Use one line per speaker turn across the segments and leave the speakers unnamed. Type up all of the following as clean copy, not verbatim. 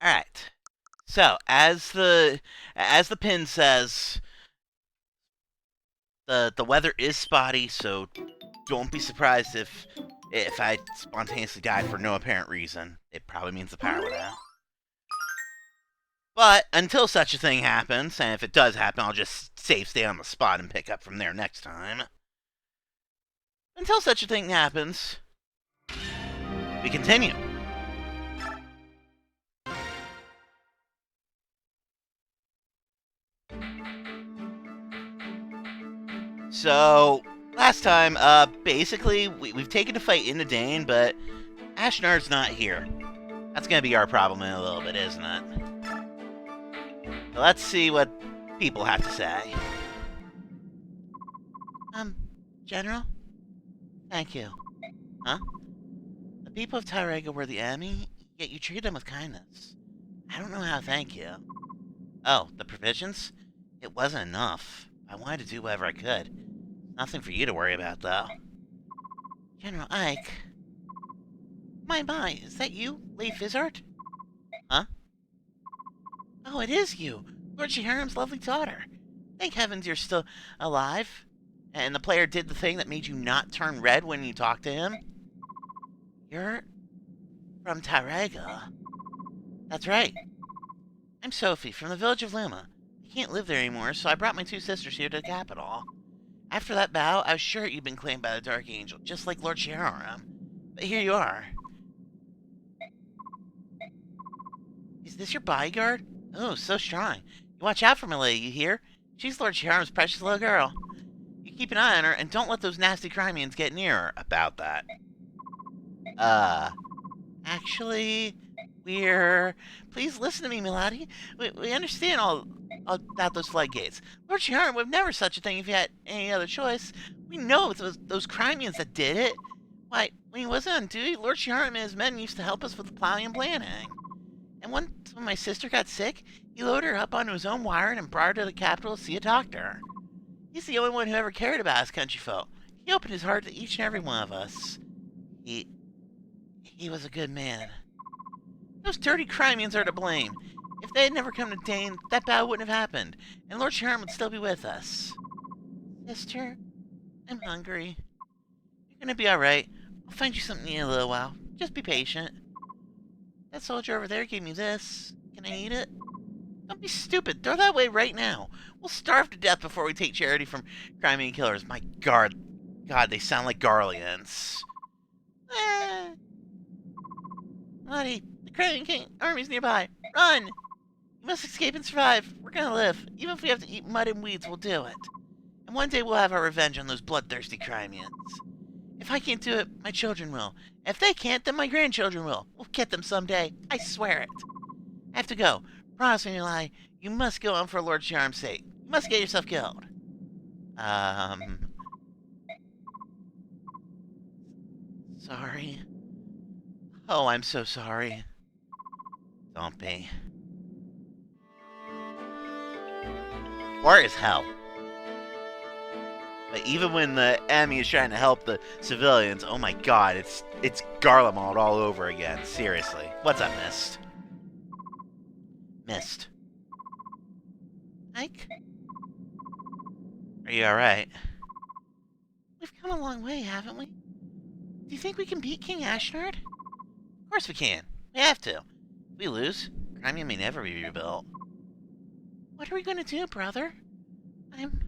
Alright. So, as the pin says, the weather is spotty, so don't be surprised if I spontaneously died for no apparent reason. It probably means the power went out. But until such a thing happens, and if it does happen, I'll just stay on the spot and pick up from there next time. Until such a thing happens, we continue. So, last time, basically, we've taken a fight into Dane, but Ashnard's not here. That's gonna be our problem in a little bit, isn't it? So let's see what people have to say. General? Thank you. Huh? The people of Tyrega were the enemy, yet you treated them with kindness. I don't know how to thank you. Oh, the provisions? It wasn't enough. I wanted to do whatever I could. Nothing for you to worry about, though. General Ike? My, is that you, Leif Fizzart? Huh? Oh, it is you, Lord Shiharam's lovely daughter. Thank heavens you're still alive. And the player did the thing that made you not turn red when you talked to him? You're from Tyrega. That's right. I'm Sophie, from the village of Luma. I can't live there anymore, so I brought my two sisters here to the capital. After that battle, I was sure you'd been claimed by the Dark Angel, just like Lord Shiharam. But here you are. Is this your bodyguard? Oh, so strong. You watch out for my lady, you hear? She's Lord Shiharam's precious little girl. You keep an eye on her, and don't let those nasty Crimeans get near her. About that. Actually, Please listen to me, Milady. We understand all about those floodgates. Lord Shiharam would have never such a thing if he had any other choice. We know it was those Crimeans that did it. Why, when he wasn't on duty, Lord Shiharam and his men used to help us with the plowing and planting. And once when my sister got sick, he loaded her up onto his own wagon and brought her to the capital to see a doctor. He's the only one who ever cared about his country folk. He opened his heart to each and every one of us. He was a good man. Those dirty Crimeans are to blame. If they had never come to Dane, that battle wouldn't have happened, and Lord Shiharam would still be with us. Sister, I'm hungry. You're gonna be alright. I'll find you something to eat in a little while. Just be patient. That soldier over there gave me this. Can I eat it? Don't be stupid. Throw that away right now. We'll starve to death before we take charity from Crimean killers. My God, they sound like Garleans. Buddy, the Crimean King army's nearby. Run! You must escape and survive. We're gonna live. Even if we have to eat mud and weeds, we'll do it. And one day we'll have our revenge on those bloodthirsty Crimeans. If I can't do it, my children will. If they can't, then my grandchildren will. We'll get them someday. I swear it. I have to go. Promise me, Eli, you must go on for Lord Shiharam's sake. You must get yourself killed. Sorry. Oh, I'm so sorry. Don't be. War is hell. But even when the enemy is trying to help the civilians, oh my God, it's Garlemald all over again. Seriously. What's up, Mist? Mist. Ike? Are you alright? We've come a long way, haven't we? Do you think we can beat King Ashnard? Of course we can. We have to. If we lose, Crimea may never be rebuilt. What are we going to do, brother? I'm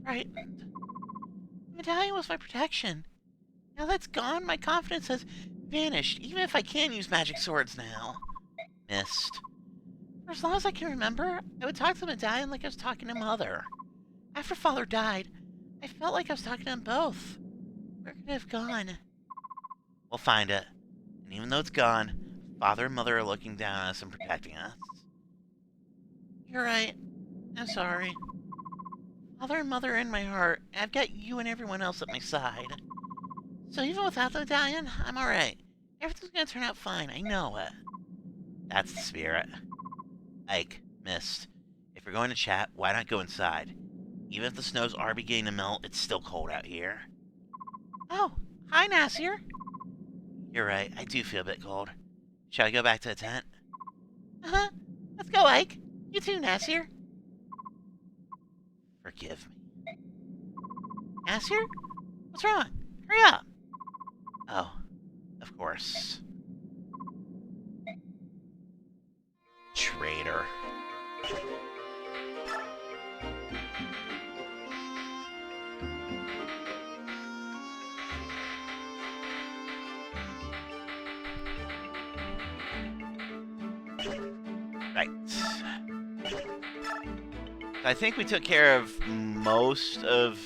frightened. The medallion was my protection. Now that's gone, my confidence has vanished, even if I can use magic swords now. Mist. For as long as I can remember, I would talk to the medallion like I was talking to Mother. After Father died, I felt like I was talking to them both. Where could it have gone? We'll find it. And even though it's gone, Father and Mother are looking down on us and protecting us. You're right. I'm sorry. Father and Mother are in my heart, and I've got you and everyone else at my side. So even without the medallion, I'm alright. Everything's gonna turn out fine, I know it. That's the spirit. Ike, Mist, if you're going to chat, why not go inside? Even if the snows are beginning to melt, it's still cold out here. Oh, hi, Nasir. You're right, I do feel a bit cold. Shall I go back to the tent? Uh-huh. Let's go, Ike. You too, Nasir. Forgive me. Nasir? What's wrong? Hurry up. Oh, of course. Traitor. Right. I think we took care of most of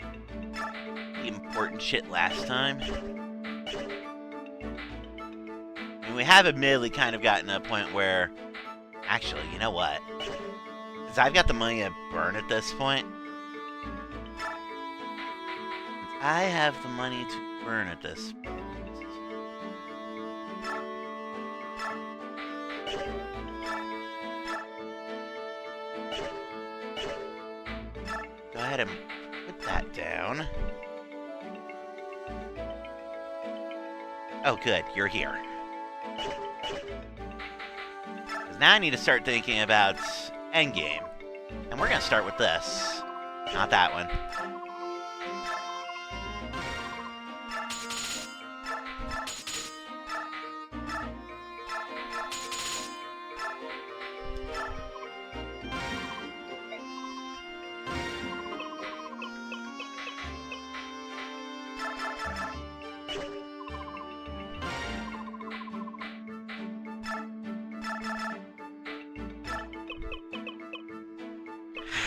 the important shit last time. And we have admittedly kind of gotten to a point where... Actually, you know what? Since I've got the money to burn at this point... Since I have the money to burn at this point... Go ahead and put that down. Oh, good. You're here. Because now I need to start thinking about endgame. And we're going to start with this. Not that one.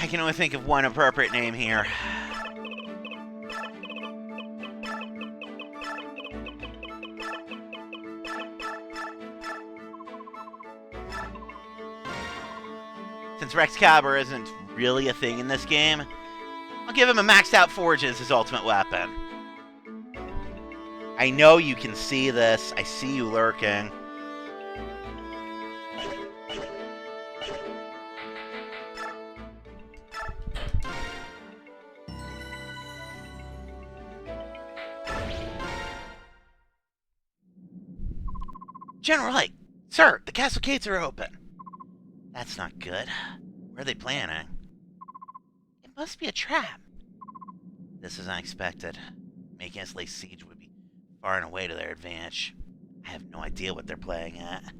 I can only think of one appropriate name here. Since Excalibur isn't really a thing in this game, I'll give him a maxed out Forge as his ultimate weapon. I know you can see this. I see you lurking. General Ike, sir, the castle gates are open. That's not good. Where are they planning? It must be a trap. This is unexpected. Making us lay siege would be far and away to their advantage. I have no idea what they're playing at.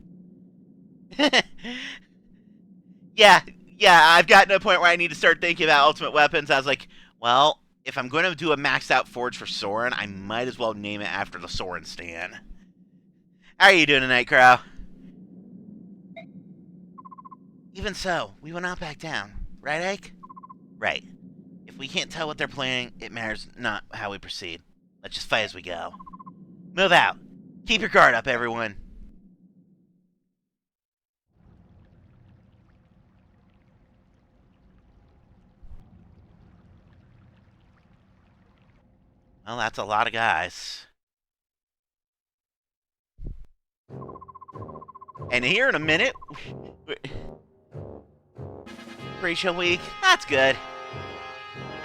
Yeah, I've gotten to a point where I need to start thinking about ultimate weapons. I was like, well, if I'm going to do a maxed out Forge for Soren, I might as well name it after the Soren stand. How are you doing tonight, Crow? Even so, we will not back down. Right, Ike? Right. If we can't tell what they're planning, it matters not how we proceed. Let's just fight as we go. Move out. Keep your guard up, everyone. Well, that's a lot of guys. And here in a minute... Ratio week. That's good.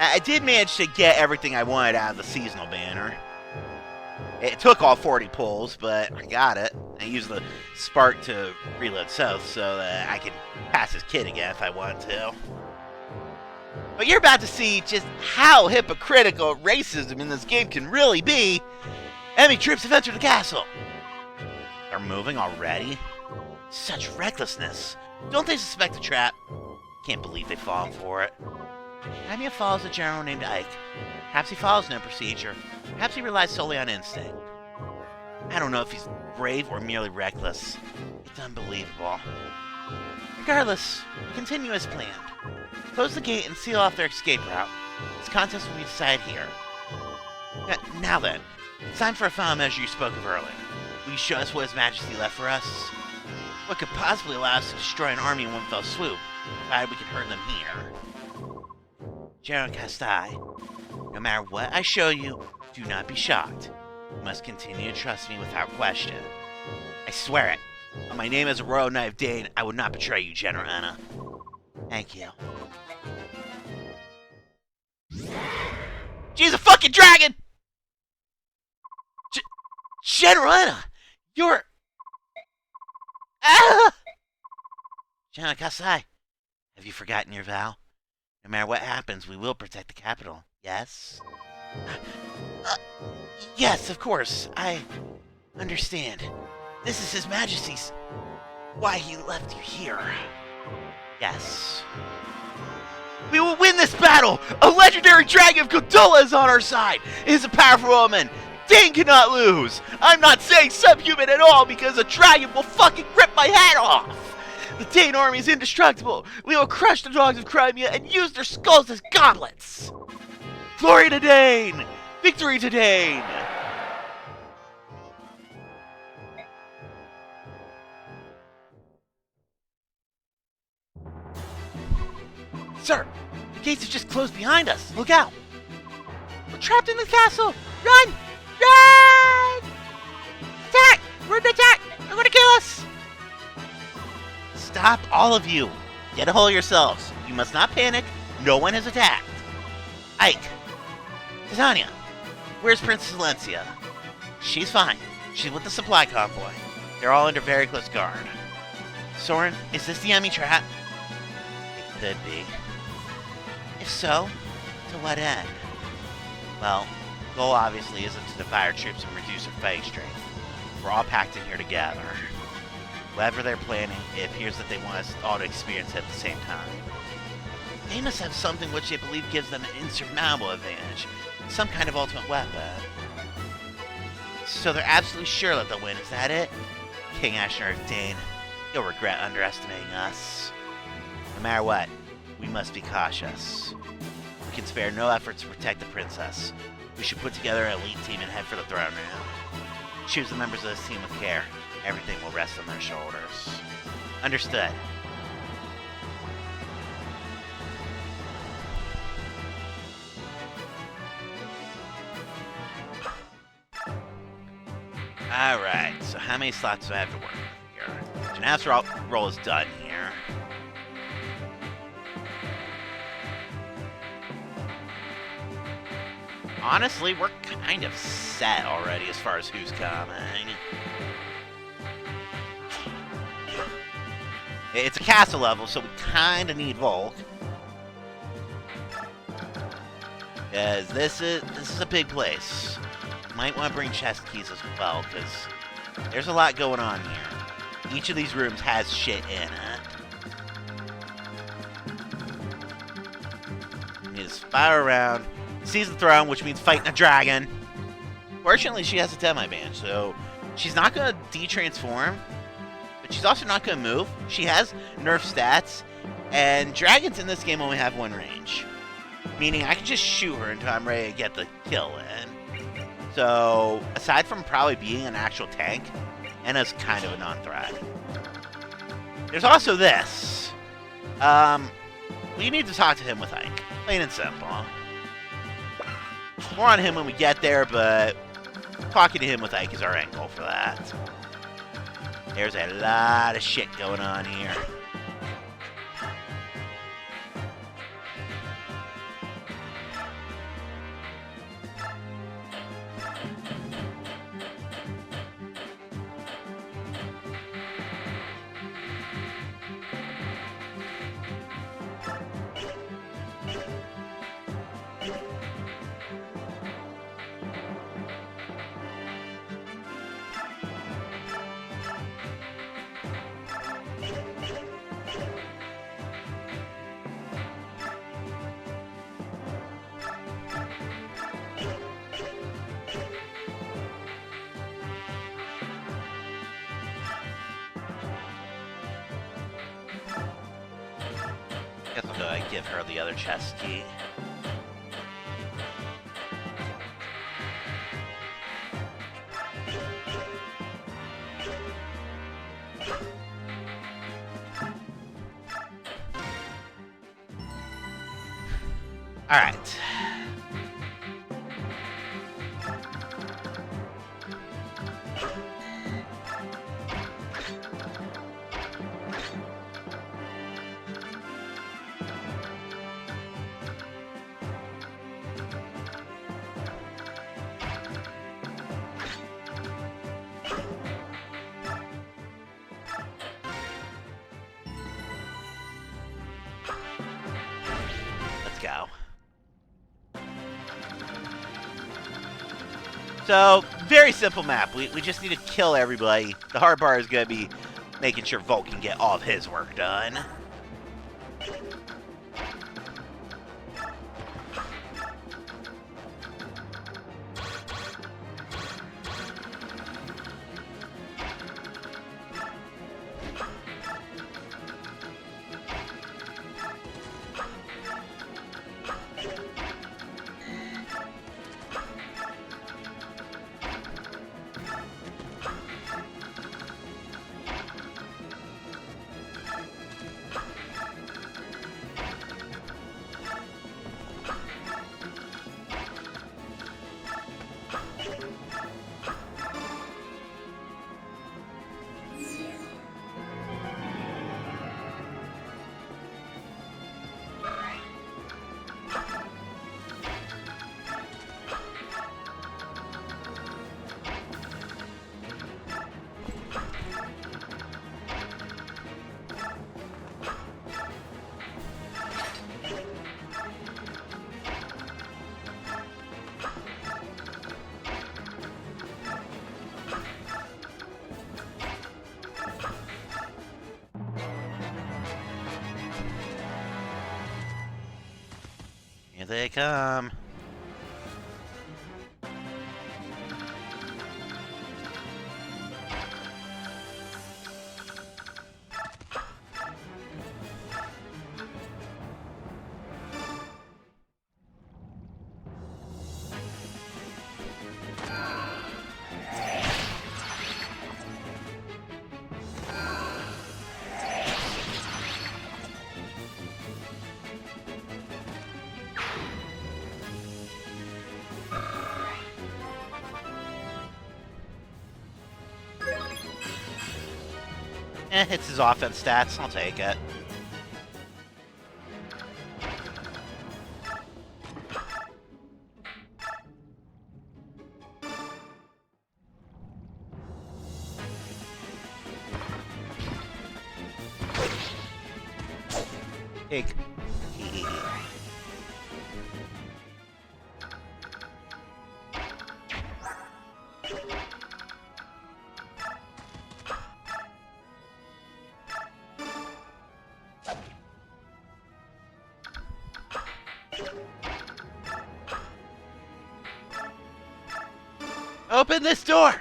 I did manage to get everything I wanted out of the seasonal banner. It took all 40 pulls, but I got it. I used the spark to reload south so that I could pass this kid again if I wanted to. But you're about to see just how hypocritical racism in this game can really be. Enemy troops have entered the castle. They're moving already? Such recklessness. Don't they suspect a trap? Can't believe they've fallen for it. Lamia follows a general named Ike. Perhaps he follows no procedure. Perhaps he relies solely on instinct. I don't know if he's brave or merely reckless. It's unbelievable. Regardless, continue as planned. Close the gate and seal off their escape route. This contest will be decided here. Now then, it's time for a final measure you spoke of earlier. Will you show us what His Majesty left for us? What could possibly allow us to destroy an army in one fell swoop, provided we can hurt them here? General Castai, no matter what I show you, do not be shocked. You must continue to trust me without question. I swear it. On my name as a Royal Knight of Dane, I would not betray you, General Anna. Thank you. She's a fucking dragon! General Anna! You're... Ah! Kasai, have you forgotten your vow? No matter what happens, we will protect the capital. Yes? Uh, yes, of course. I understand. This is His Majesty's. Why he left you here. Yes. We will win this battle! A legendary dragon of Godola is on our side! It is a powerful woman! Dane cannot lose! I'm not saying subhuman at all because a dragon will fucking rip my head off! The Dane army is indestructible! We will crush the dogs of Crimea and use their skulls as goblets! Glory to Dane! Victory to Dane! Sir, the gates have just closed behind us. Look out! We're trapped in the castle! Run! Run! Attack! We're under attack! They're going to kill us! Stop, all of you! Get a hold of yourselves. You must not panic. No one has attacked. Ike! Titania! Where's Princess Valencia? She's fine. She's with the supply convoy. They're all under very close guard. Soren, is this the enemy trap? It could be. If so, to what end? Well, the goal obviously isn't to defy our troops and reduce our fighting strength. We're all packed in here together. Whatever they're planning, it appears that they want us all to experience it at the same time. They must have something which they believe gives them an insurmountable advantage. Some kind of ultimate weapon. So they're absolutely sure that they'll win, is that it? King Ashnar of Dane, you'll regret underestimating us. No matter what, we must be cautious. We can spare no efforts to protect the princess. We should put together an elite team and head for the throne room. Choose the members of this team with care. Everything will rest on their shoulders. Understood. Alright, so how many slots do I have to work with here? Gymnastics roll is done here. Honestly, we're kind of set already as far as who's coming. It's a castle level, so we kind of need Volk. Because this is a big place. Might want to bring chest keys as well, because there's a lot going on here. Each of these rooms has shit in it. You need to spy around. Seize the throne, which means fighting a dragon. Fortunately, she has a demi band, so she's not going to de-transform, but she's also not going to move. She has nerf stats, and dragons in this game only have one range, meaning I can just shoot her until I'm ready to get the kill in. So, aside from probably being an actual tank, Anna's kind of a non-threat. There's also this. We need to talk to him with Ike. Plain and simple. More on him when we get there, but talking to him with Ike is our end goal for that. There's a lot of shit going on here. Guess I'll go and give her the other chest key. All right. go. So, very simple map. We just need to kill everybody. The hard part is going to be making sure Volt can get all of his work done. Here they come. It's his offense stats. I'll take it. Take. Open this door!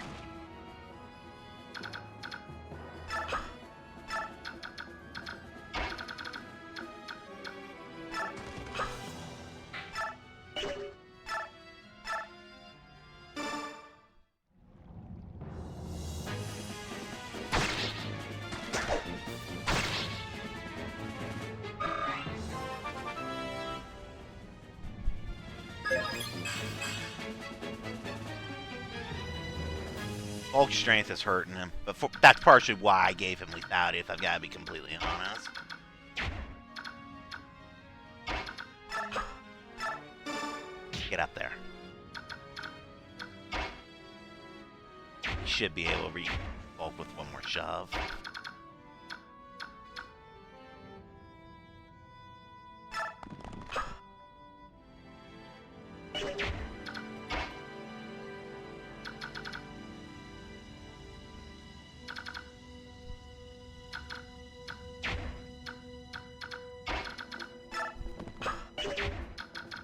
Bulk strength is hurting him, but that's partially why I gave him lethality, if I've got to be completely honest. Get up there. He should be able to reach Bulk with one more shove.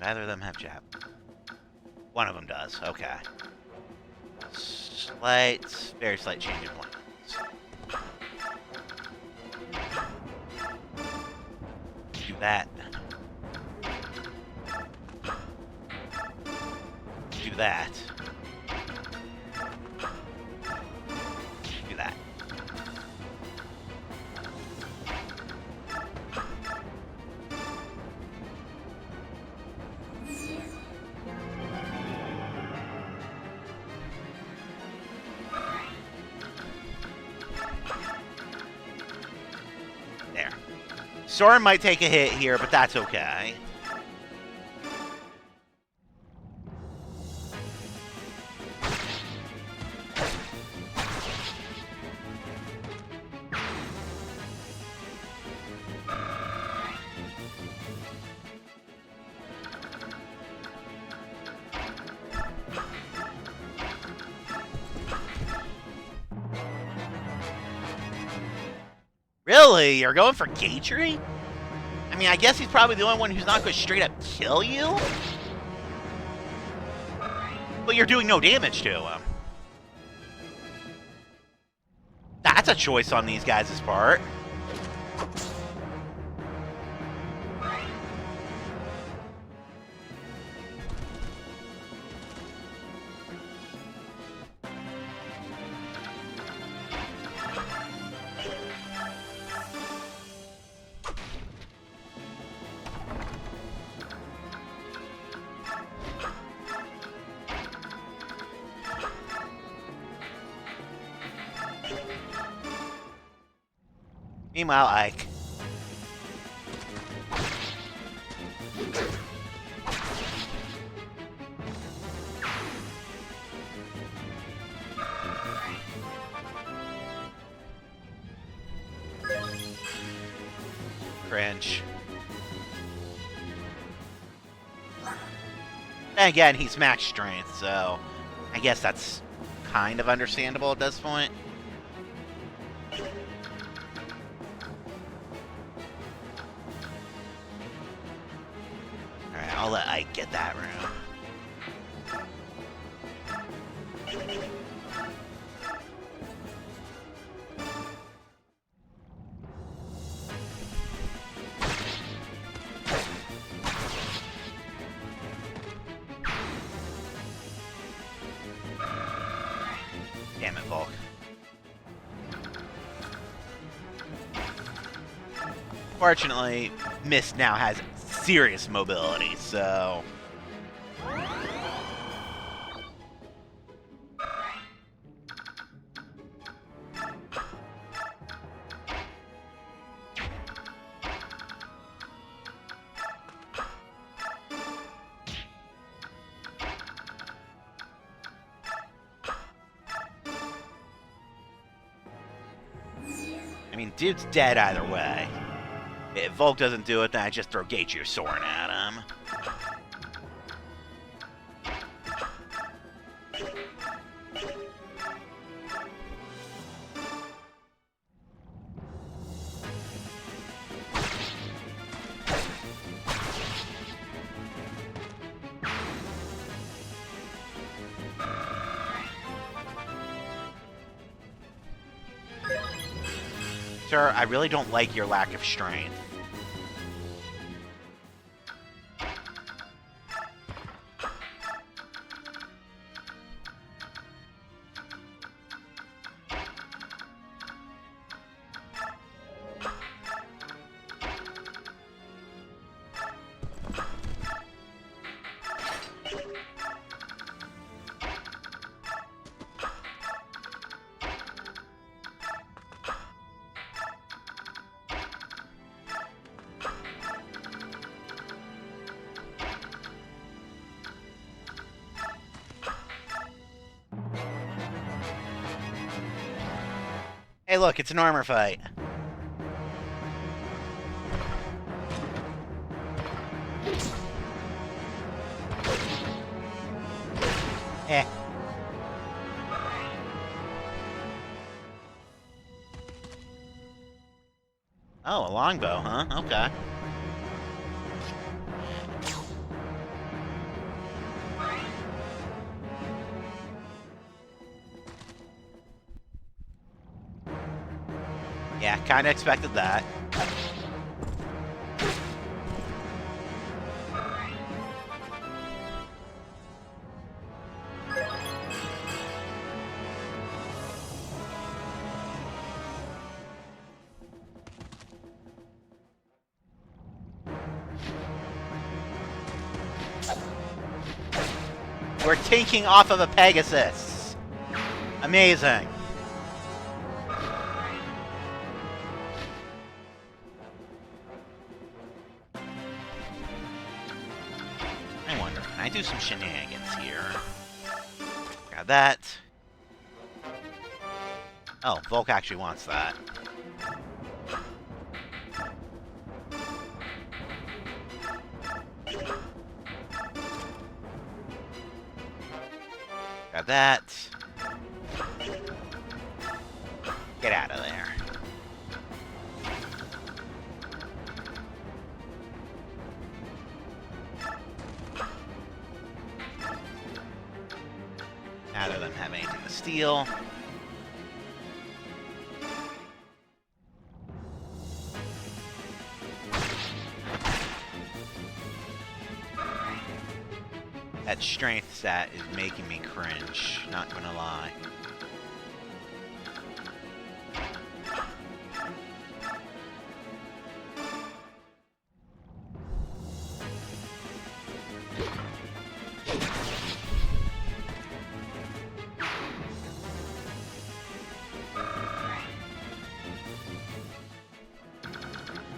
Neither of them have jab. One of them does. Okay. Very slight change of plans. Do that. Do that. Do that. Soren might take a hit here, but that's okay. Really? You're going for Gatry? I mean, I guess he's probably the only one who's not going to straight up kill you. But you're doing no damage to him. That's a choice on these guys' part. Meanwhile, Ike. Cringe. And again, he's max strength, so I guess that's kind of understandable at this point. Alright, I'll let Ike get that room. Damn it, Volk. Fortunately, Mist now has serious mobility, so... I mean, dude's dead either way. If Volk doesn't do it, then I just throw Gatry or Soren at him. Sir, I really don't like your lack of strength. Hey, look, it's an armor fight. Eh. Oh, a longbow, huh? Okay. Yeah, kinda expected that. We're tanking off of a Pegasus. Amazing. I wonder, can I do some shenanigans here? Grab that. Oh, Volk actually wants that. Grab that. Get out of there. rather than have anything to steal. That strength stat is making me cringe, not gonna lie.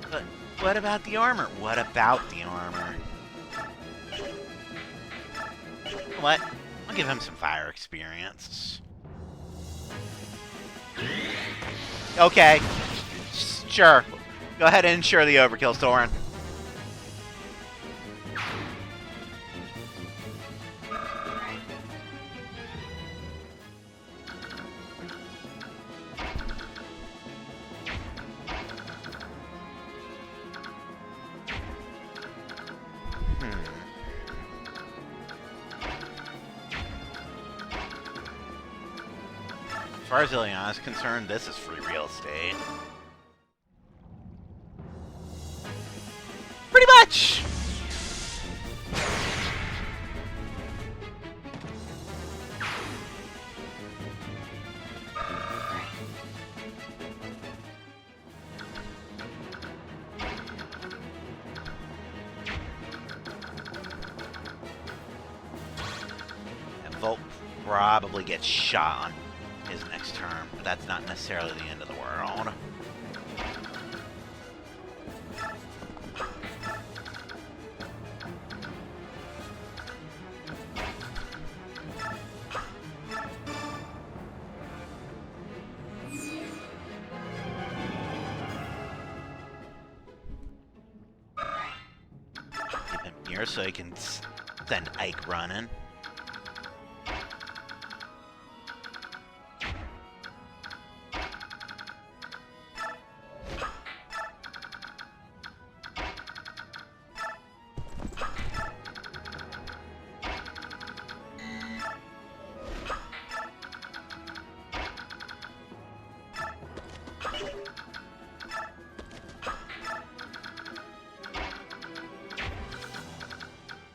But what about the armor? What about the armor? What? I'll give him some fire experience. Okay. Sure. Go ahead and ensure the overkill, Soren. As far as Ileana is concerned, this is free real estate. Pretty much! And Volt probably gets shot on his next turn, but that's not necessarily the end of the world. Keep him here so he can send Ike running.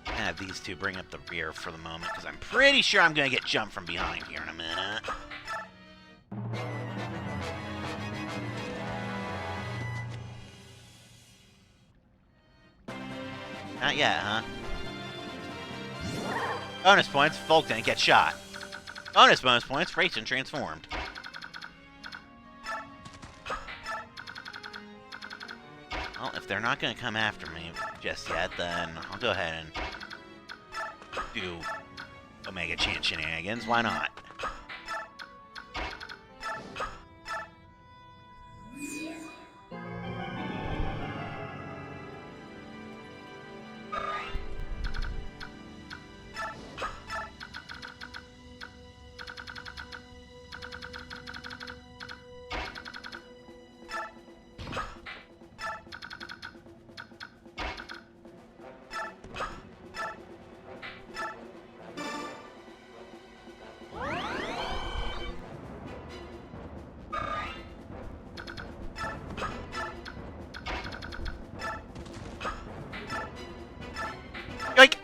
Have these two bring up the rear for the moment, because I'm pretty sure I'm going to get jumped from behind here in a minute. Not yet, huh? Bonus points, Volk didn't get shot. Bonus points, Rayson transformed. Well, if they're not going to come after me just yet, then I'll go ahead and do Omega Chant shenanigans. Why not? Yoink!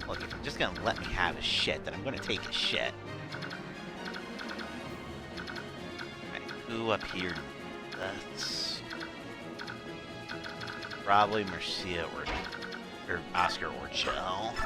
Look, if you're just gonna let me have his shit, then I'm gonna take his shit. Alright, who up here? That's probably Mercia or Oscar or Chell.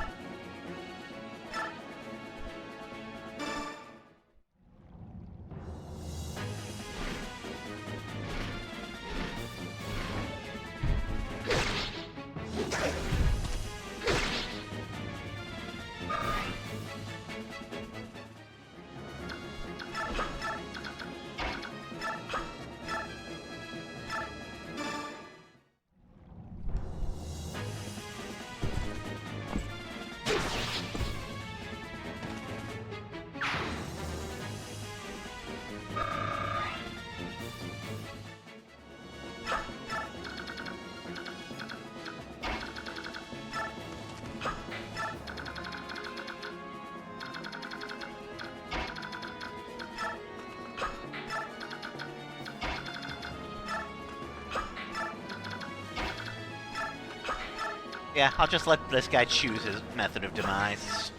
Yeah, I'll just let this guy choose his method of demise.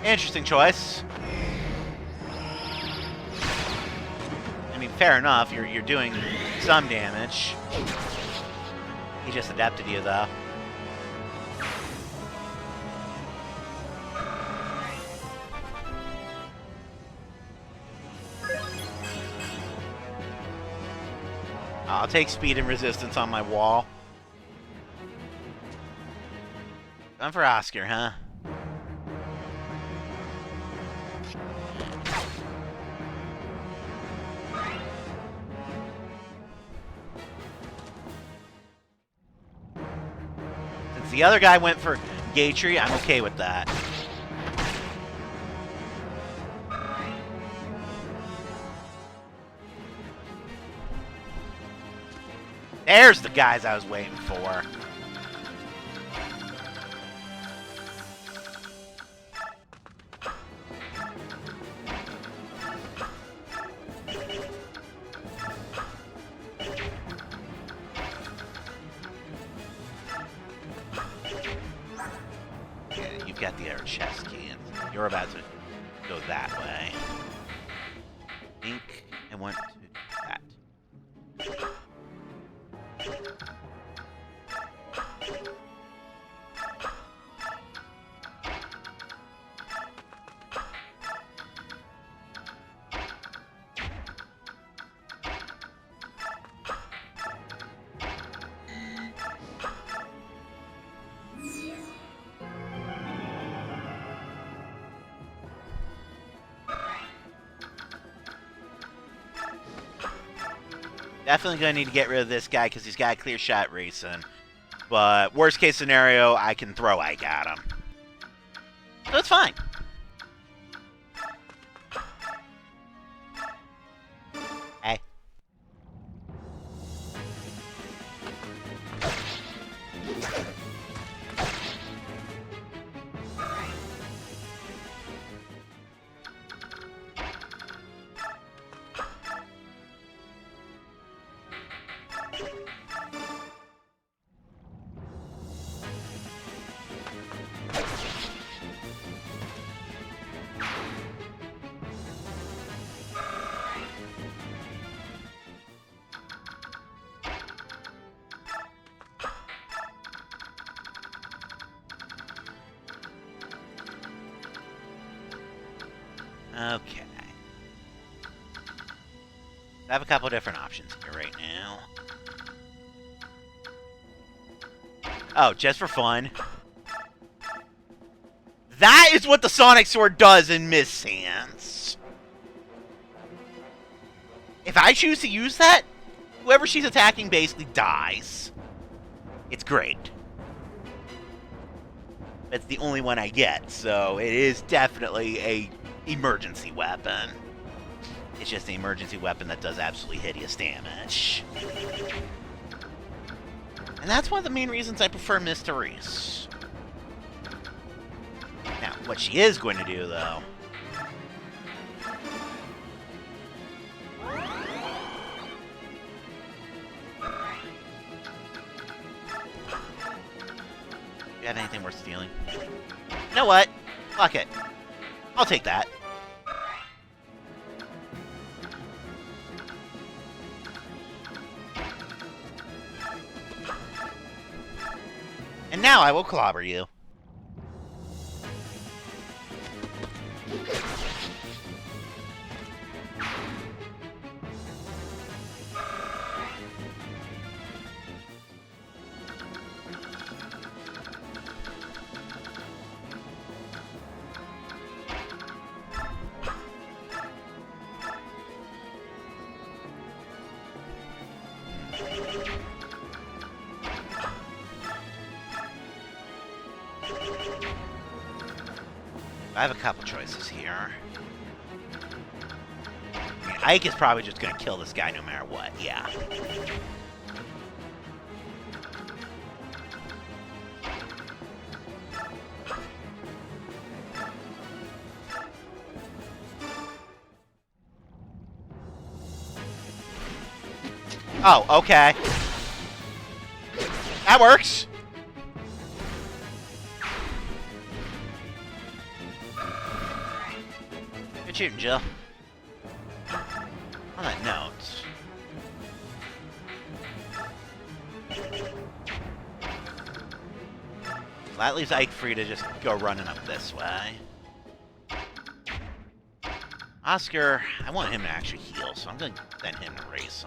Interesting choice. I mean, fair enough. You're doing some damage. He just adapted you, though. I'll take speed and resistance on my wall. Going for Oscar, huh? Since the other guy went for Gatry, I'm okay with that. There's the guys I was waiting for. Yeah, you've got the other chest key, and you're about to go that way. I think I want to do that. Definitely gonna need to get rid of this guy because he's got a clear shot racing. But worst case scenario, I can throw Ike at him. So it's fine. Hey. Okay. I have a couple different options here right now. Oh, just for fun. That is what the Sonic Sword does in Mist Hands. If I choose to use that, whoever she's attacking basically dies. It's great. It's the only one I get, so it is definitely a emergency weapon. It's just an emergency weapon that does absolutely hideous damage. And that's one of the main reasons I prefer Miss Therese. Now, what she is going to do, though... You have anything worth stealing? You know what? Fuck it. I'll take that. And now I will clobber you. I have a couple choices here. I mean, Ike is probably just going to kill this guy no matter what, yeah. Oh, okay. That works. Good shooting, Jill. On that note... that leaves Ike free to just go running up this way. Oscar, I want him to actually heal, so I'm going to send him to race.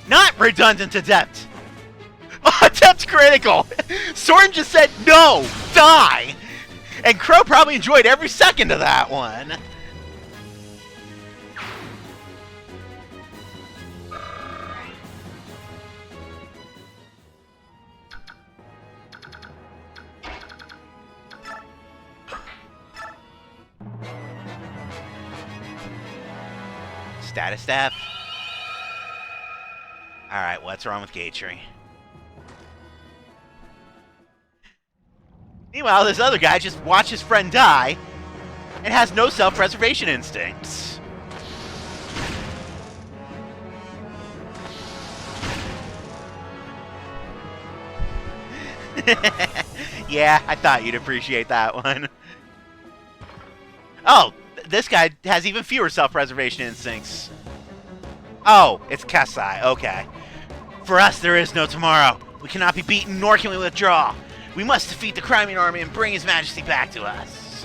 Not redundant adept! Attempt critical! Soren just said, no! Die! And Crow probably enjoyed every second of that one. Status staff. Alright, what's wrong with Gatry? Meanwhile, this other guy just watched his friend die and has no self-preservation instincts. Yeah, I thought you'd appreciate that one. Oh, this guy has even fewer self-preservation instincts. Oh, it's Kasai, okay. For us, there is no tomorrow. We cannot be beaten, nor can we withdraw. We must defeat the Crimean army and bring His Majesty back to us.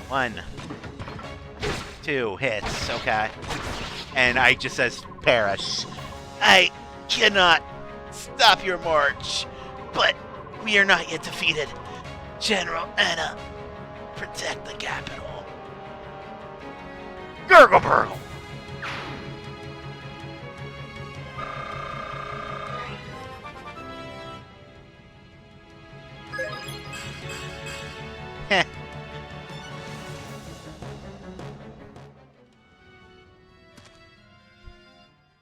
1, 2 hits, okay. And Ike just says, perish. I cannot stop your march, but we are not yet defeated. General Anna, protect the capital. Gurgle burgle. Heh.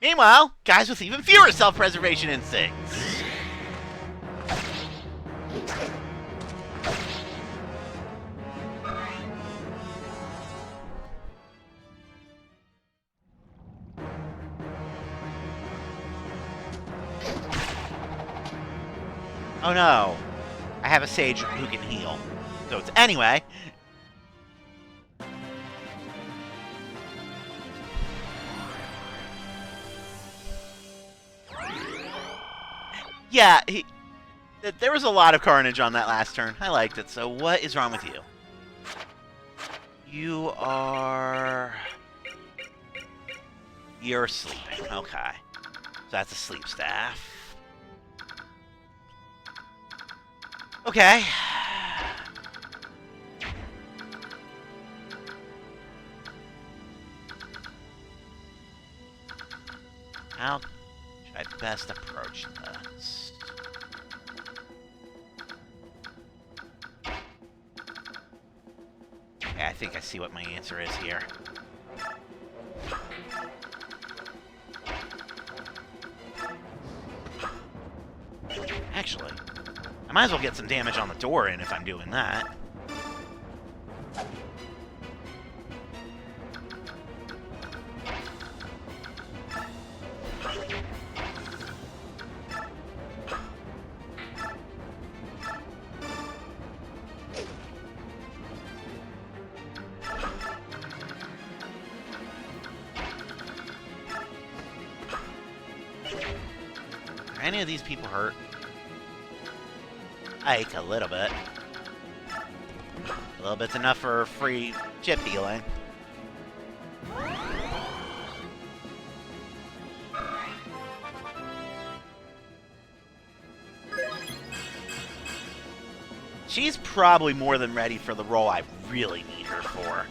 Meanwhile, guys with even fewer self-preservation instincts. Oh no. I have a sage who can heal. So it's anyway. Yeah, there was a lot of carnage on that last turn. I liked it. So what is wrong with you? You're sleeping. Okay. So that's a sleep staff. Okay. How should I best approach this? Okay, I think I see what my answer is here. Actually, I might as well get some damage on the door in if I'm doing that. Are any of these people hurt? Ike, a little bit. A little bit's enough for free chip healing. She's probably more than ready for the role I really need her for.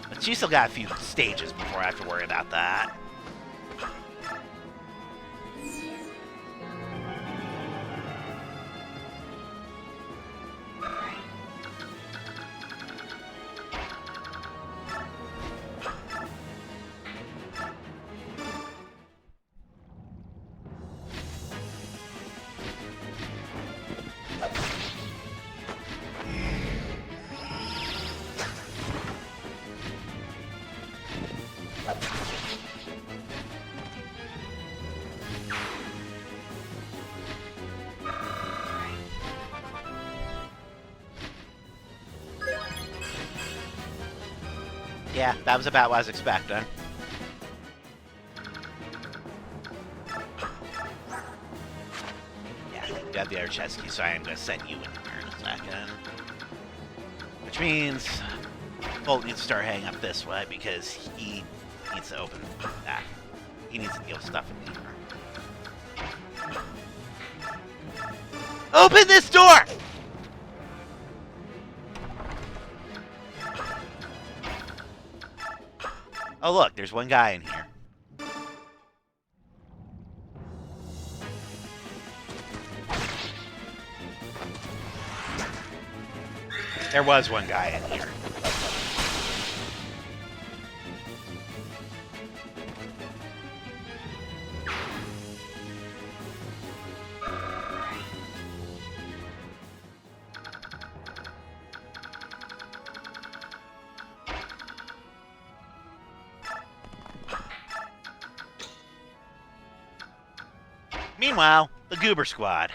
But she's still got a few stages before I have to worry about that. Yeah, that was about what I was expecting. Yeah, you have the other chest key, so I am going to send you in here in a second. Which means Bolt needs to start heading up this way because he needs to open that. He needs to deal with stuff in here. Open this door! Oh look, there's one guy in here. There was one guy in here. Meanwhile, the Goober Squad.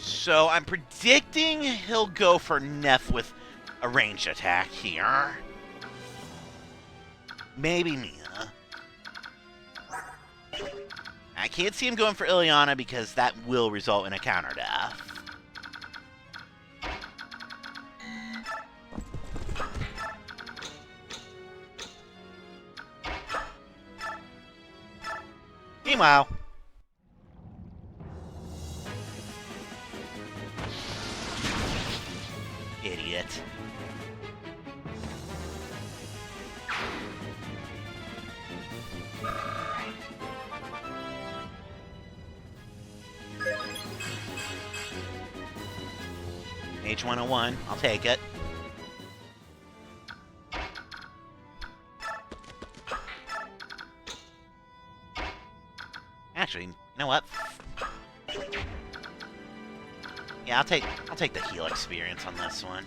So I'm predicting he'll go for Neff with a ranged attack here. Maybe Mina. I can't see him going for Ileana because that will result in a counter death. Meanwhile, idiot. H101, I'll take it. Actually, you know what? Yeah, I'll take the heal experience on this one.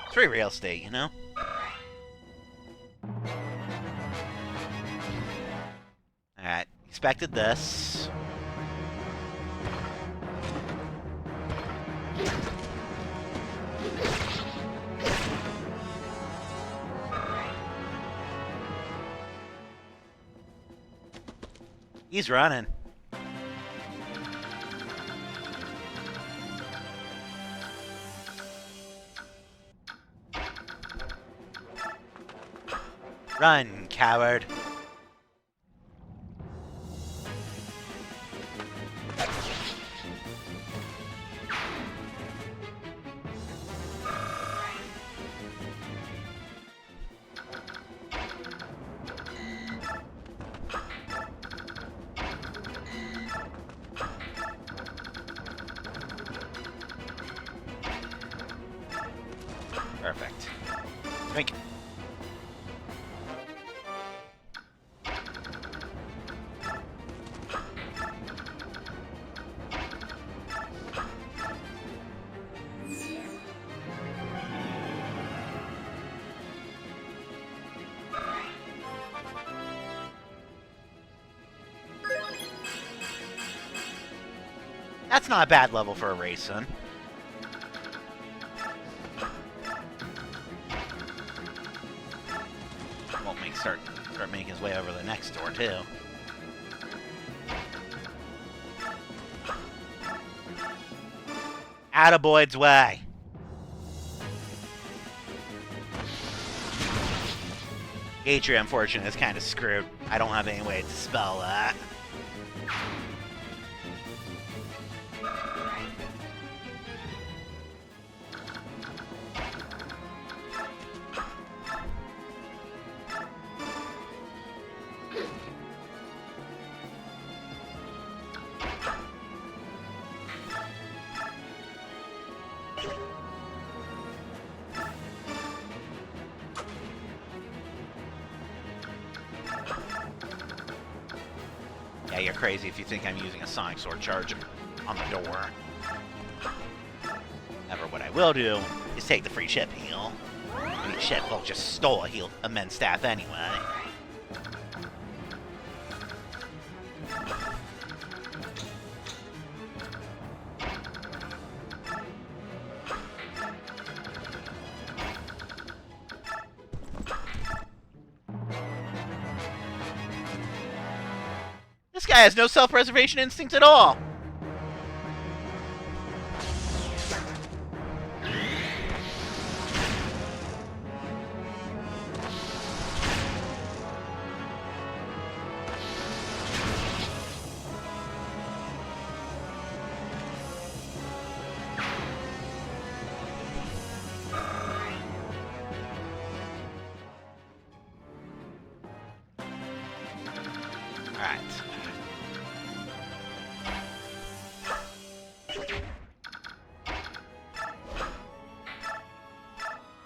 It's free real estate, you know? Alright, expected this. He's running. Run, coward. Perfect. Drink. That's not a bad level for a racing. Won't make start making his way over the next door too. Attaboyd's way. Atria, unfortunately, is kind of screwed. I don't have any way to spell that. you're crazy if you think I'm using a Sonic Sword charge on the door. However, what I will do is take the free ship heal. I mean, shit, Volk just stole a men's staff anyway. This guy has no self-preservation instinct at all.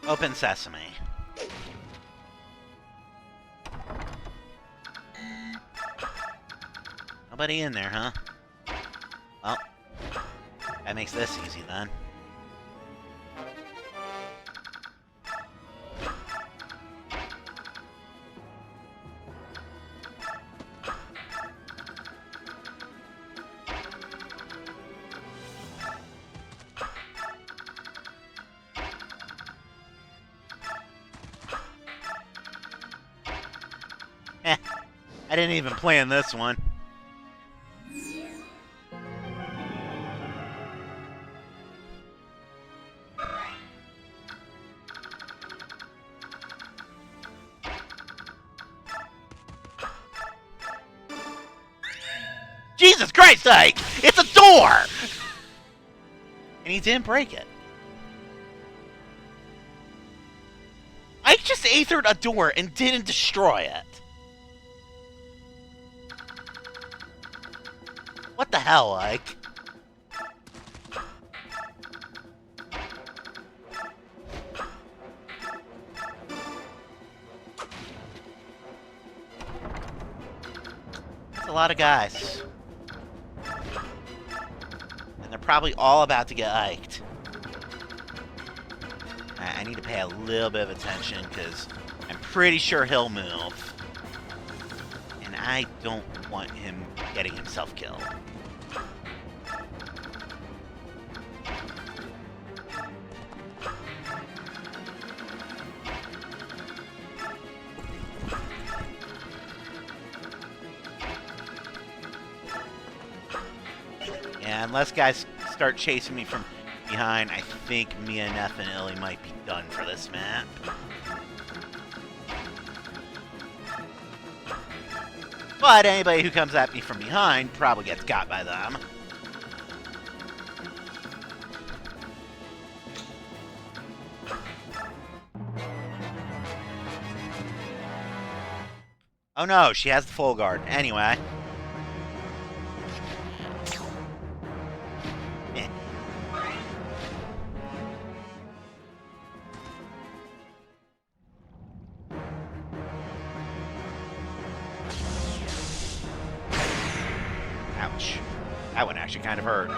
Open sesame. Nobody in there, huh? Well, that makes this easy then. I didn't even plan this one. Jesus Christ, Ike! It's a door! And he didn't break it. Ike just aethered a door and didn't destroy it. What the hell, Ike? That's a lot of guys. And they're probably all about to get Iked. I need to pay a little bit of attention, because I'm pretty sure he'll move. And I don't want him getting himself killed. Yeah, unless guys start chasing me from behind, I think Mia, Neff, and Illy might be done for this map. But anybody who comes at me from behind probably gets got by them. Oh no, she has the full guard. Anyway. Ouch. That one actually kind of hurt.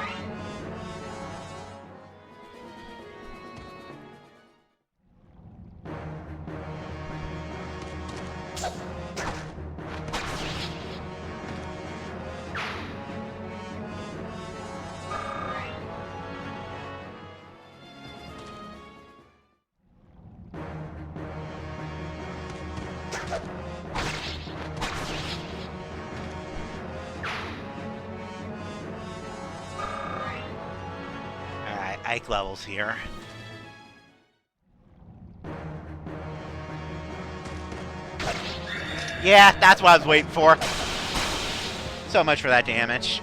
Ike levels here. Yeah, that's what I was waiting for. So much for that damage.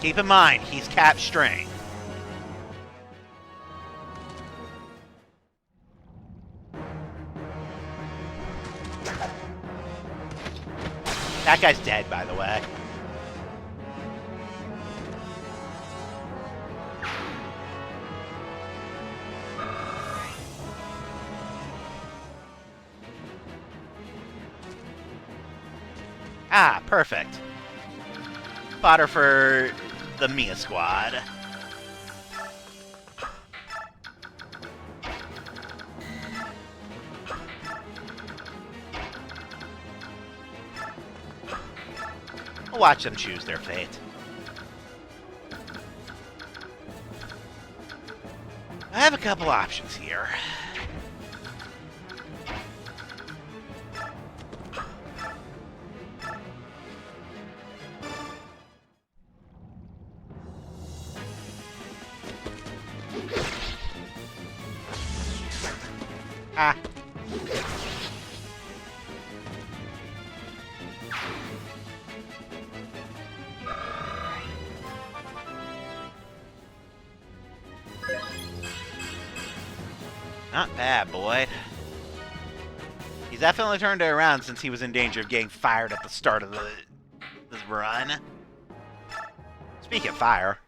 Keep in mind, he's cap strength. That guy's dead, by the way. Ah, perfect. Fodder for the Mia squad. We'll watch them choose their fate. I have a couple options here. Ah. Not bad, Boyd. He's definitely turned it around since he was in danger of getting fired at the start of this run. Speaking of fire.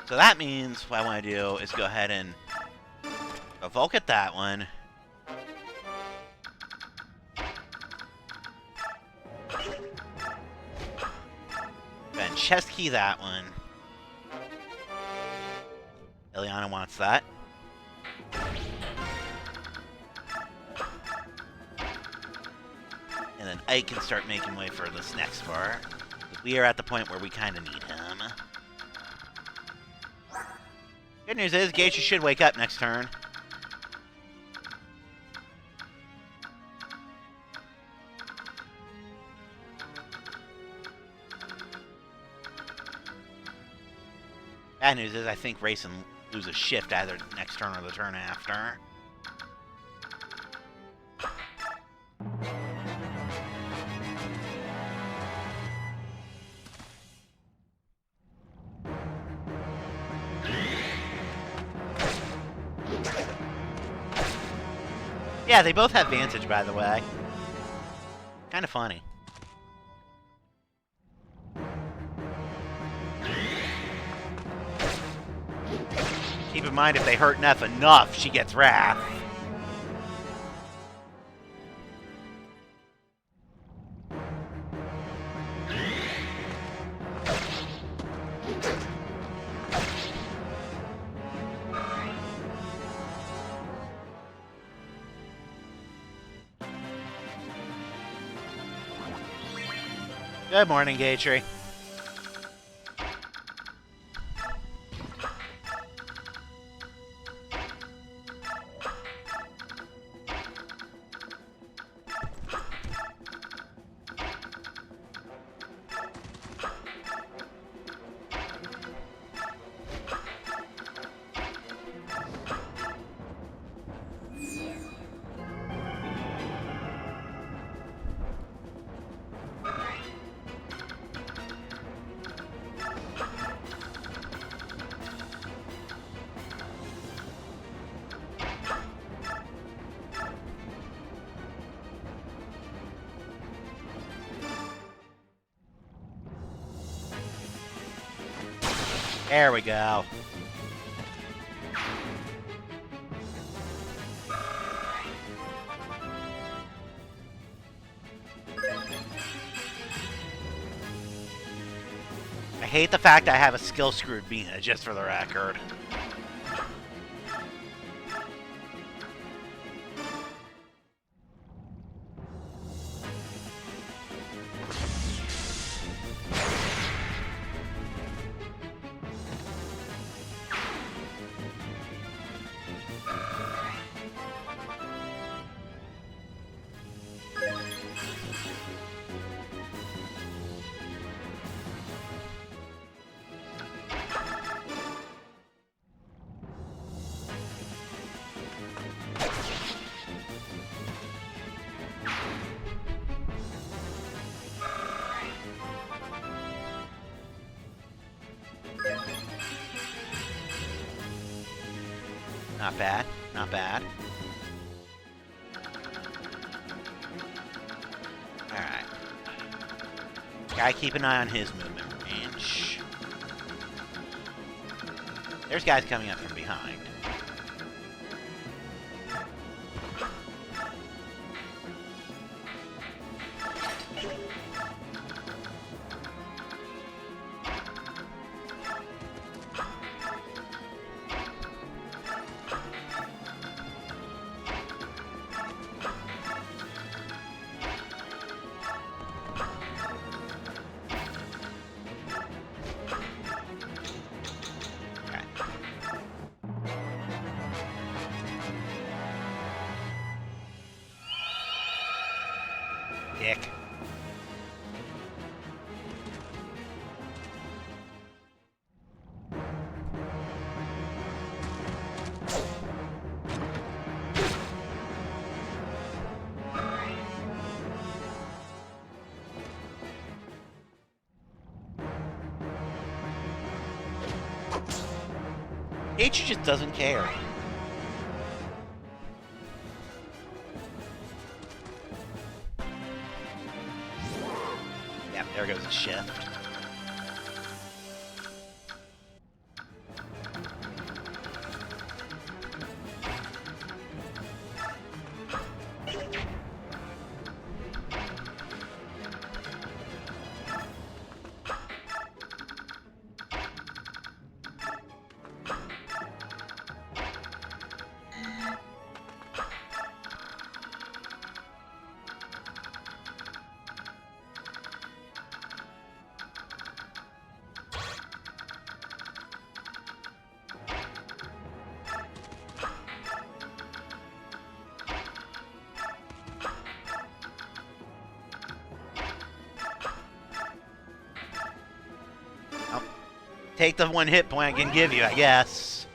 So that means what I want to do is go ahead and evoke at that one. Then chest key that one. Ileana wants that. And then Ike can start making way for this next bar. We are at the point where we kind of need him. Good news is, Geisha should wake up next turn. Bad news is, I think Rayson loses shift either next turn or the turn after. Yeah, they both have Vantage, by the way. Kind of funny. Keep in mind, if they hurt Neff enough, she gets Wrath. Good morning, Gatry. There we go. I hate the fact I have a skill screwed Bina, just for the record. Not bad, not bad. Gotta keep an eye on his movement range. There's guys coming up from behind. Dick. H just doesn't care. Yep, there goes the shift. Take the one hit point I can give you, I guess.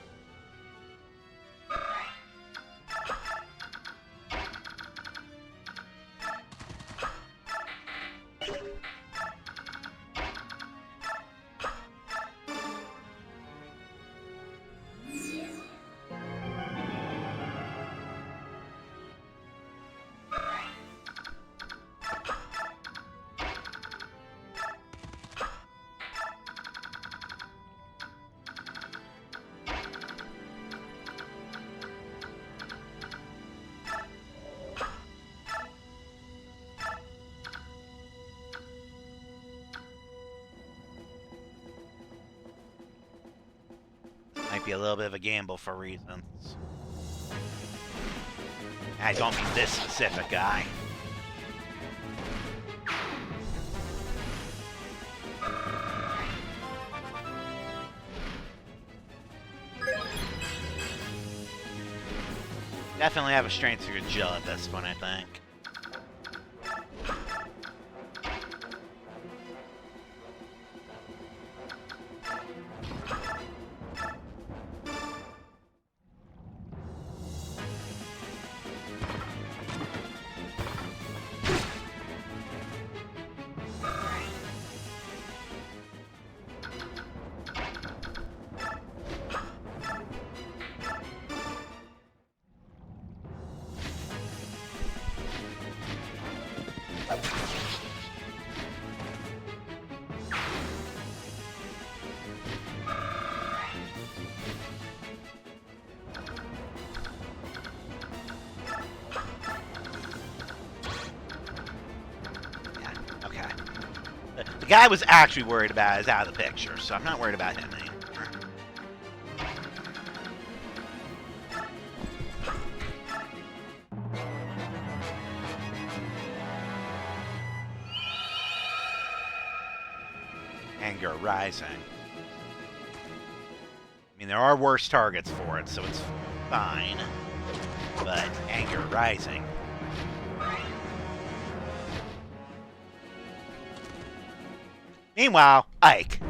Might be a little bit of a gamble for reasons. I don't mean this specific guy. Definitely have a strength through your jaw at this one, I think. The guy I was actually worried about is out of the picture, so I'm not worried about him anymore. Anger rising. I mean, there are worse targets for it, so it's fine. But anger rising. Meanwhile, Ike.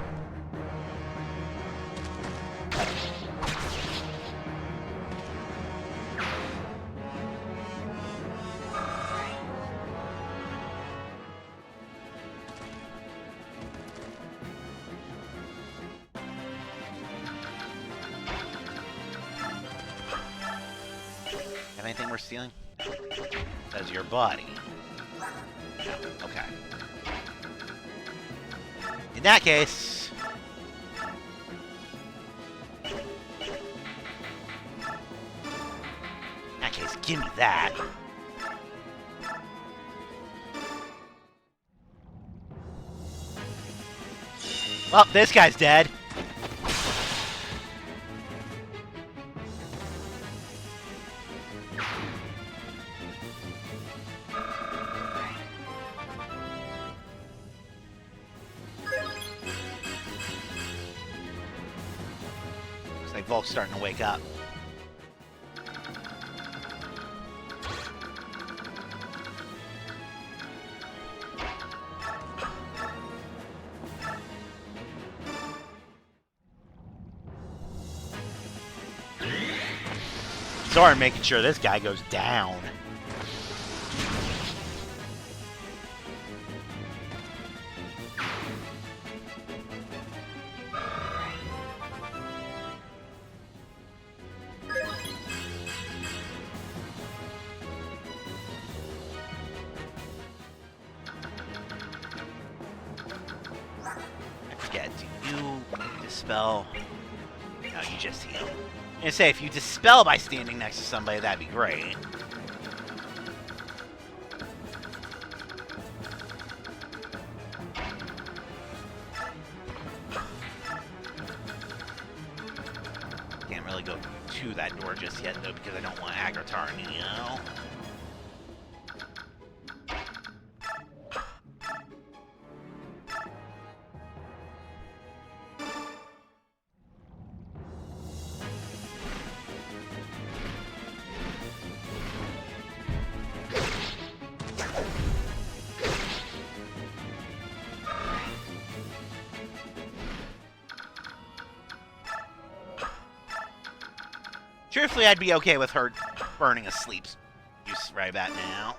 Got anything we're stealing? That's your body. No. Okay. In that case... give me that. Well, this guy's dead. Looks like Volk's starting to wake up. Sorry, making sure this guy goes down. I forget, do you dispel? No, you just heal. I'm gonna say, if you dispel by standing next to somebody, that'd be great. Can't really go to that door just yet, though, because I don't want Agratar, you know? Truthfully, I'd be okay with her burning a sleep use right about now.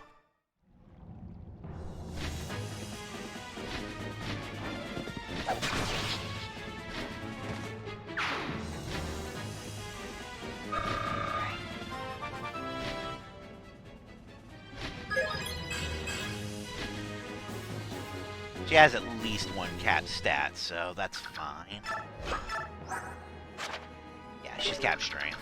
She has at least one cap stat, so that's fine. Yeah, she's cap strength.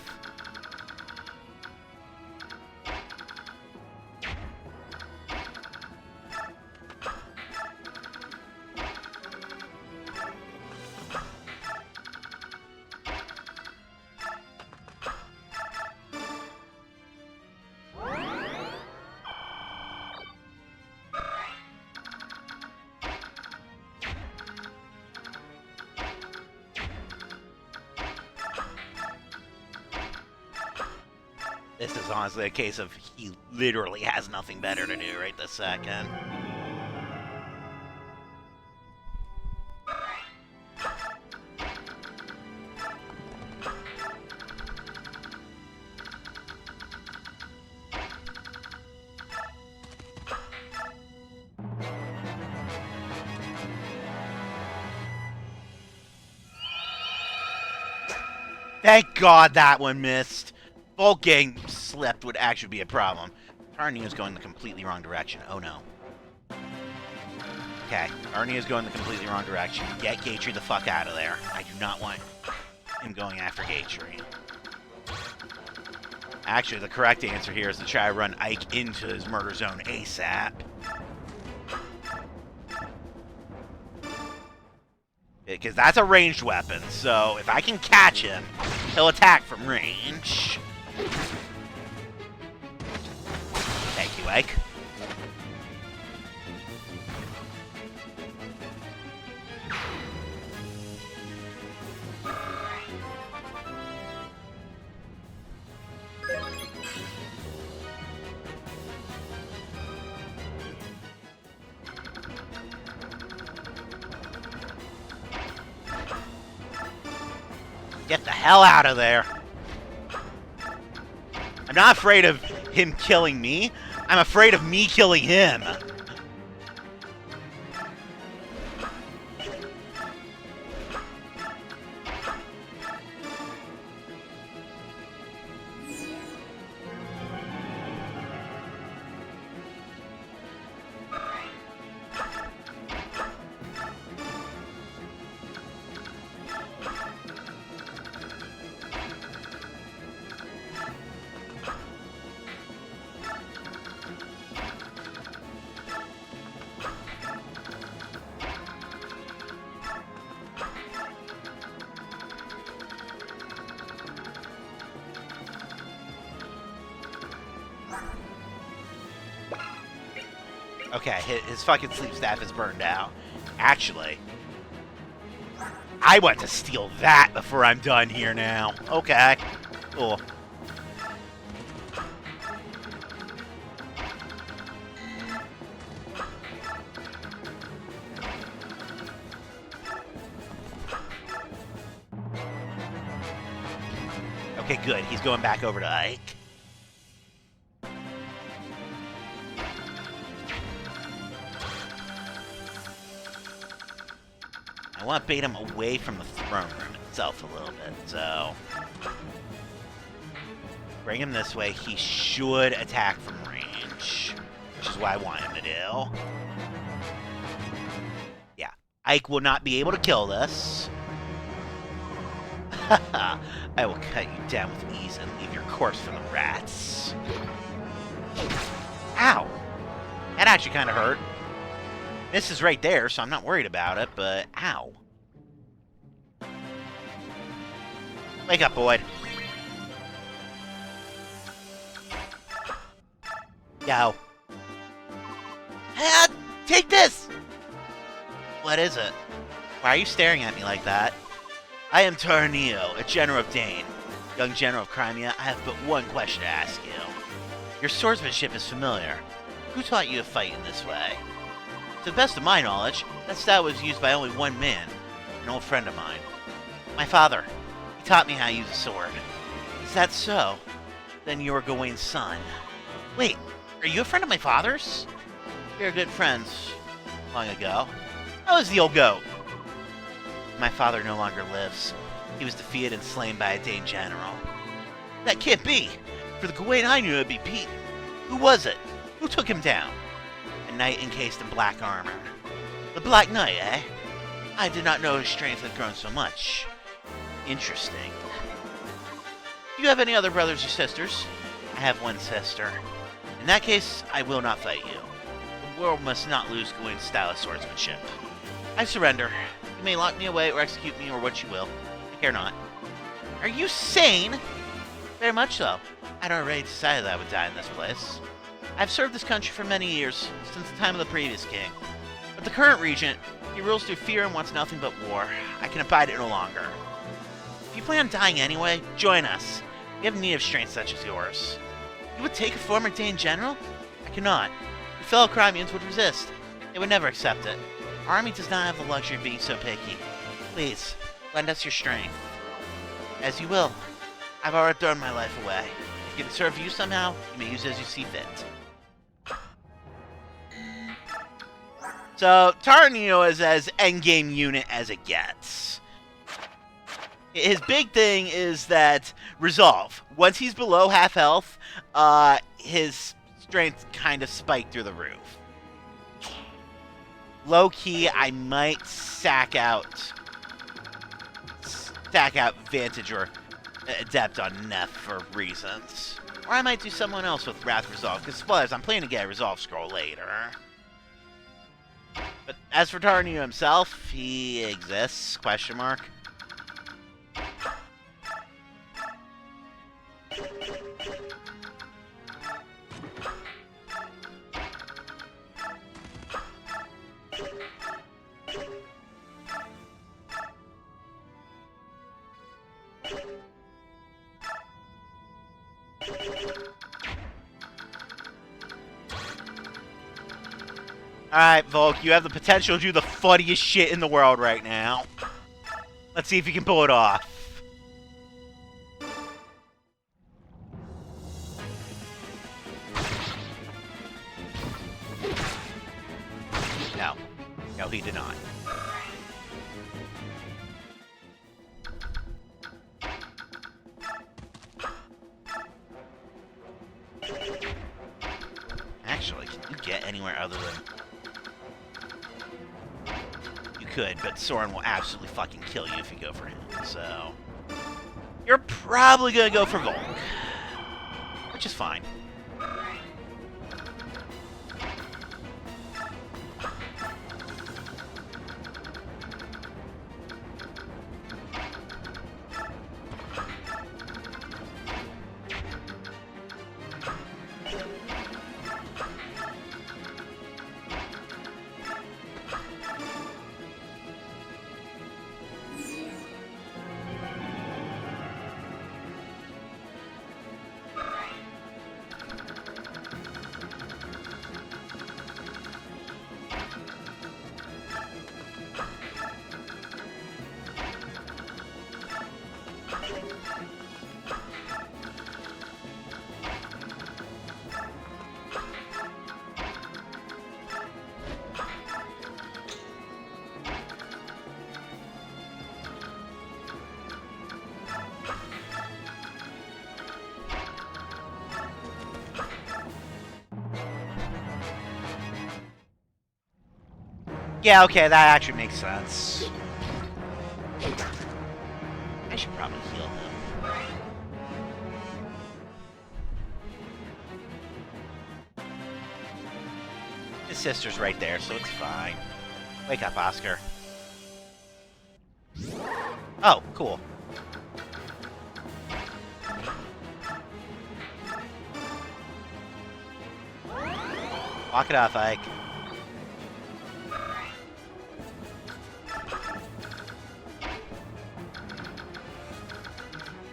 This is honestly a case of he literally has nothing better to do right this second. Thank God that one missed. Bulk getting slept would actually be a problem. Arnia's going the completely wrong direction. Oh no. Okay, Arnia's going the completely wrong direction. Get Gatry the fuck out of there. I do not want him going after Gatry. Actually, the correct answer here is to try to run Ike into his murder zone ASAP. Because that's a ranged weapon, so if I can catch him, he'll attack from range. Thank you, Ike. Get the hell out of there. I'm not afraid of him killing me. I'm afraid of me killing him. Okay, his fucking sleep staff is burned out. Actually, I want to steal that before I'm done here now. Okay, cool. Okay, good. He's going back over to Ike. I want to bait him away from the throne room itself a little bit, so... Bring him this way. He should attack from range, which is what I want him to do. Yeah. Ike will not be able to kill this. Haha. I will cut you down with ease and leave your corpse for the rats. Ow! That actually kind of hurt. This is right there, so I'm not worried about it, but ow. Wake up, Boyd. Yo. Ah, take this! What is it? Why are you staring at me like that? I am Tarnio, a general of Dane. Young general of Crimea, I have but one question to ask you. Your swordsmanship is familiar. Who taught you to fight in this way? To the best of my knowledge, that style was used by only one man, an old friend of mine. My father. He taught me how to use a sword. Is that so? Then you are Gawain's son. Wait, are you a friend of my father's? We were good friends long ago. How is the old goat? My father no longer lives. He was defeated and slain by a Dane general. That can't be! For the Gawain I knew would be beaten. Who was it? Who took him down? A knight encased in black armor. The Black Knight, eh? I did not know his strength had grown so much. Interesting. Do you have any other brothers or sisters? I have one sister. In that case, I will not fight you. The world must not lose Gawain's style of swordsmanship. I surrender. You may lock me away or execute me or what you will. I care not. Are you sane? Very much so. I'd already decided that I would die in this place. I've served this country for many years, since the time of the previous king. But the current regent, he rules through fear and wants nothing but war. I can abide it no longer. If you plan on dying anyway, join us. We have need of strength such as yours. You would take a former Dane general? I cannot. Your fellow Crimeans would resist. They would never accept it. Our army does not have the luxury of being so picky. Please, lend us your strength. As you will. I've already thrown my life away. If it can serve you somehow, you may use it as you see fit. So, Tarnio is as endgame unit as it gets. His big thing is that resolve. Once he's below half health, his strength kind of spiked through the roof. Low key, I might sack out Vantage or Adept on Neff for reasons. Or I might do someone else with Wrath Resolve, because spoilers, I'm planning to get a Resolve scroll later. But as for Tarnio himself, he exists, question mark. Alright, Volk, you have the potential to do the funniest shit in the world right now. Let's see if you can pull it off. No. No, he did not. Actually, can you get anywhere other than... Could, but Soren will absolutely fucking kill you if you go for him, so... You're probably gonna go for Volk. Which is fine. Yeah, okay, that actually makes sense. I should probably heal him. His sister's right there, so it's fine. Wake up, Oscar. Oh, cool. Walk it off, Ike.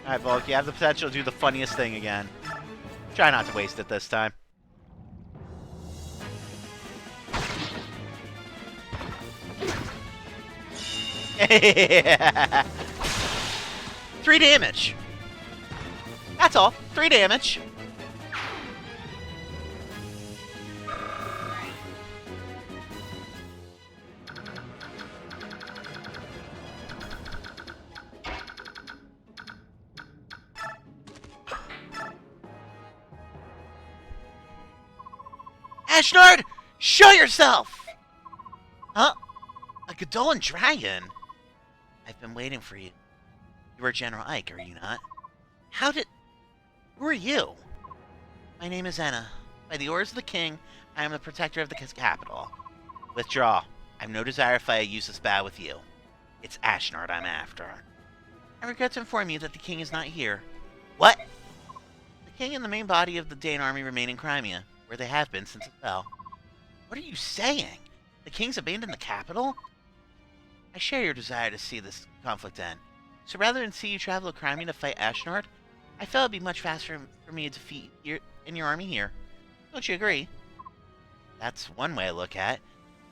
Alright, Volk, you have the potential to do the funniest thing again. Try not to waste it this time. Yeah. 3 damage. That's all. 3 damage. Ashnard, show yourself! Huh? A Godolan dragon? I've been waiting for you. You are General Ike, are you not? Who are you? My name is Enna. By the orders of the king, I am the protector of the capital. Withdraw. I have no desire to fight a useless battle with you. It's Ashnard I'm after. I regret to inform you that the king is not here. What? The king and the main body of the Dane army remain in Crimea, where they have been since it fell. What are you saying? The king's abandoned the capital? I share your desire to see this conflict end. So rather than see you travel to Crimea to fight Ashnard, I felt it'd be much faster for me to defeat you in your army here. Don't you agree? That's one way to look at it.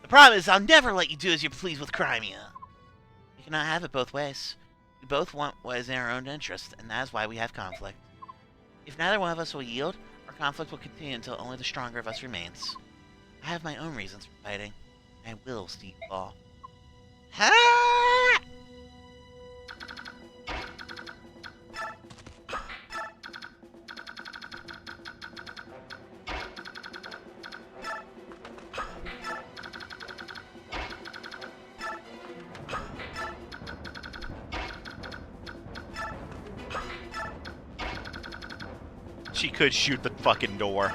The problem is I'll never let you do as you please with Crimea. We cannot have it both ways. We both want what is in our own interest, and that is why we have conflict. If neither one of us will yield, our conflict will continue until only the stronger of us remains. I have my own reasons for fighting, and I will see you fall. Ha! She could shoot the fucking door.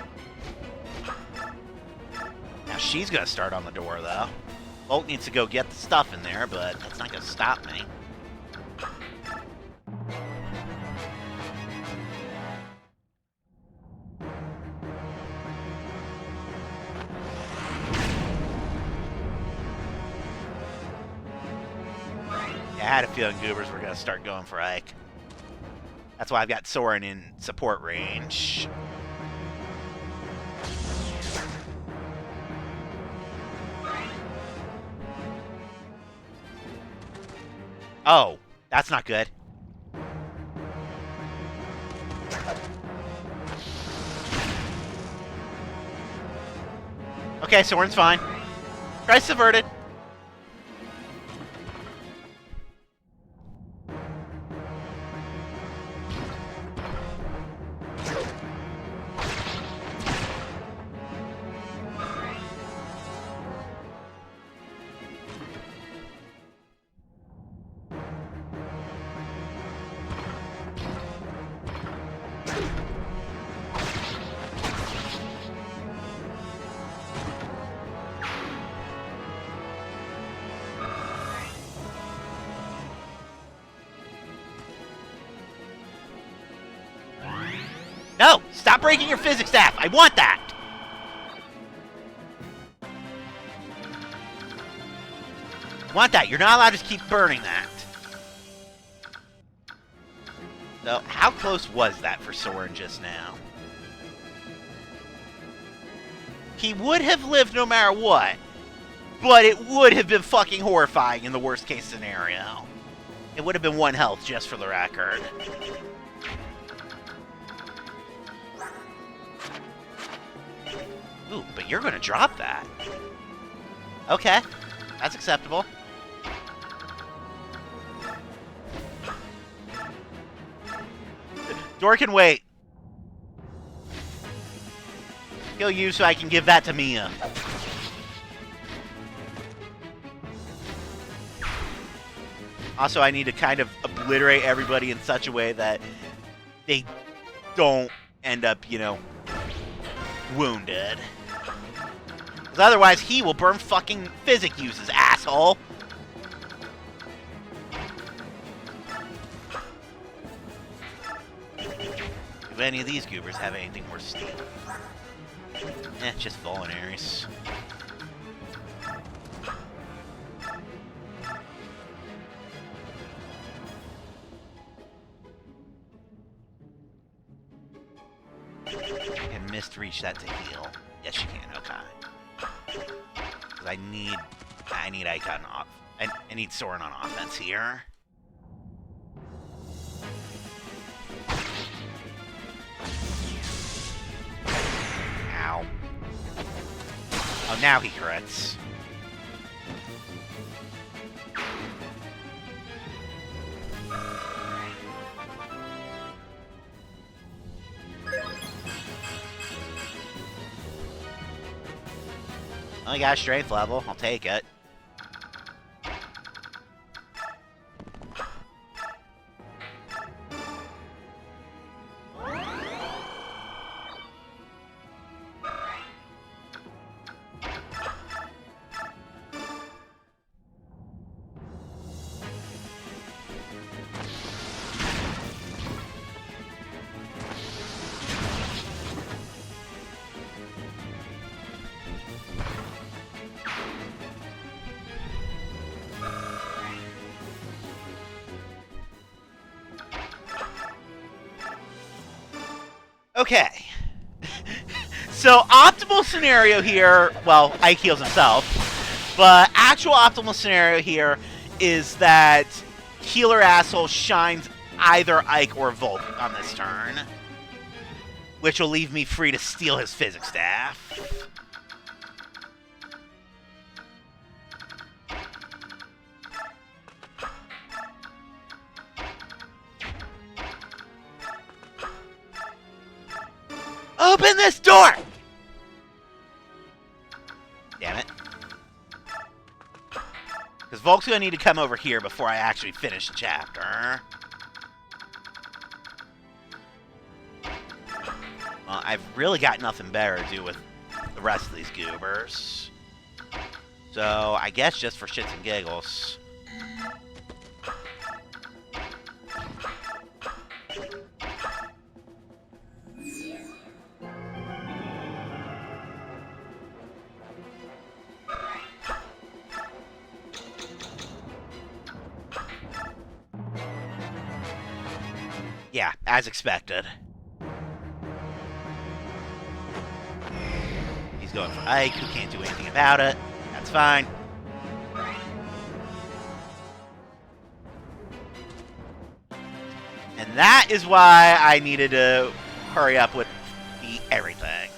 Now she's gonna start on the door, though. Bolt needs to go get the stuff in there, but that's not gonna stop me. Yeah, I had a feeling Goobers were gonna start going for Ike. That's why I've got Soren in support range. Oh, that's not good. Okay, Soren's fine. Crisis averted. No! Stop breaking your physics staff! I want that! I want that. You're not allowed to keep burning that. So, how close was that for Soren just now? He would have lived no matter what, but it would have been fucking horrifying in the worst case scenario. It would have been 1 health, just for the record. Ooh, but you're gonna drop that. Okay, that's acceptable. Door can wait. Kill you so I can give that to Mia. Also, I need to kind of obliterate everybody in such a way that they don't end up, you know, wounded. Because otherwise, he will burn fucking physic uses, asshole. Do any of these goobers have anything worth stealing? Just vulneraries. You can mist-reach that to heal. Yes, you can. Okay. Because I need Icon off. I need Soren on offense here. Ow. Oh, now he crits. Only got a strength level. I'll take it. Okay. So, optimal scenario here, well, Ike heals himself, but actual optimal scenario here is that healer asshole shines either Ike or Volk on this turn, which will leave me free to steal his physics staff. Open this door! Damn it. Because Volk's gonna need to come over here before I actually finish the chapter. Well, I've really got nothing better to do with the rest of these goobers. So, I guess just for shits and giggles. Yeah, as expected. He's going for Ike, who can't do anything about it. That's fine. And that is why I needed to hurry up with the everything.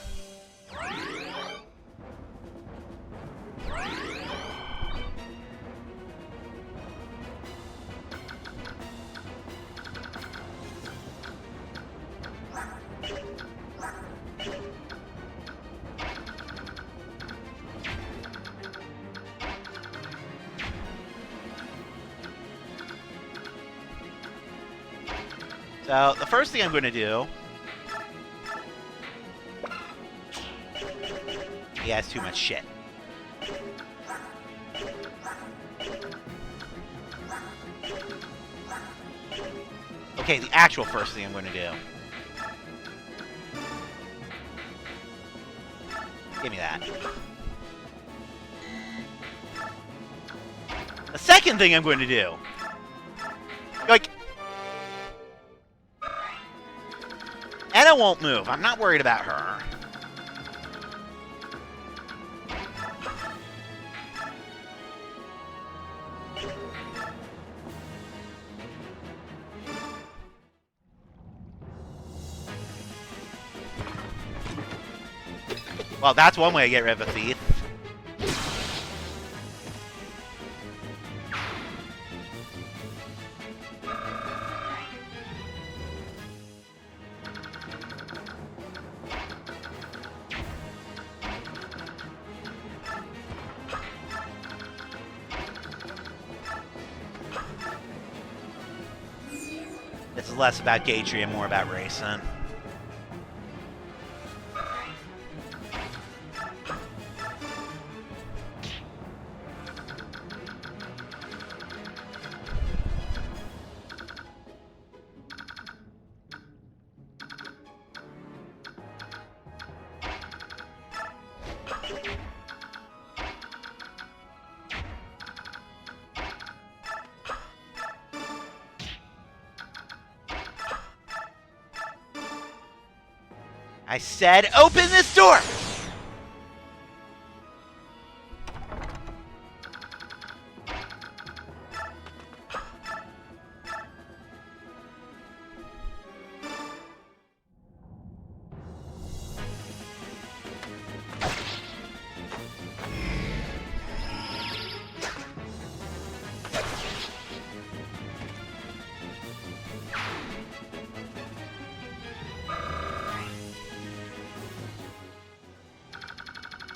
So, the first thing I'm going to do... He has too much shit. Okay, the actual first thing I'm going to do. Give me that. The second thing I'm going to do... Like... Anna won't move. I'm not worried about her. Well, that's one way to get rid of a thief. This is less about Gatry and more about racing. I said, open this door!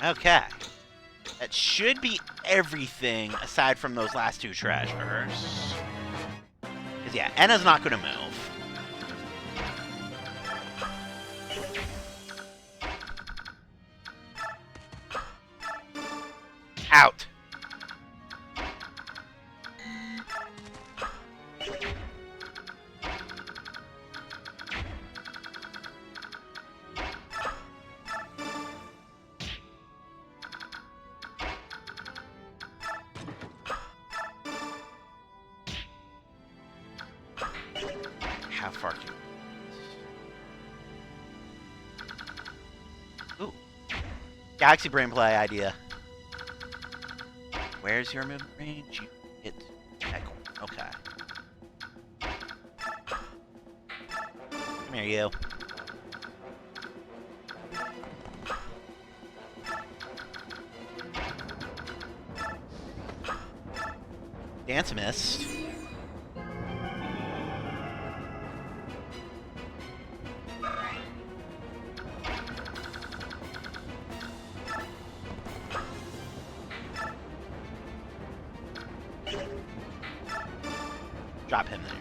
Okay. That should be everything aside from those last two treasures. Because, yeah, Enna's not going to move. Out. How far can you... Ooh. Galaxy Brain Play idea. Where's your movement range? You hit that corner. Okay. Come here, you. Dance missed. Drop him there.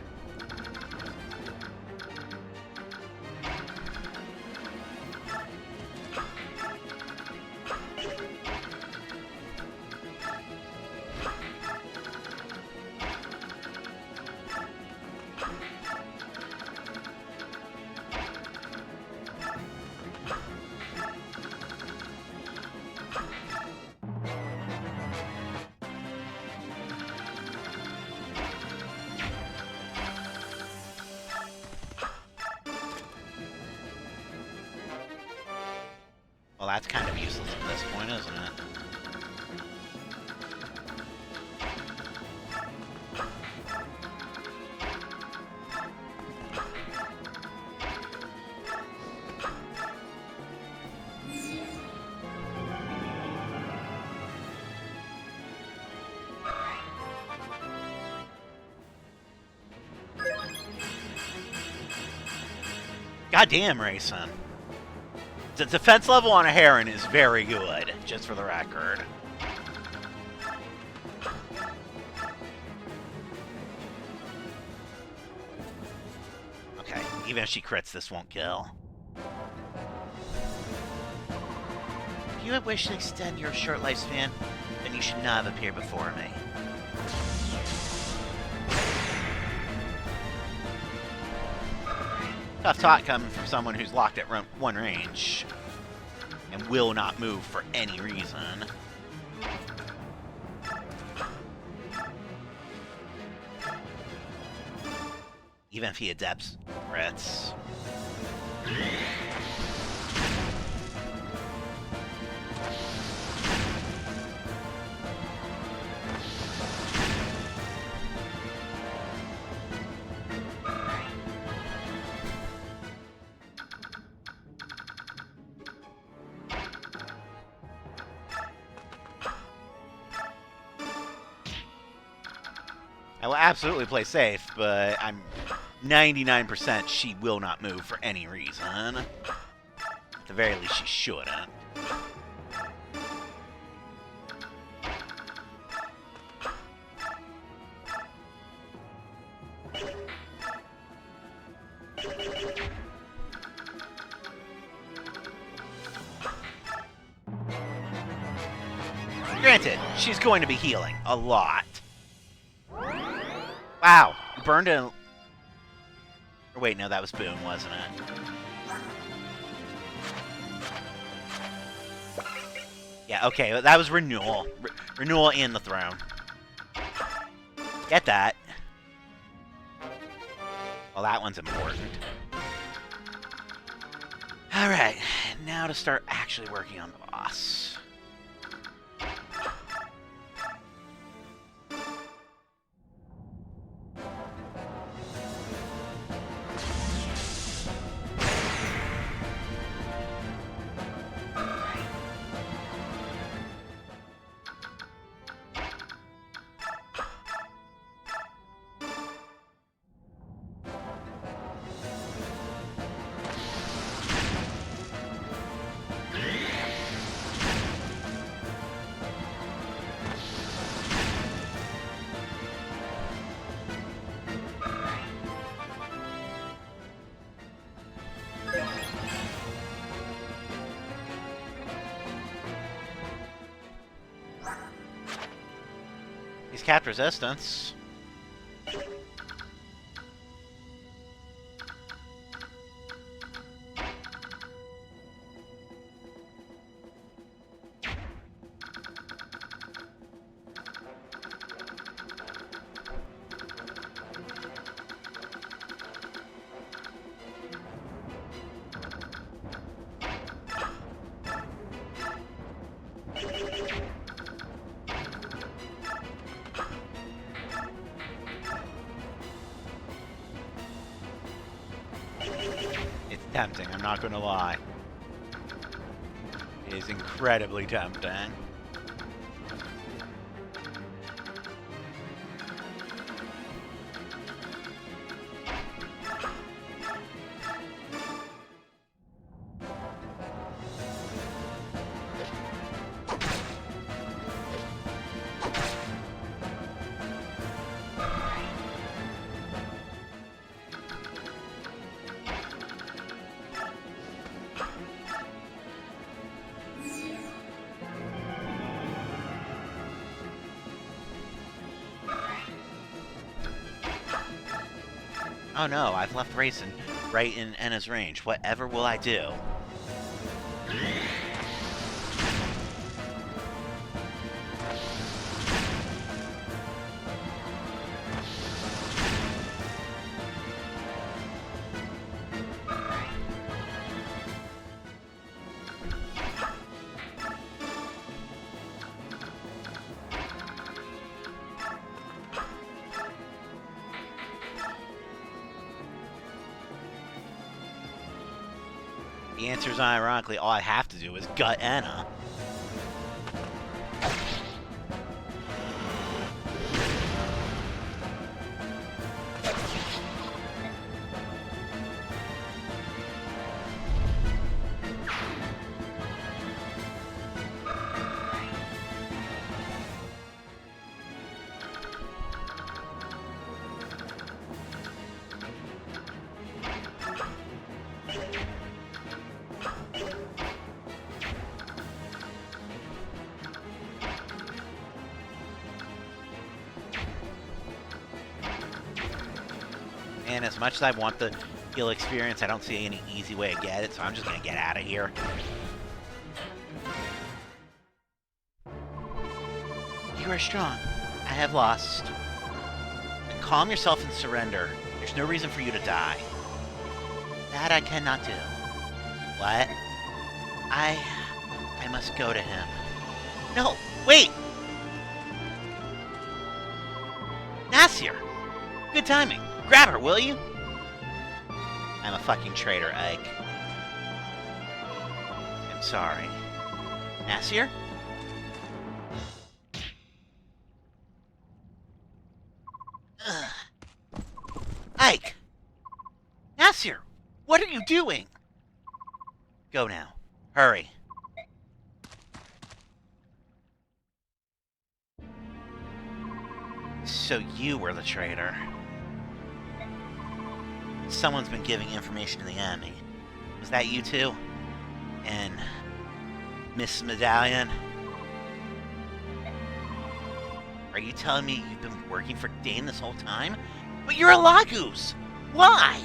Well, that's kind of useless at this point, isn't it? Goddamn, Rayson. The defense level on a Heron is very good, just for the record. Okay, even if she crits, this won't kill. If you wish to extend your short lifespan, then you should not have appeared before me. Tough talk coming from someone who's locked at one range and will not move for any reason. Even if he adapts crits. I will absolutely play safe, but I'm 99% she will not move for any reason. At the very least, she shouldn't. Granted, she's going to be healing a lot. Wow, you burned a... Or wait, no, that was Boone, wasn't it? Yeah, okay, that was Renewal. Renewal and the Throne. Get that. Well, that one's important. Alright, now to start actually working on the boss. He's capped resistance. Tempting, I'm not gonna lie. It is incredibly tempting. Oh no, I've left Raisin right in Enna's range. Whatever will I do? The answer is ironically all I have to do is gut Enna. And as much as I want the heal experience, I don't see any easy way to get it, so I'm just gonna get out of here. You are strong. I have lost. And calm yourself and surrender. There's no reason for you to die. That I cannot do. What? I must go to him. No, wait! Nasir! Good timing. Grab her, will you? I'm a fucking traitor, Ike. I'm sorry. Nasir? Ugh. Ike! Nasir! What are you doing? Go now. Hurry. So you were the traitor. Someone's been giving information to the enemy. Was that you too? And Miss Medallion? Are you telling me you've been working for Dane this whole time? But you're a Lagoose! Why?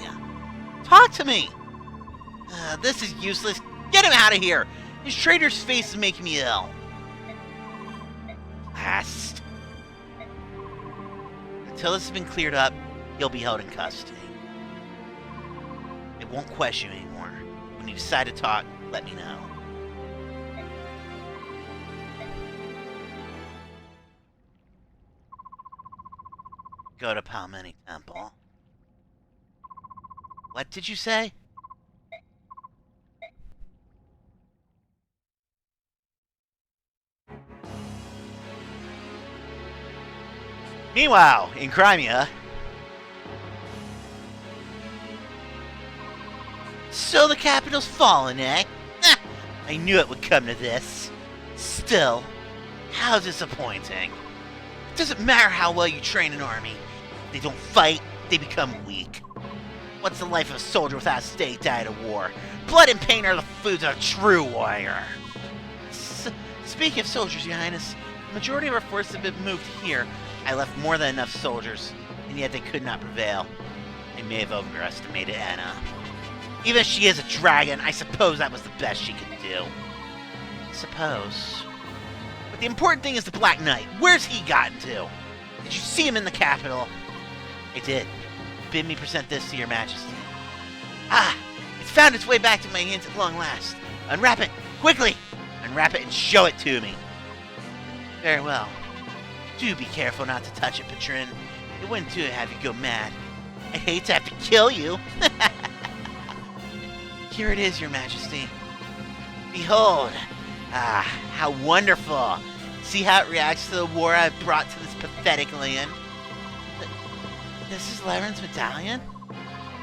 Talk to me! This is useless. Get him out of here! His traitor's face is making me ill. Last. Until this has been cleared up, he'll be held in custody. I won't question you anymore. When you decide to talk, let me know. Go to Palmeni Temple. What did you say? Meanwhile, in Crimea... So the capital's fallen, eh? I knew it would come to this. Still, how disappointing. It doesn't matter how well you train an army. If they don't fight, they become weak. What's the life of a soldier without a steady diet of war? Blood and pain are the foods of a true warrior. Speaking of soldiers, Your Highness, the majority of our forces have been moved here. I left more than enough soldiers, and yet they could not prevail. I may have overestimated Anna. Even if she is a dragon, I suppose that was the best she could do. Suppose. But the important thing is the Black Knight. Where's he gotten to? Did you see him in the capital? I did. Bid me present this to your majesty. Ah! It's found its way back to my hands at long last. Unwrap it! Quickly! Unwrap it and show it to me. Very well. Do be careful not to touch it, Patron. It wouldn't do to have you go mad. I'd hate to have to kill you. Here it is, Your Majesty. Behold. Ah, how wonderful. See how it reacts to the war I've brought to this pathetic land? This is Laren's medallion?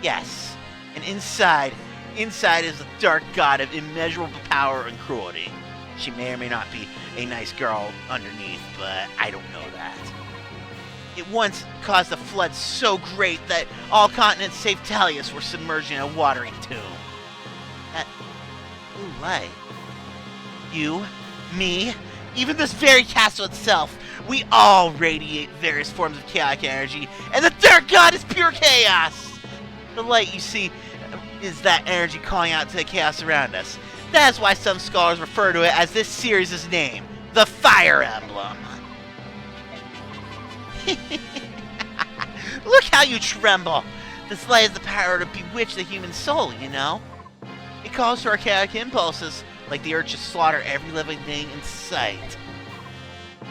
Yes. And inside is the dark god of immeasurable power and cruelty. She may or may not be a nice girl underneath, but I don't know that. It once caused a flood so great that all continents save Talius were submerged in a watery tomb. That blue light. You, me, even this very castle itself, we all radiate various forms of chaotic energy, and the dark god is pure chaos! The light you see is that energy calling out to the chaos around us. That is why some scholars refer to it as this series' name, the Fire Emblem. Look how you tremble! This light has the power to bewitch the human soul, you know? It calls to our chaotic impulses, like the urge to slaughter every living thing in sight.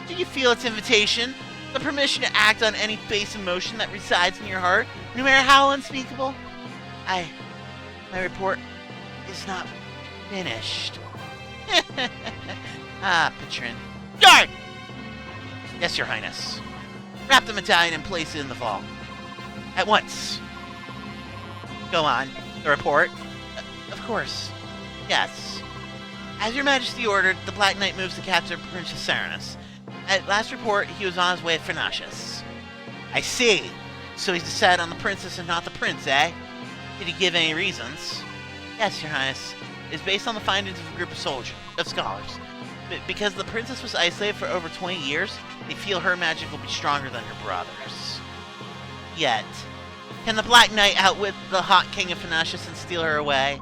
Do you feel its invitation? The permission to act on any base emotion that resides in your heart, no matter how unspeakable? My report is not finished. Ah, Patron. Guard! Yes, Your Highness. Wrap the medallion and place it in the vault. At once. Go on. The report? Of course. Yes. As Your Majesty ordered, the Black Knight moves to capture Princess Serenus. At last report, he was on his way to Phanasius. I see. So he's decided on the princess and not the prince, eh? Did he give any reasons? Yes, Your Highness. It is based on the findings of a group of scholars. Because the princess was isolated for over 20 years, they feel her magic will be stronger than her brother's. Yet, can the Black Knight outwit the Hot King of Phanasius and steal her away?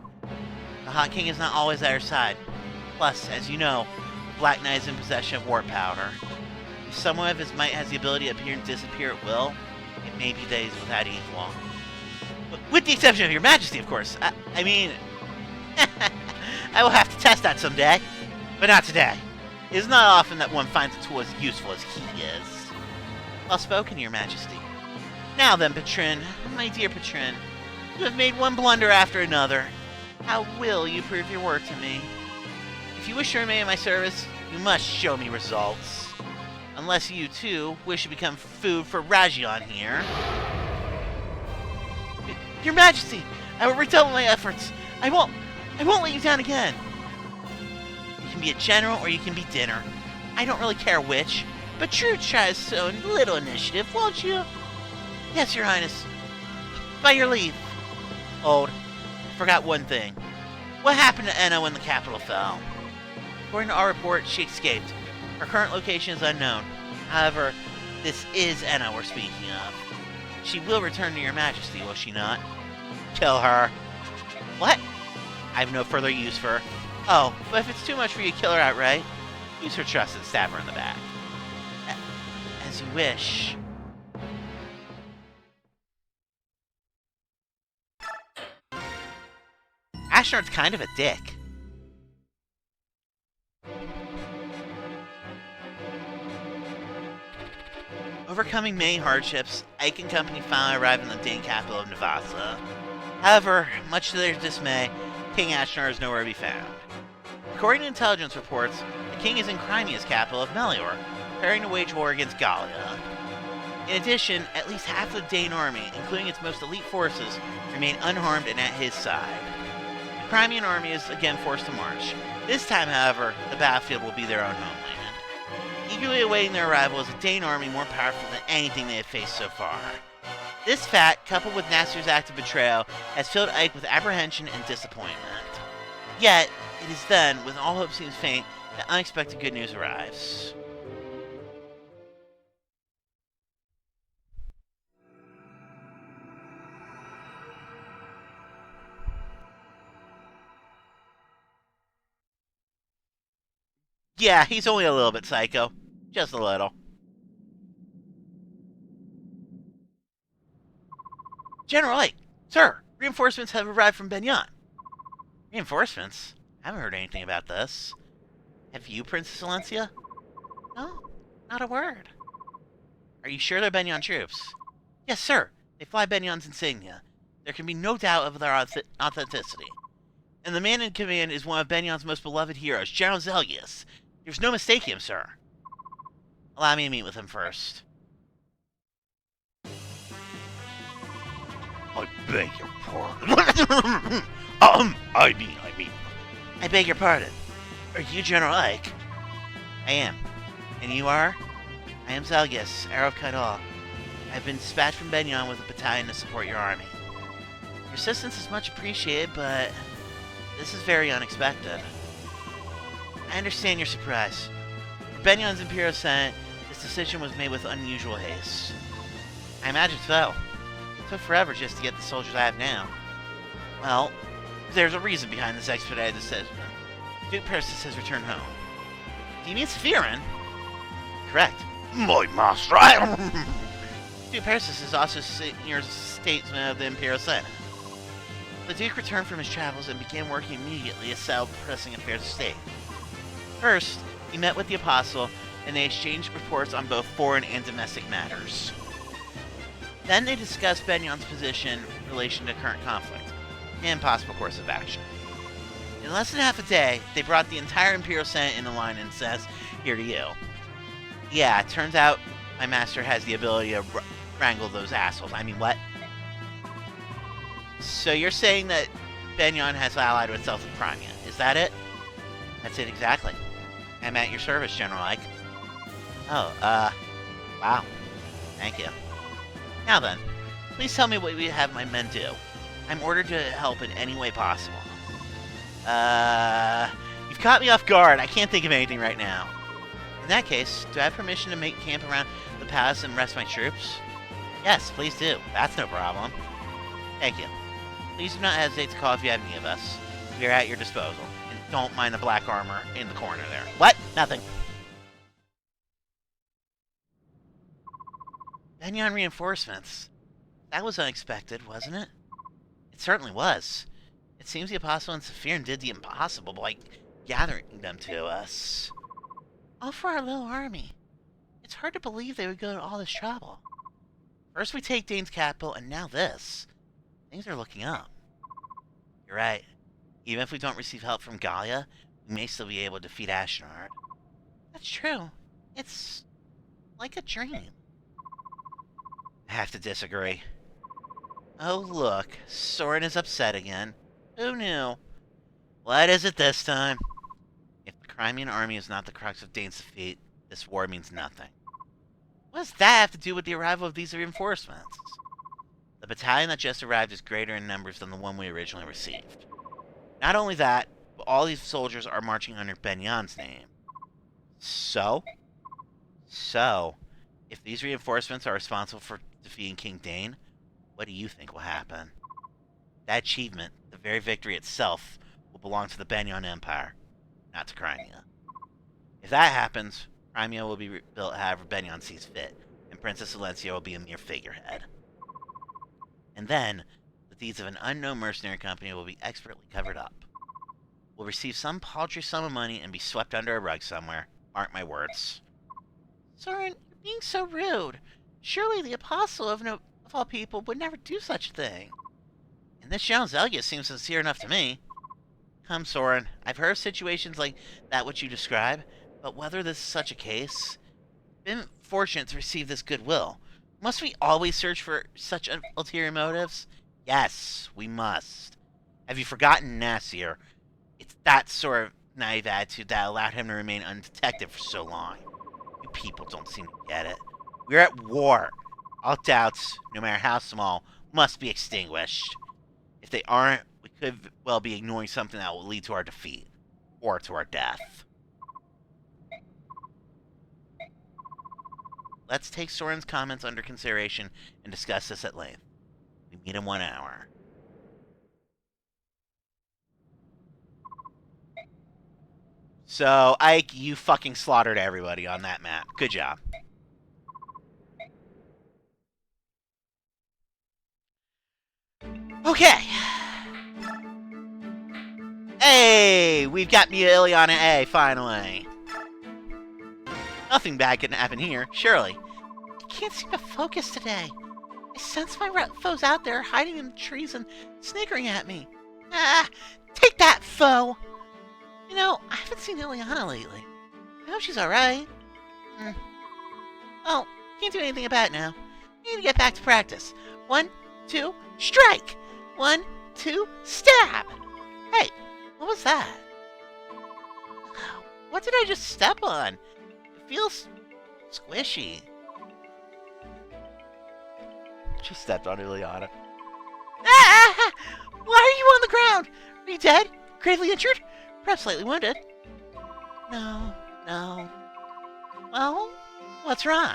The Hot King is not always at her side. Plus, as you know, the Black Knight is in possession of war powder. If someone of his might has the ability to appear and disappear at will, it may be days without equal. With the exception of Your Majesty, of course. I mean... I will have to test that someday. But not today. It is not often that one finds a tool as useful as he is. Well spoken, Your Majesty. Now then, Patron, my dear Patron, you have made one blunder after another. How will you prove your word to me? If you wish to remain in my service, you must show me results. Unless you, too, wish to become food for Rajion here. Your Majesty, I will redouble my efforts. I won't let you down again. You can be a general or you can be dinner. I don't really care which, but True tries to show a little initiative, won't you? Yes, Your Highness. By your leave. Hold. I forgot one thing. What happened to Enna when the capital fell? According to our report, she escaped. Her current location is unknown. However, This is Enna we're speaking of. She will return to your majesty, will she not? Kill her. What? I have no further use for her. Oh, but if it's too much for you to kill her outright, use her trust and stab her in the back. As you wish. Ashnard's kind of a dick. Overcoming many hardships, Ike and company finally arrived in the Dane capital of Navasa. However, much to their dismay, King Ashnard is nowhere to be found. According to intelligence reports, the king is in Crimea's capital of Melior, preparing to wage war against Gallia. In addition, at least half of the Dane army, including its most elite forces, remain unharmed and at his side. The Crimean army is again forced to march. This time, however, the battlefield will be their own homeland. Eagerly awaiting their arrival is a Dane army more powerful than anything they have faced so far. This fact, coupled with Nasser's act of betrayal, has filled Ike with apprehension and disappointment. Yet, it is then, when all hope seems faint, that unexpected good news arrives. Yeah, he's only a little bit psycho. Just a little. General Ike, sir, reinforcements have arrived from Benyon. Reinforcements? I haven't heard anything about this. Have you, Princess Valencia? No, not a word. Are you sure they're Benyon troops? Yes, sir. They fly Benyon's insignia. There can be no doubt of their authenticity. And the man in command is one of Benyon's most beloved heroes, General Zelgius. There's no mistaking him, sir. Allow me to meet with him first. I beg your pardon. I mean. I beg your pardon. Are you General Ike? I am. And you are? I am Zelgius, Heir of Kaidal. I've been dispatched from Benyon with a battalion to support your army. Your assistance is much appreciated, but this is very unexpected. I understand your surprise. For Benyon's Imperial Senate, this decision was made with unusual haste. I imagine so. It took forever just to get the soldiers I have now. Well, there's a reason behind this expedited decision. Duke Persis has returned home. Do you mean Sephirin? Correct. My master, Duke Persis is also senior statesman of the Imperial Senate. The Duke returned from his travels and began working immediately to settle pressing affairs of state. First, he met with the Apostle, and they exchanged reports on both foreign and domestic matters. Then they discussed Benyon's position in relation to current conflict, and possible course of action. In less than half a day, they brought the entire Imperial Senate into line and says, "Here to you." Yeah, it turns out my master has the ability to wrangle those assholes. I mean, what? So you're saying that Benyon has allied itself with Crimea, is that it? That's it exactly. I'm at your service, General Ike. Oh, wow. Thank you. Now then, please tell me what we have my men do. I'm ordered to help in any way possible. You've caught me off guard. I can't think of anything right now. In that case, do I have permission to make camp around the palace and rest my troops? Yes, please do. That's no problem. Thank you. Please do not hesitate to call if you have any of us. We are at your disposal. And don't mind the black armor in the corner there. What? Nothing. Benyon reinforcements. That was unexpected, wasn't it? It certainly was. It seems the Apostle and Sephirin did the impossible by gathering them to us. All for our little army. It's hard to believe they would go to all this trouble. First we take Dane's capital, and now this. Things are looking up. You're right. Even if we don't receive help from Gallia, we may still be able to defeat Ashnard. That's true. It's like a dream. I have to disagree. Oh, look. Soren is upset again. Who knew? What is it this time? If the Crimean army is not the crux of Dane's defeat, this war means nothing. What does that have to do with the arrival of these reinforcements? The battalion that just arrived is greater in numbers than the one we originally received. Not only that, but all these soldiers are marching under Benyon's name. So, If these reinforcements are responsible for defeating King Dane, what do you think will happen? That achievement, the very victory itself, will belong to the Benyon Empire, not to Crimea. If that happens, Crimea will be rebuilt however Benyon sees fit, and Princess Silencia will be a mere figurehead. And then, the deeds of an unknown mercenary company will be expertly covered up. We'll receive some paltry sum of money and be swept under a rug somewhere. Mark my words. Soren, you're being so rude. Surely the apostle of all people would never do such a thing. And this Jones Elliot seems sincere enough to me. Come, Soren, I've heard of situations like that which you describe, but whether this is such a case, been fortunate to receive this goodwill. Must we always search for such ulterior motives? Yes, we must. Have you forgotten Nasir? It's that sort of naive attitude that allowed him to remain undetected for so long. You people don't seem to get it. We're at war. All doubts, no matter how small, must be extinguished. If they aren't, we could well be ignoring something that will lead to our defeat. Or to our death. Let's take Soren's comments under consideration and discuss this at length. We meet in 1 hour. So, Ike, you fucking slaughtered everybody on that map. Good job. Okay. Hey, we've got Mia Ileana A, finally. Nothing bad can happen here, surely. I can't seem to focus today. I sense my foes out there hiding in the trees and sniggering at me. Ah, take that, foe! You know, I haven't seen Ileana lately. I hope she's alright. Oh, can't do anything about it now. I need to get back to practice. 1, 2, strike! 1, 2, stab! Hey, what was that? What did I just step on? It feels squishy. She stepped on Ileana. Ah! Why are you on the ground? Are you dead? Gravely injured? Perhaps slightly wounded? No. Well, what's wrong?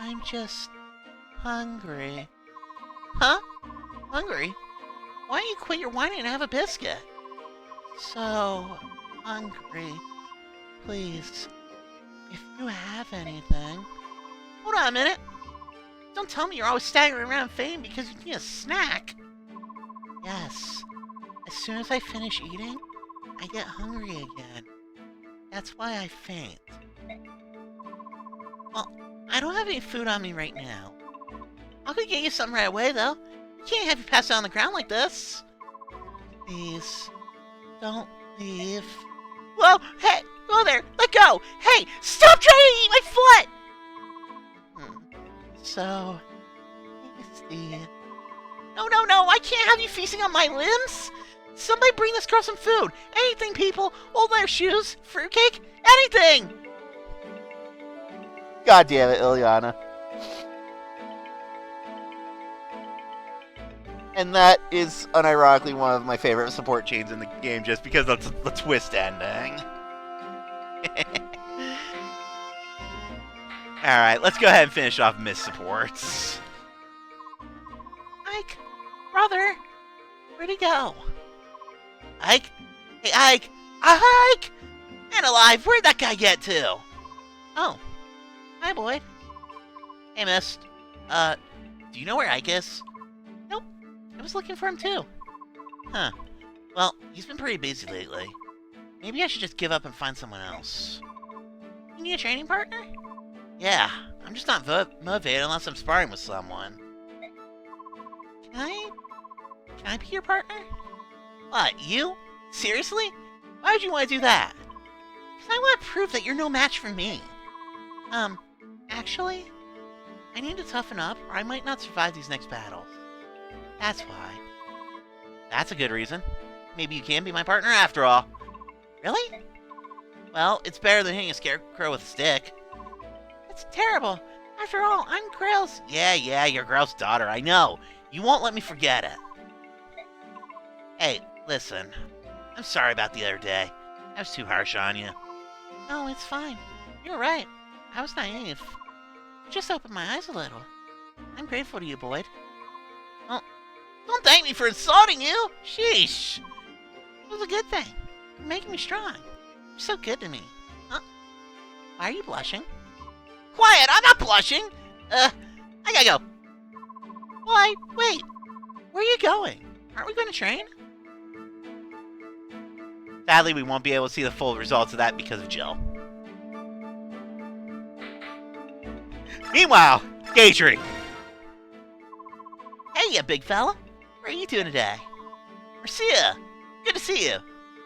I'm just hungry. Huh? Hungry? Why don't you quit your whining and have a biscuit? So hungry. Please, if you have anything. Hold on a minute. Don't tell me you're always staggering around fainting because you need a snack. Yes. As soon as I finish eating, I get hungry again. That's why I faint. Well, I don't have any food on me right now. I'll go get you something right away, though. I can't have you pass out on the ground like this. Please, don't leave. Whoa, hey, go there, let go. Hey, stop trying to eat my foot. So, tasty. No, I can't have you feasting on my limbs. Somebody bring this girl some food. Anything, people. Old leather shoes, fruitcake, anything. God damn it, Ileana. And that is unironically one of my favorite support chains in the game just because that's the twist ending. Alright, let's go ahead and finish off Miss Supports. Ike, brother, where'd he go? Ike? Hey, Ike! Ike! And alive, where'd that guy get to? Oh, hi, Boyd. Hey, miss. Do you know where Ike is? Nope, I was looking for him too. Huh. Well, he's been pretty busy lately. Maybe I should just give up and find someone else. You need a training partner? Yeah, I'm just not motivated unless I'm sparring with someone. Can I be your partner? What, you? Seriously? Why would you want to do that? Because I want to prove that you're no match for me. Actually, I need to toughen up or I might not survive these next battles. That's why. That's a good reason. Maybe you can be my partner after all. Really? Well, it's better than hitting a scarecrow with a stick. That's terrible. After all, I'm Grail's... Yeah, you're Grail's daughter, I know. You won't let me forget it. Hey, listen. I'm sorry about the other day. I was too harsh on you. No, it's fine. You're right. I was naive. Just opened my eyes a little. I'm grateful to you, Boyd. Well, don't thank me for insulting you. Sheesh. It was a good thing. You're making me strong. You're so good to me. Huh? Why are you blushing? Quiet! I'm not blushing! I gotta go. Why? Wait. Where are you going? Aren't we going to train? Sadly, we won't be able to see the full results of that because of Jill. Meanwhile, Gatry. Hey, you big fella. What are you doing today? Marcia, good to see you.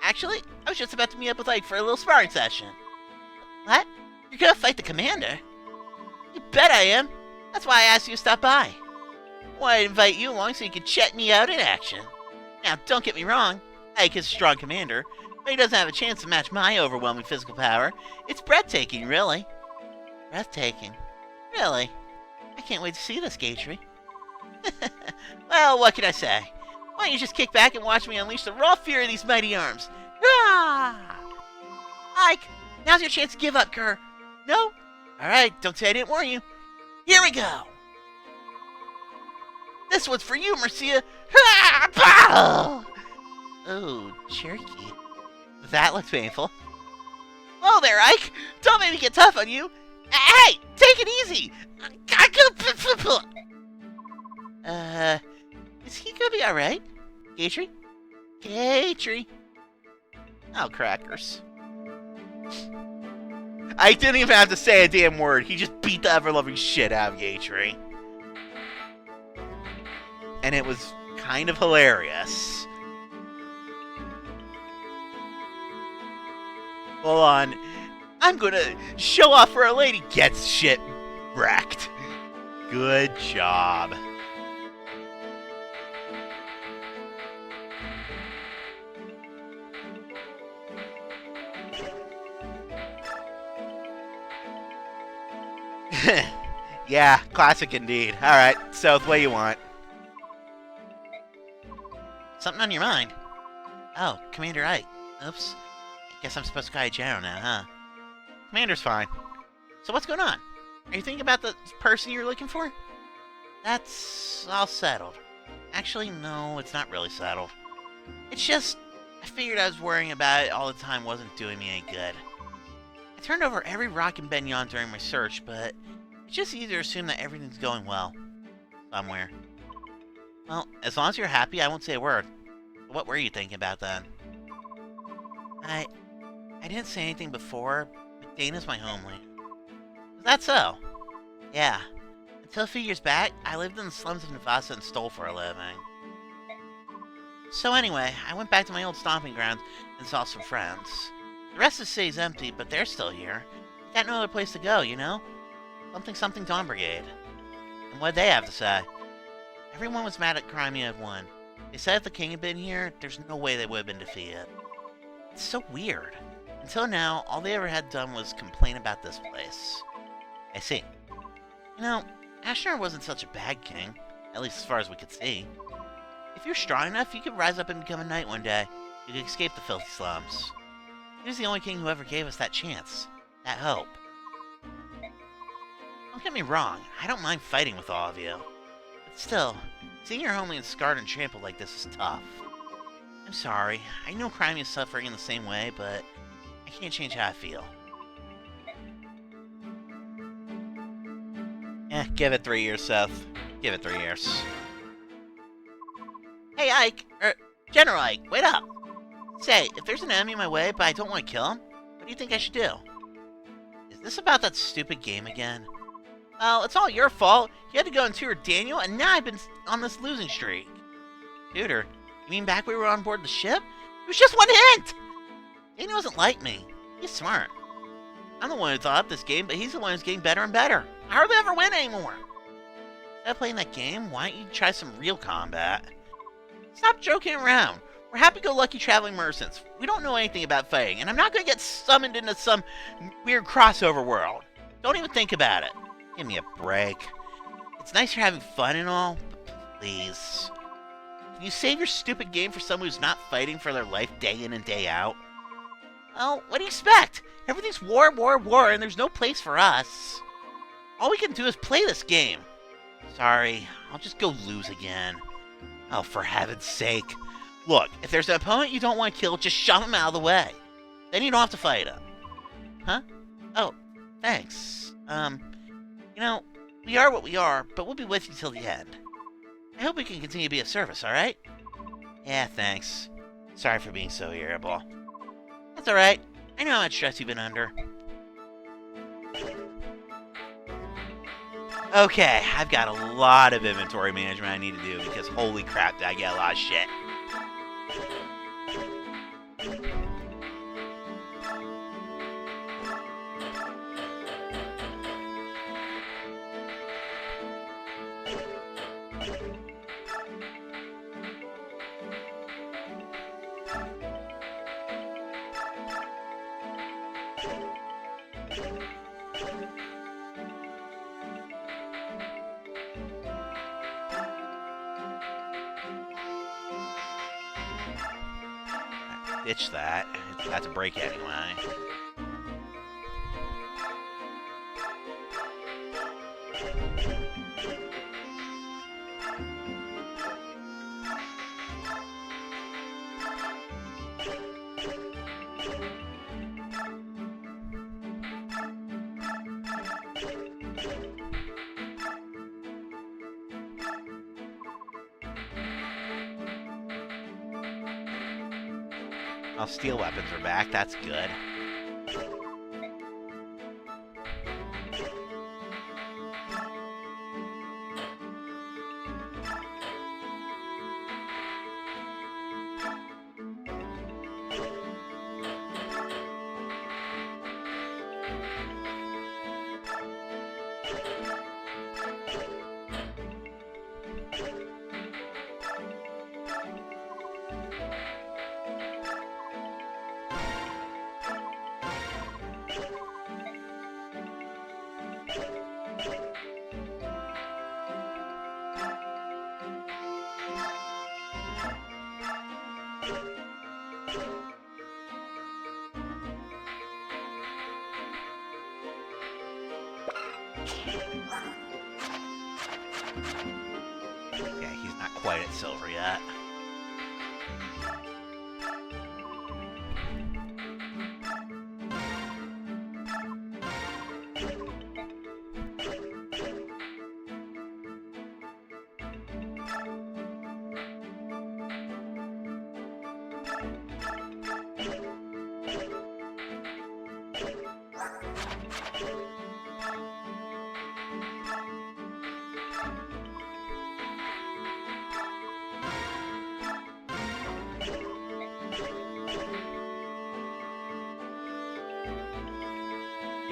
Actually, I was just about to meet up with Ike for a little sparring session. What? You're gonna fight the commander? You bet I am. That's why I asked you to stop by. I wanted to invite you along so you could check me out in action. Now, don't get me wrong. Ike is a strong commander, but he doesn't have a chance to match my overwhelming physical power. It's breathtaking, really. Breathtaking? Really? I can't wait to see this, Gatry. Well, what can I say? Why don't you just kick back and watch me unleash the raw fury of these mighty arms? Ah! Ike, now's your chance to give up, Kerr. No? Alright, don't say I didn't warn you. Here we go. This one's for you, Marcia. Oh, jerky. That looks painful. Oh there, Ike. Don't make me get tough on you. Hey, take it easy. Is he gonna be alright? Gatry? Gatry. Oh, crackers. I didn't even have to say a damn word. He just beat the ever-loving shit out of Gatry. And it was kind of hilarious. Hold on. I'm gonna show off for a lady. Gets shit wrecked. Good job. Yeah, classic indeed. Alright, so the way you want. Something on your mind? Oh, Commander Ike. Oops. Guess I'm supposed to call you General now, huh? Commander's fine. So what's going on? Are you thinking about the person you're looking for? That's all settled. Actually, no, it's not really settled. It's just, I figured I was worrying about it all the time wasn't doing me any good. I turned over every rock and beyond during my search, but it's just easier to assume that everything's going well. Somewhere. Well, as long as you're happy, I won't say a word. What were you thinking about then? I didn't say anything before, but Dana's my homeland. Is that so? Yeah. Until a few years back, I lived in the slums of Navasa and stole for a living. So anyway, I went back to my old stomping grounds and saw some friends. The rest of the city's empty, but they're still here. Got no other place to go, you know? Something Dawn Brigade. And what'd they have to say? Everyone was mad at Crimea had won. They said if the king had been here, there's no way they would have been defeated. It's so weird. Until now, all they ever had done was complain about this place. I see. You know, Ashnar wasn't such a bad king, at least as far as we could see. If you're strong enough, you could rise up and become a knight one day. You could escape the filthy slums. He was the only king who ever gave us that chance, that hope. Don't get me wrong, I don't mind fighting with all of you. But still, seeing your homeland scarred and trampled like this is tough. I'm sorry, I know Crimea is suffering in the same way, but I can't change how I feel. Give it 3 years, Seth. Give it 3 years. Hey, Ike! General Ike, wait up! Say, if there's an enemy in my way, but I don't want to kill him, what do you think I should do? Is this about that stupid game again? Well, it's all your fault. You had to go and tutor Daniel, and now I've been on this losing streak. Tutor? You mean back when we were on board the ship? It was just one hint! Daniel doesn't like me. He's smart. I'm the one who thought up this game, but he's the one who's getting better and better. I hardly ever win anymore. Instead of playing that game, why don't you try some real combat? Stop joking around. We're happy-go-lucky traveling merchants. We don't know anything about fighting, and I'm not going to get summoned into some weird crossover world. Don't even think about it. Give me a break. It's nice you're having fun and all, but please. Can you save your stupid game for someone who's not fighting for their life day in and day out? Well, what do you expect? Everything's war, war, war, and there's no place for us. All we can do is play this game. Sorry, I'll just go lose again. Oh, for heaven's sake. Look, if there's an opponent you don't want to kill, just shove him out of the way. Then you don't have to fight him. Huh? Oh, thanks. You know, we are what we are, but we'll be with you till the end. I hope we can continue to be of service, alright? Yeah, thanks. Sorry for being so irritable. That's alright. I know how much stress you've been under. Okay, I've got a lot of inventory management I need to do because holy crap, did I get a lot of shit. Ditch that. That's a break anyway. Oh, steel weapons are back. That's good. Okay, he's not quite at silver yet.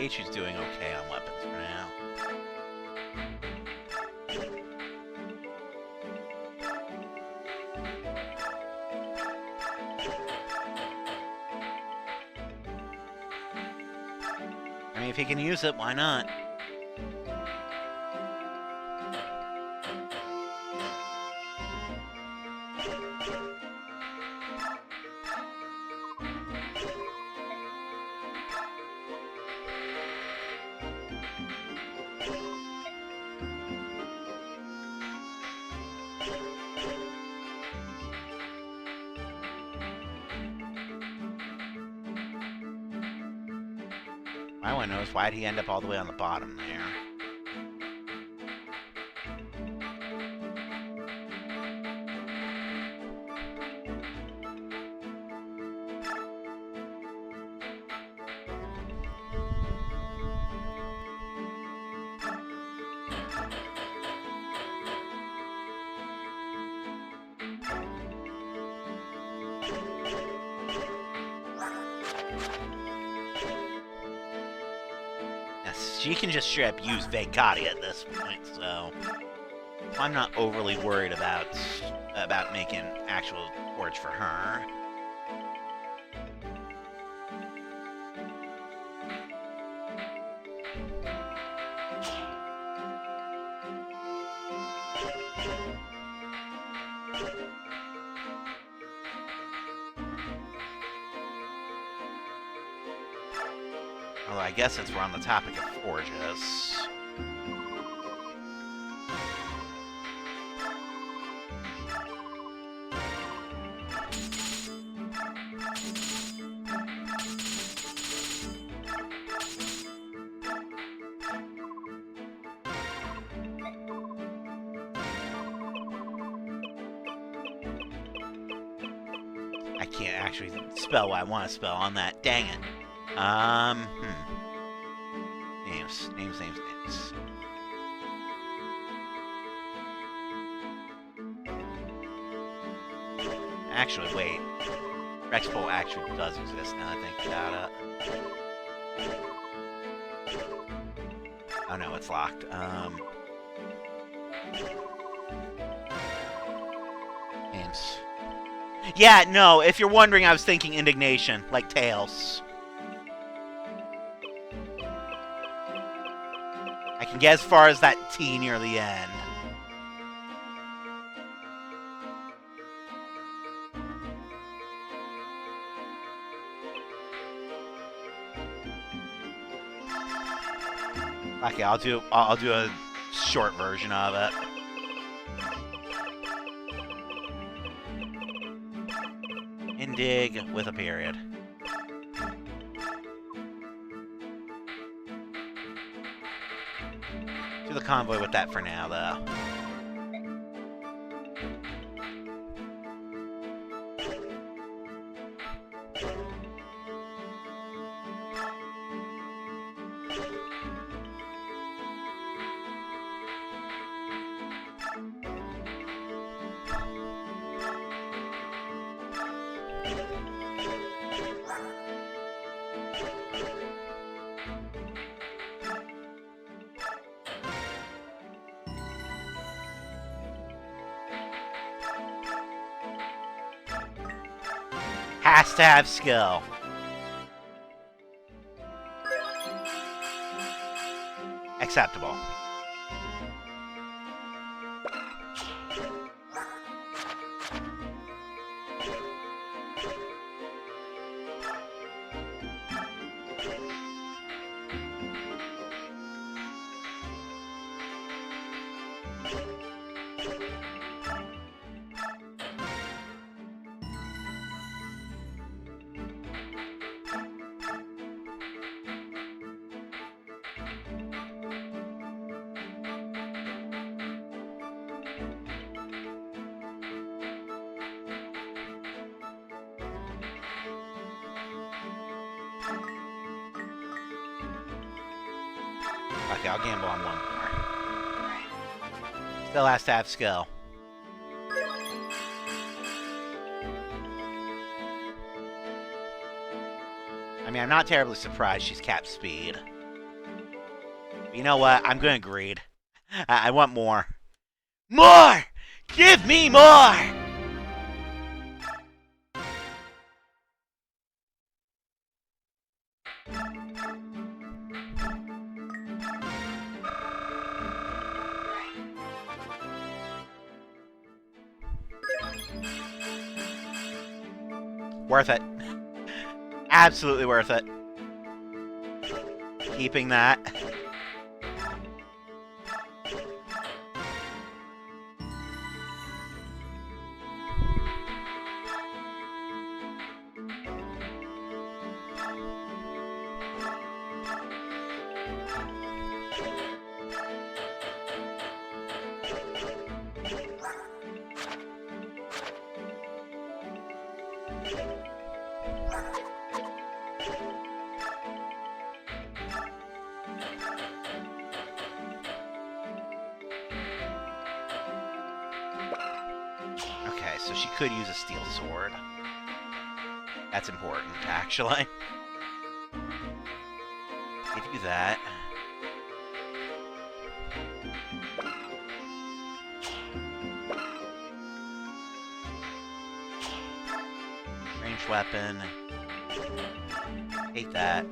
Ichi's doing okay on weapons for now. I mean, if he can use it, why not? I want to know is why'd he end up all the way on the bottom there? She can just straight up use Vekati at this point, so I'm not overly worried about making actual forge for her. Although I guess since we're on the topic of forges, can't actually spell what I want to spell on that. Dang it. Names. Actually, wait. Rexpol actually does exist now that I think about it. Oh no, it's locked. Names. Yeah, no, if you're wondering, I was thinking indignation, like Tails. I can get as far as that T near the end. Okay, I'll do a short version of it. Indig with a period. Do the convoy with that for now, though. Has to have skill. Acceptable. Okay, I'll gamble on one more. Still has to have skill. I mean, I'm not terribly surprised she's capped speed. But you know what? I'm gonna greed. I want more. More! Give me more! Worth it. Absolutely worth it. Keeping that. Okay, so she could use a steel sword. That's important, actually. Give you that. Ranged weapon. Take that.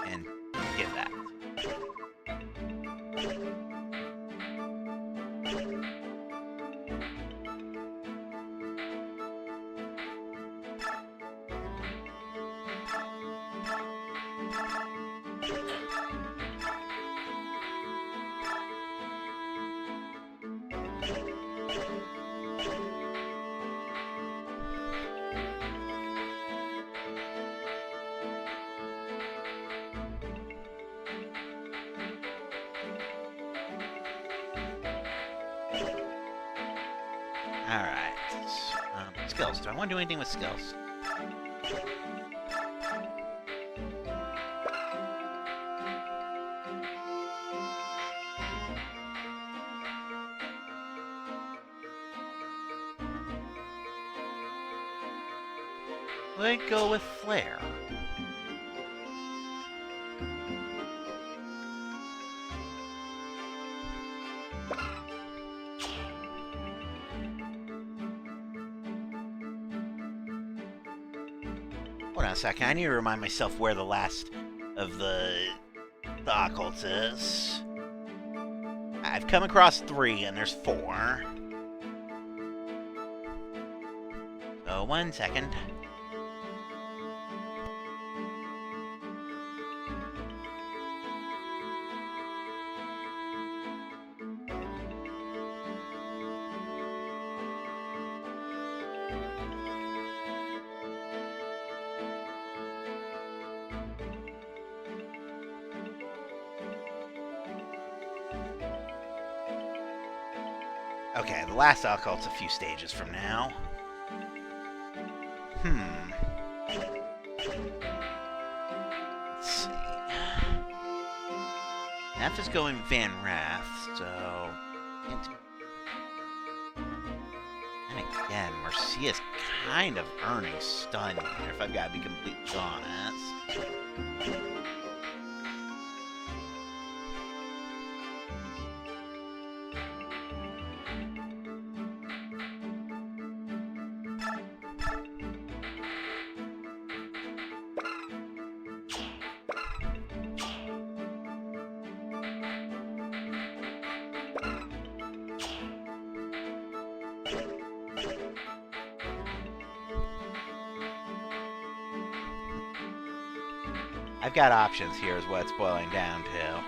And get that. skills. Do I want to do anything with skills? Would go with Flare. Hold on a second. I need to remind myself where the last of the occult is. I've come across 3, and there's 4. So, 1 second. Okay, the last occult's a few stages from now. Let's see. F is going Van Rath, so... And again, Marcia's kind of earning stun here, if I've got to be completely honest. I've got options here is what it's boiling down to.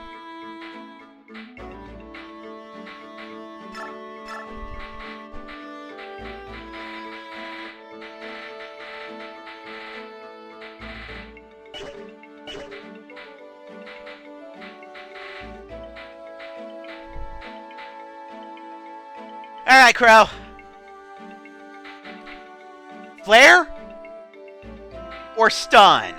Alright, Crow. Flare? Or stun?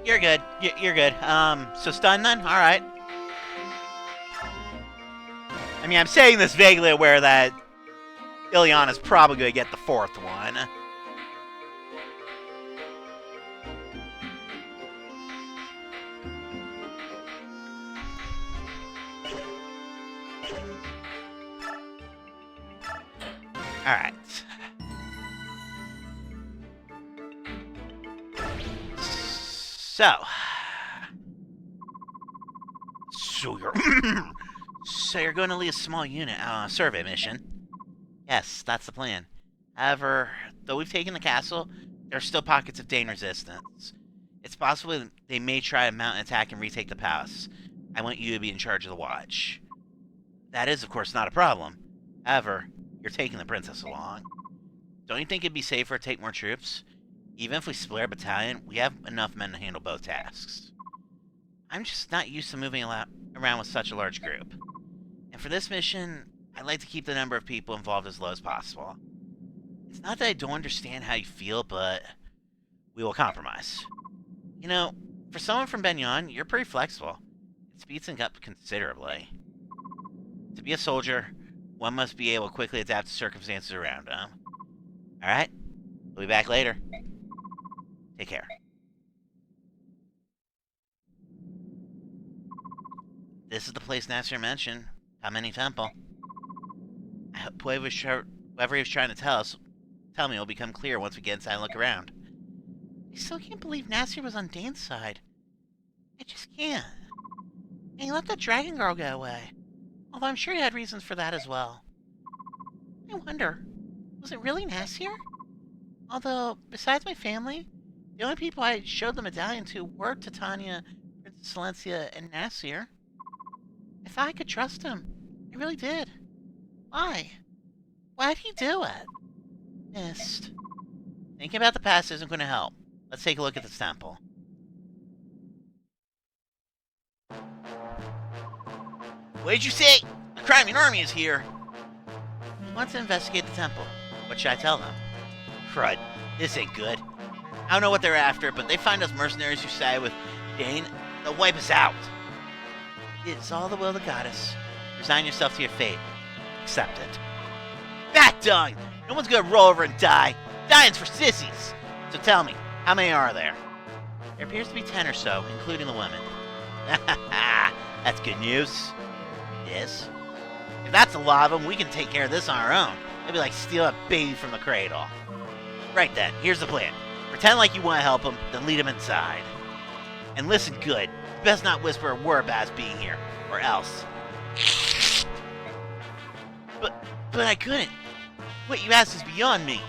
You're good. You're good. So stun then? Alright. I mean, I'm saying this vaguely aware that Ileana's probably going to get the fourth one. Alright. So you're going to lead a small unit survey mission? Yes, that's the plan. However, though we've taken the castle, there are still pockets of Dane resistance. It's possible they may try a mountain attack and retake the palace. I want you to be in charge of the watch. That is, of course, not a problem. However, you're taking the princess along. Don't you think it'd be safer to take more troops? Even if we split our battalion, we have enough men to handle both tasks. I'm just not used to moving around with such a large group. And for this mission, I'd like to keep the number of people involved as low as possible. It's not that I don't understand how you feel, but we will compromise. You know, for someone from Benyon, you're pretty flexible. It speeds things up considerably. To be a soldier, one must be able to quickly adapt to circumstances around them. Alright? We'll be back later. Take care. This is the place Nasser mentioned. Kameni Temple. I hope whoever he was trying to tell me will become clear once we get inside and look around. I still can't believe Nasser was on Dane's side. I just can't. And he let that dragon girl get away. Although I'm sure he had reasons for that as well. I wonder, was it really Nasser? Although, besides my family, the only people I showed the medallion to were Titania, Princess Silencia, and Nasser. I thought I could trust him. I really did. Why? Why'd he do it? Missed. Thinking about the past isn't going to help. Let's take a look at this temple. What did you say? The Crimean army is here. We want to investigate the temple. What should I tell them? Crud. This ain't good. I don't know what they're after, but they find us mercenaries who side with Dane, they'll wipe us out. It's all the will of the goddess. Resign yourself to your fate. Accept it. Bat dung! No one's gonna roll over and die. Dying's for sissies. So tell me, how many are there? There appears to be 10 or so, including the women. That's good news. It is. If that's a lot of them, we can take care of this on our own. It'd be like stealing a baby from the cradle. Right then, here's the plan. Pretend like you want to help him, then lead him inside. And listen good. You best not whisper a word about us being here, or else. But I couldn't. What you asked is beyond me.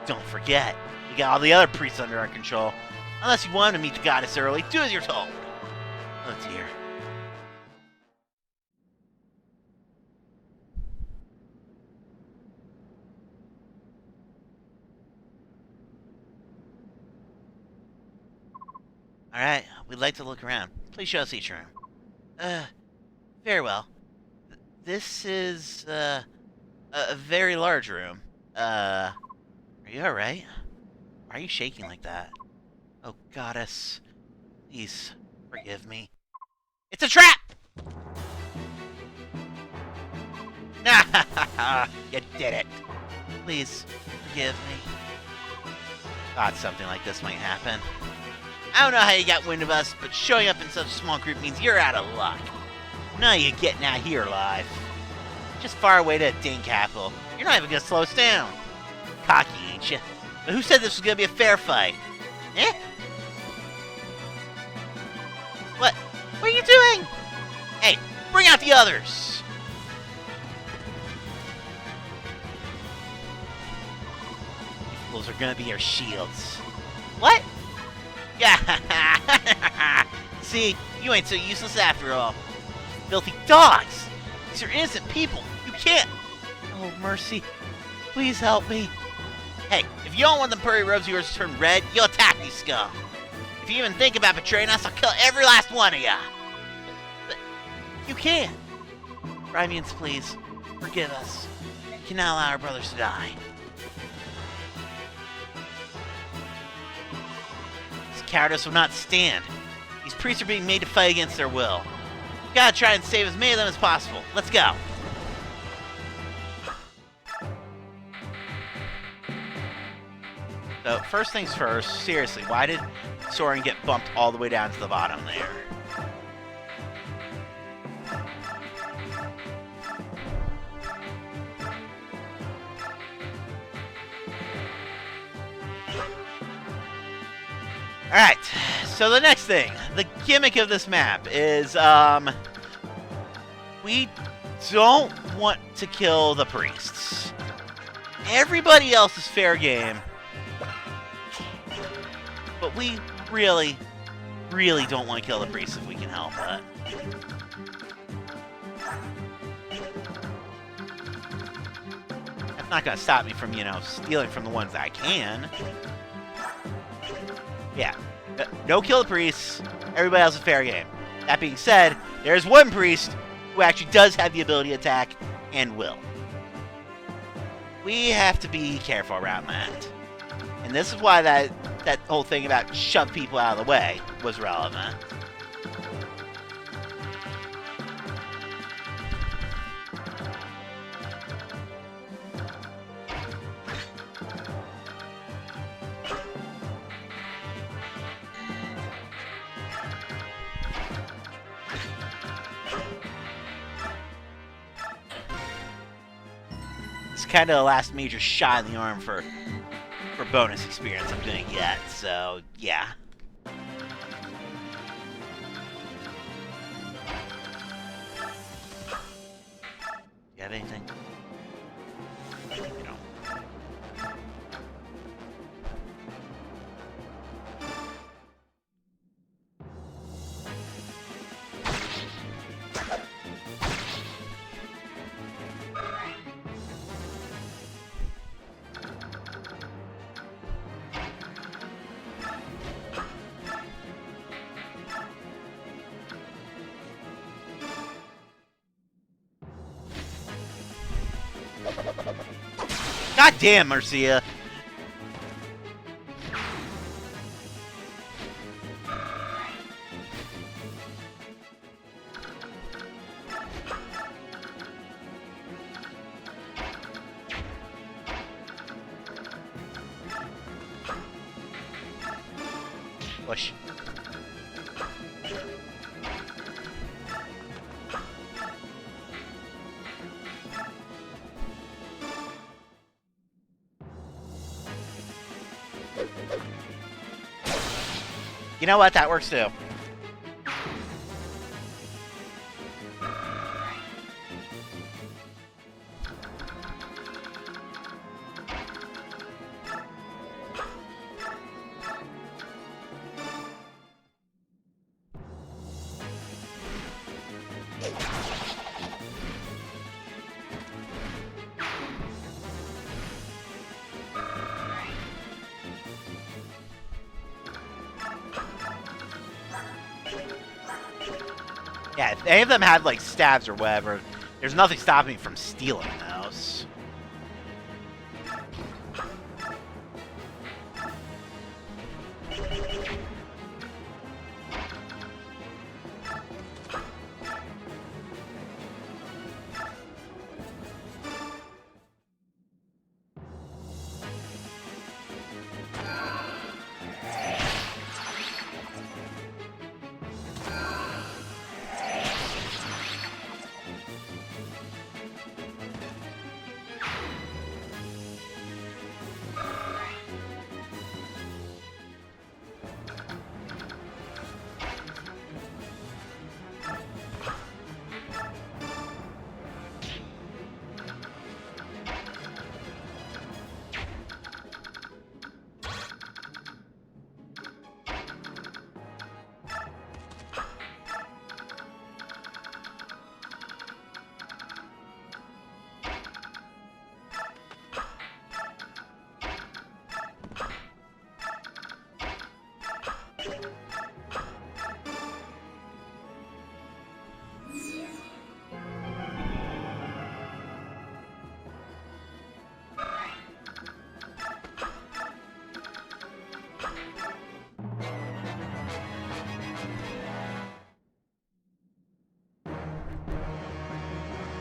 Don't forget, we got all the other priests under our control. Unless you want to meet the goddess early, do as you're told. Oh dear. Alright, we'd like to look around. Please show us each room. Very well. This is, a very large room. Are you alright? Why are you shaking like that? Oh, goddess. Please, forgive me. It's a trap! You did it. Please, forgive me. Thought something like this might happen. I don't know how you got wind of us, but showing up in such a small group means you're out of luck. None of you getting out here alive. Just far away to a Dane capital. You're not even gonna slow us down. Cocky, ain't you? But who said this was gonna be a fair fight? Eh? What are you doing? Hey, bring out the others! Those are gonna be our shields. What? Yeah. See, you ain't so useless after all. Filthy dogs! These are innocent people. You can't. Oh, mercy. Please help me. Hey, if you don't want them purry robes of yours to turn red, you'll attack these scum. If you even think about betraying us, I'll kill every last one of ya. But you can't. Radiance, please, forgive us. We cannot allow our brothers to die. Cowardice will not stand. These priests are being made to fight against their will. We gotta try and save as many of them as possible. Let's go. So, first things first, seriously, why did Soren get bumped all the way down to the bottom there? Alright, so the next thing, the gimmick of this map is, we don't want to kill the priests. Everybody else is fair game, but we really, really don't want to kill the priests if we can help it. That's not going to stop me from, stealing from the ones that I can. Yeah, no kill the priests, everybody else is fair game. That being said, there's one priest who actually does have the ability to attack and will. We have to be careful around that. And this is why that whole thing about shove people out of the way was relevant. It's kind of the last major shot in the arm for bonus experience I'm gonna get, so yeah. Do you have anything? You don't. God damn, Marcia. Push. You know what? That works too. Yeah, if any of them had, like, stabs or whatever, there's nothing stopping me from stealing those.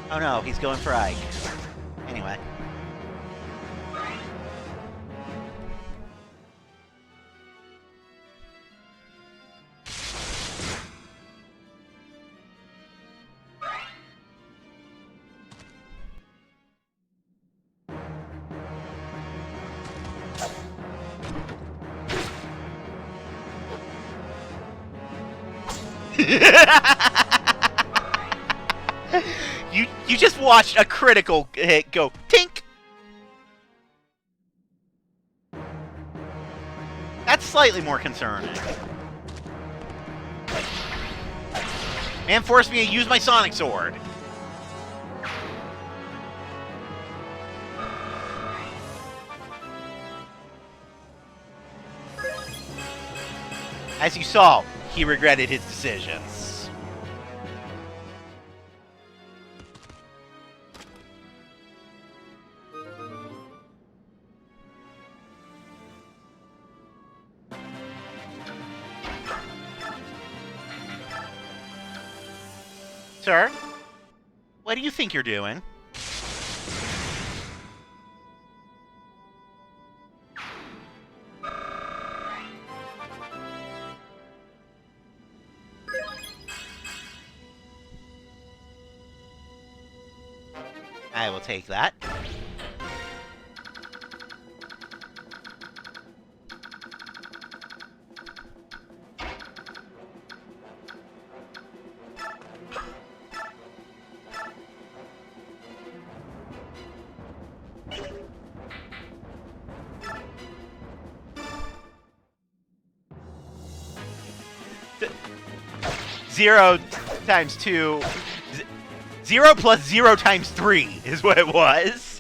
Oh no, he's going for Ike. Anyway. You just watched a critical hit go tink. That's slightly more concerning. Man forced me to use my Sonic Sword. As you saw, he regretted his decisions. Sir, what do you think you're doing? I will take that. Zero times 2... 0 plus 0 times 3 is what it was.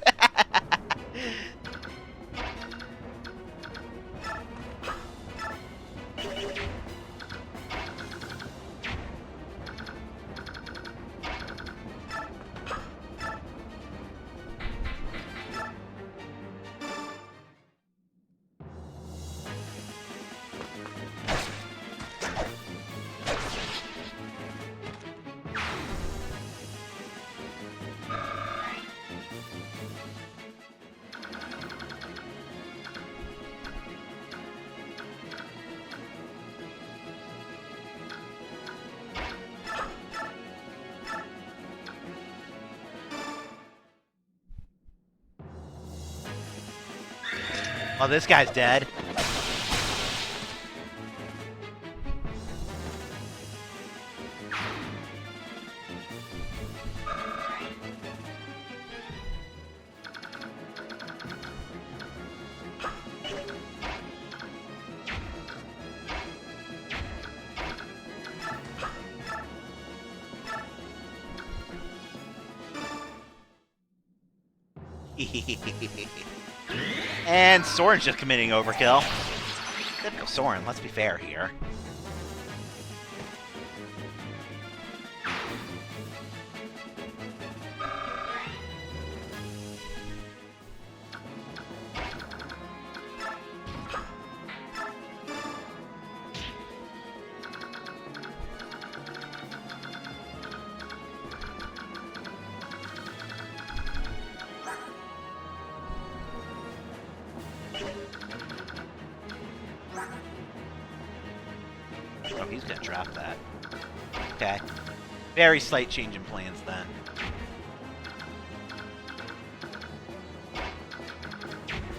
Well, this guy's dead. And Soren's just committing overkill. Typical Soren, let's be fair here. Oh, he's gonna drop that. Okay. Very slight change in plans then.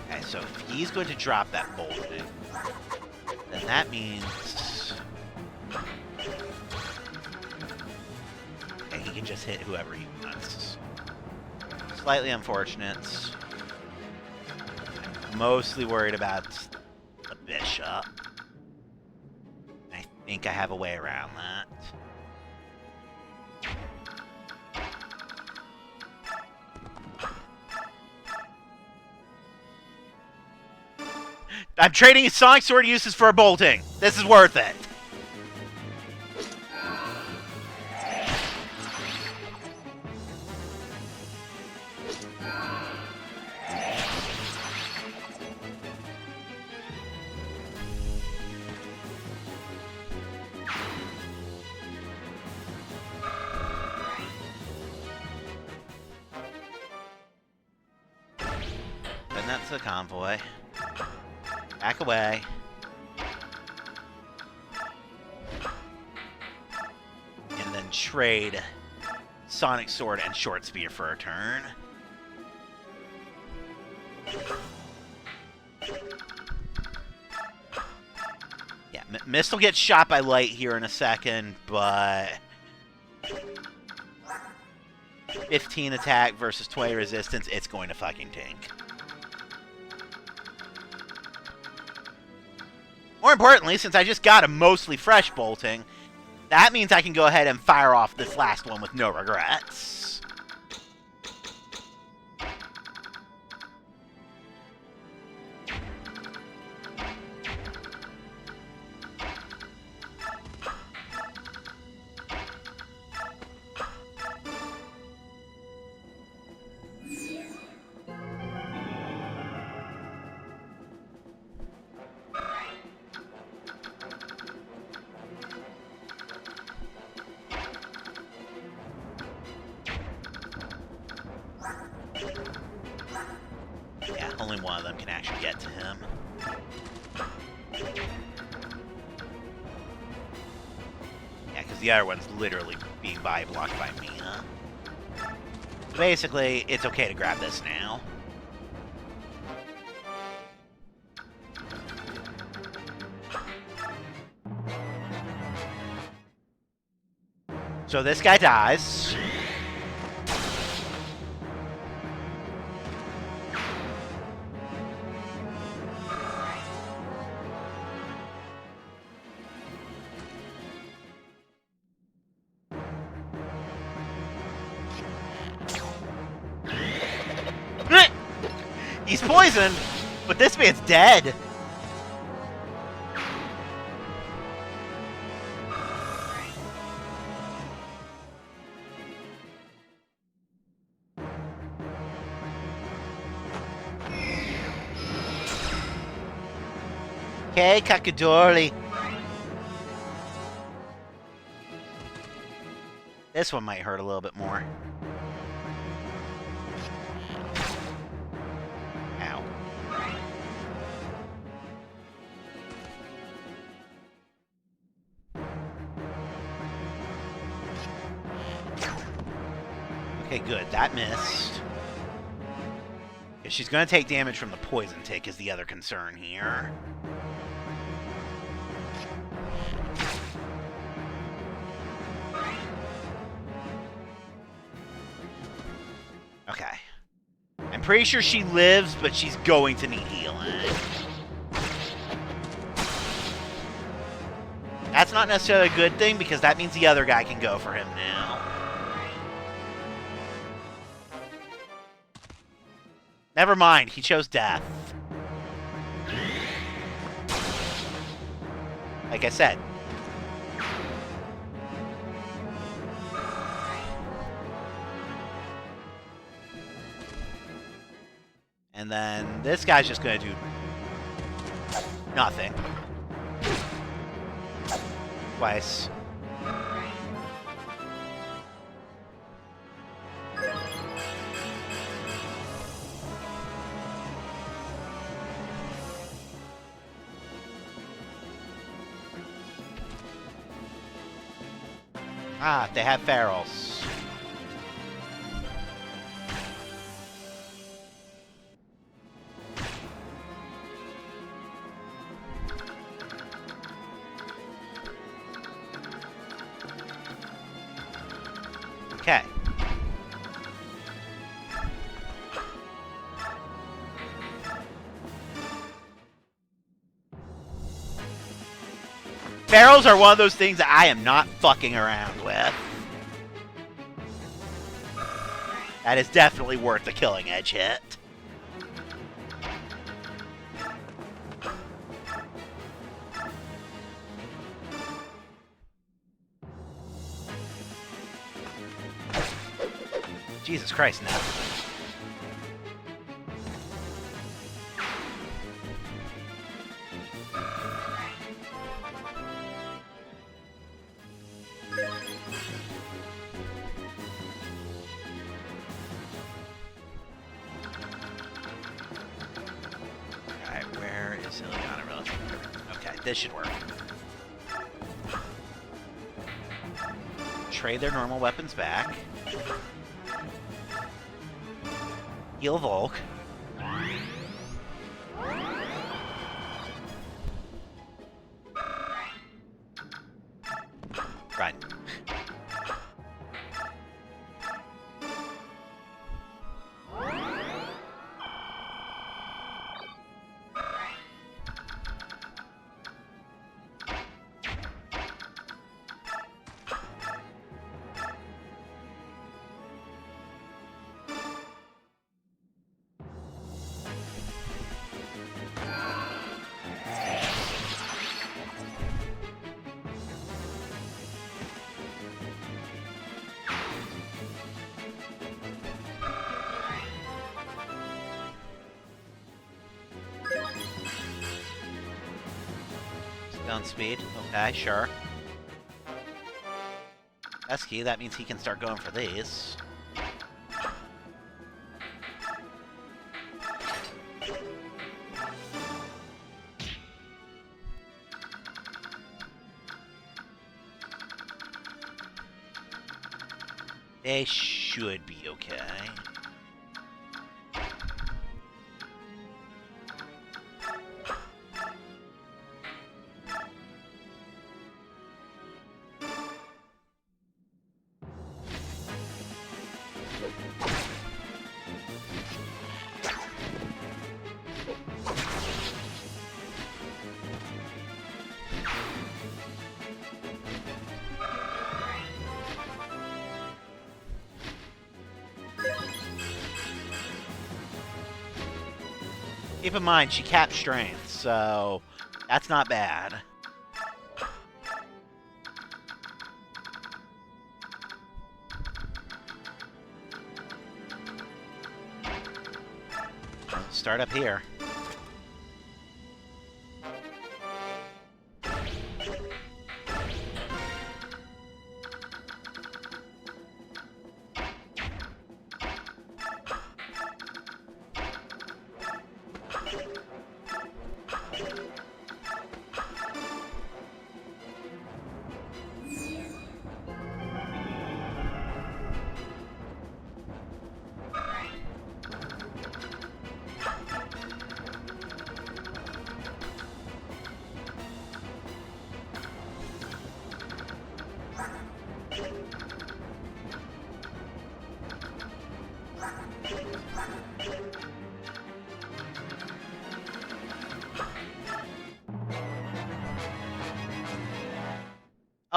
Okay, so if he's going to drop that bolting, then that means... Okay, he can just hit whoever he wants. Slightly unfortunate. I'm mostly worried about the bishop. I think I have a way around that. I'm trading his Sonic Sword uses for a bolting. This is worth it. Send that to the convoy. Back away. And then trade Sonic Sword and Short Spear for a turn. Yeah, Mist will get shot by light here in a second, but 15 attack versus 20 resistance, it's going to fucking tank. More importantly, since I just got a mostly fresh bolting, that means I can go ahead and fire off this last one with no regrets. Yeah, only one of them can actually get to him. Yeah, because the other one's literally being body blocked by me, huh? So basically, it's okay to grab this now. So this guy dies. He's poisoned, but this man's dead. Okay, Kakadori. This one might hurt a little bit more. Ow. Okay, good. That missed. If she's going to take damage from the poison tick is the other concern here. Okay. I'm pretty sure she lives, but she's going to need healing. That's not necessarily a good thing, because that means the other guy can go for him now. Never mind, he chose death. Like I said. And then this guy's just going to do nothing. Twice. Ah, they have ferals. Okay. Ferals are one of those things that I am not fucking around with. That is definitely worth the killing edge hit. Jesus Christ, no. this should work. Trade their normal weapons back. Heal Volk. Run. Down speed. Okay, sure. Esky, that means he can start going for these. They should be okay. Keep in mind, she capped strength, so that's not bad. Start up here.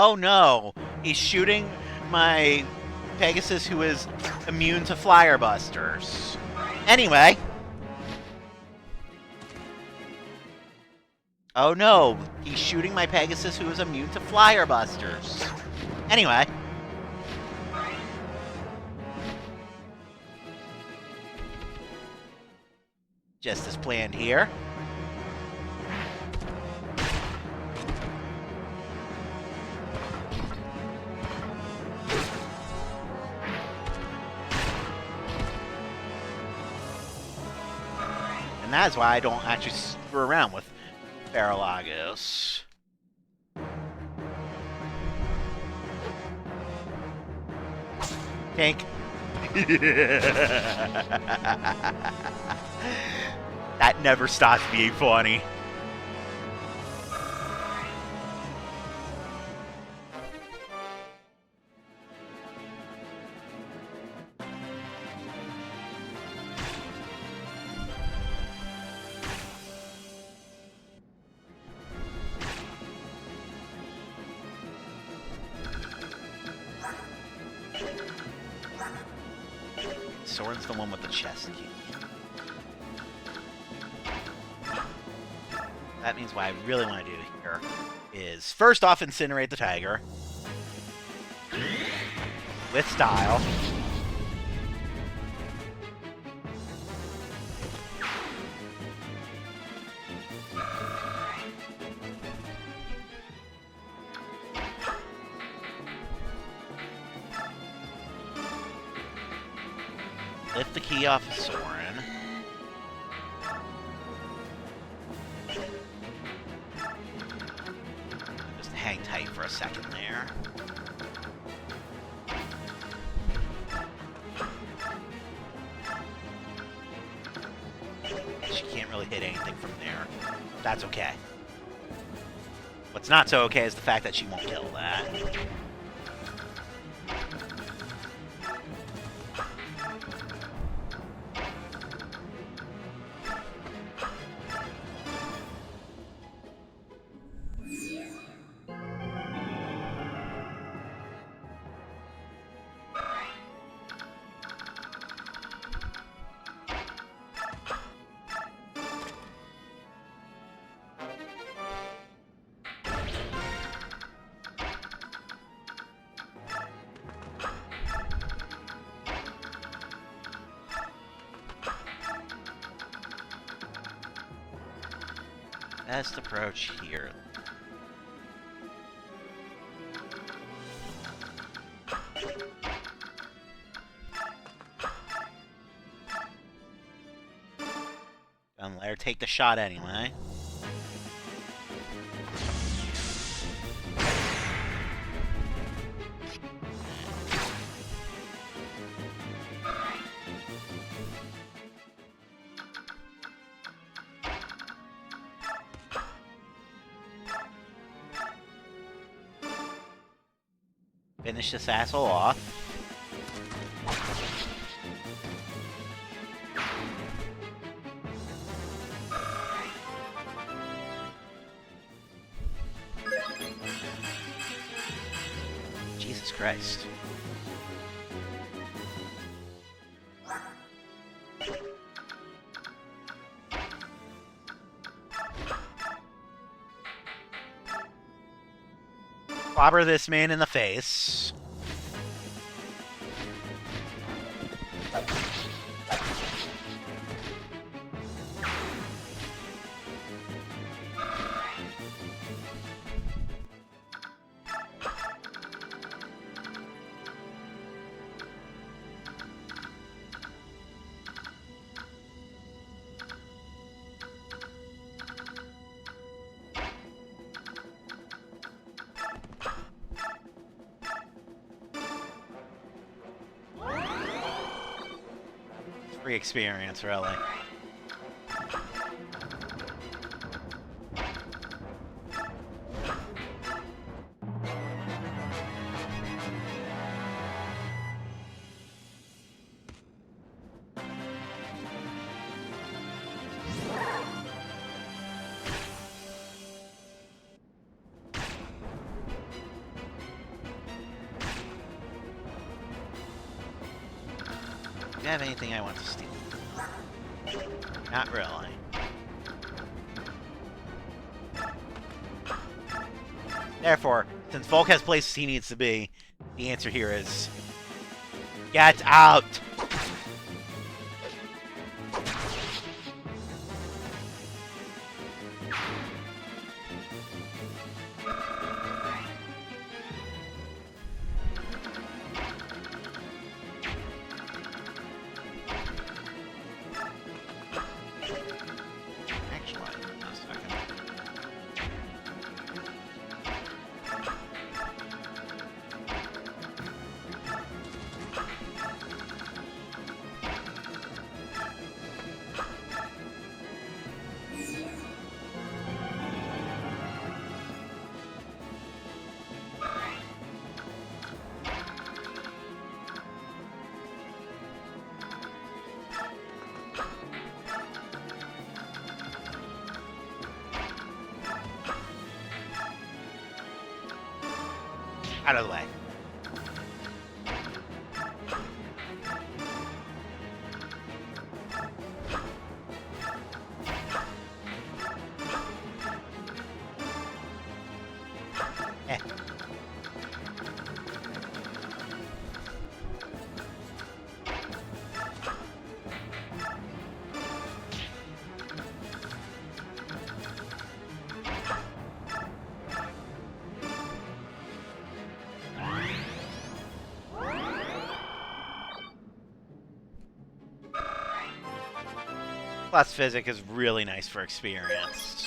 Oh no! He's shooting my Pegasus who is immune to Flyer Busters. Anyway. Oh no! He's shooting my Pegasus who is immune to Flyer Busters. Anyway. Just as planned here. And that's why I don't actually screw around with Faralagos. Tank. That never stops being funny. Soren's the one with the chest key. That means what I really want to do here is first off incinerate the tiger with style. Lift the key off of Soren. for a second there. She can't really hit anything from there. That's okay. What's not so okay is the fact that she won't kill that. Best approach here. Gonna let her take the shot anyway. Finish this asshole off. Jesus Christ. Clobber this man in the face. Free experience, really. Do you have anything I want to steal? Not really. Therefore, since Volk has places he needs to be, the answer here is... Get out! Out of the way. Eh. Plus, Physic is really nice for experience.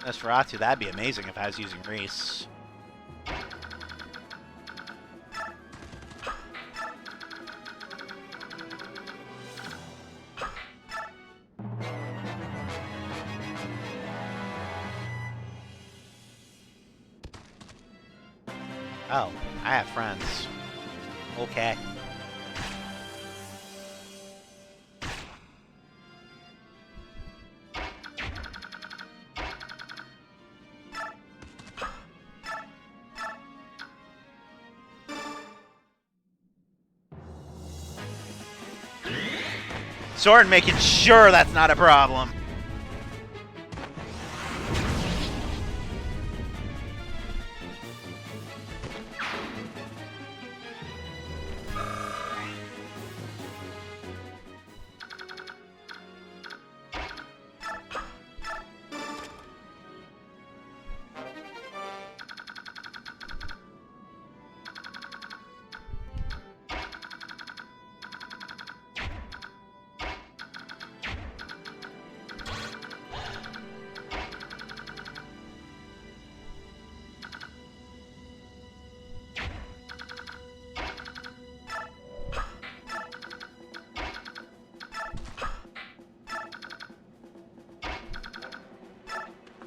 Nosferatu, that'd be amazing if I was using Reese. Oh, I have friends. Okay. Soren making sure that's not a problem.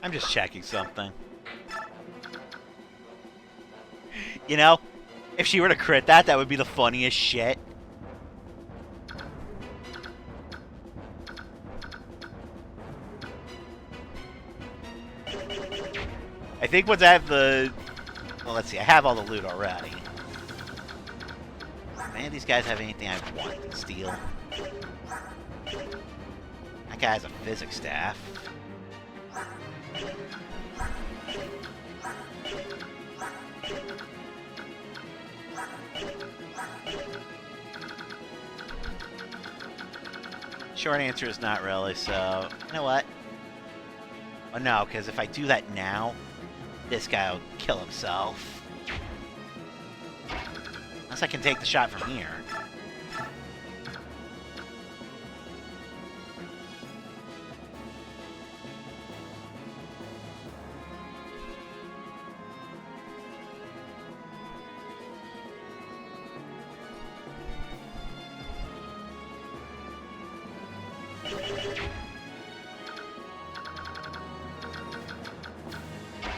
I'm just checking something. You know, if she were to crit that, that would be the funniest shit. I think once I have the... Well, let's see. I have all the loot already. Do any of these guys have anything I want to steal? That guy has a physics staff. Short answer is not really, so... You know what? Oh no, because if I do that now, this guy will kill himself. Unless I can take the shot from here.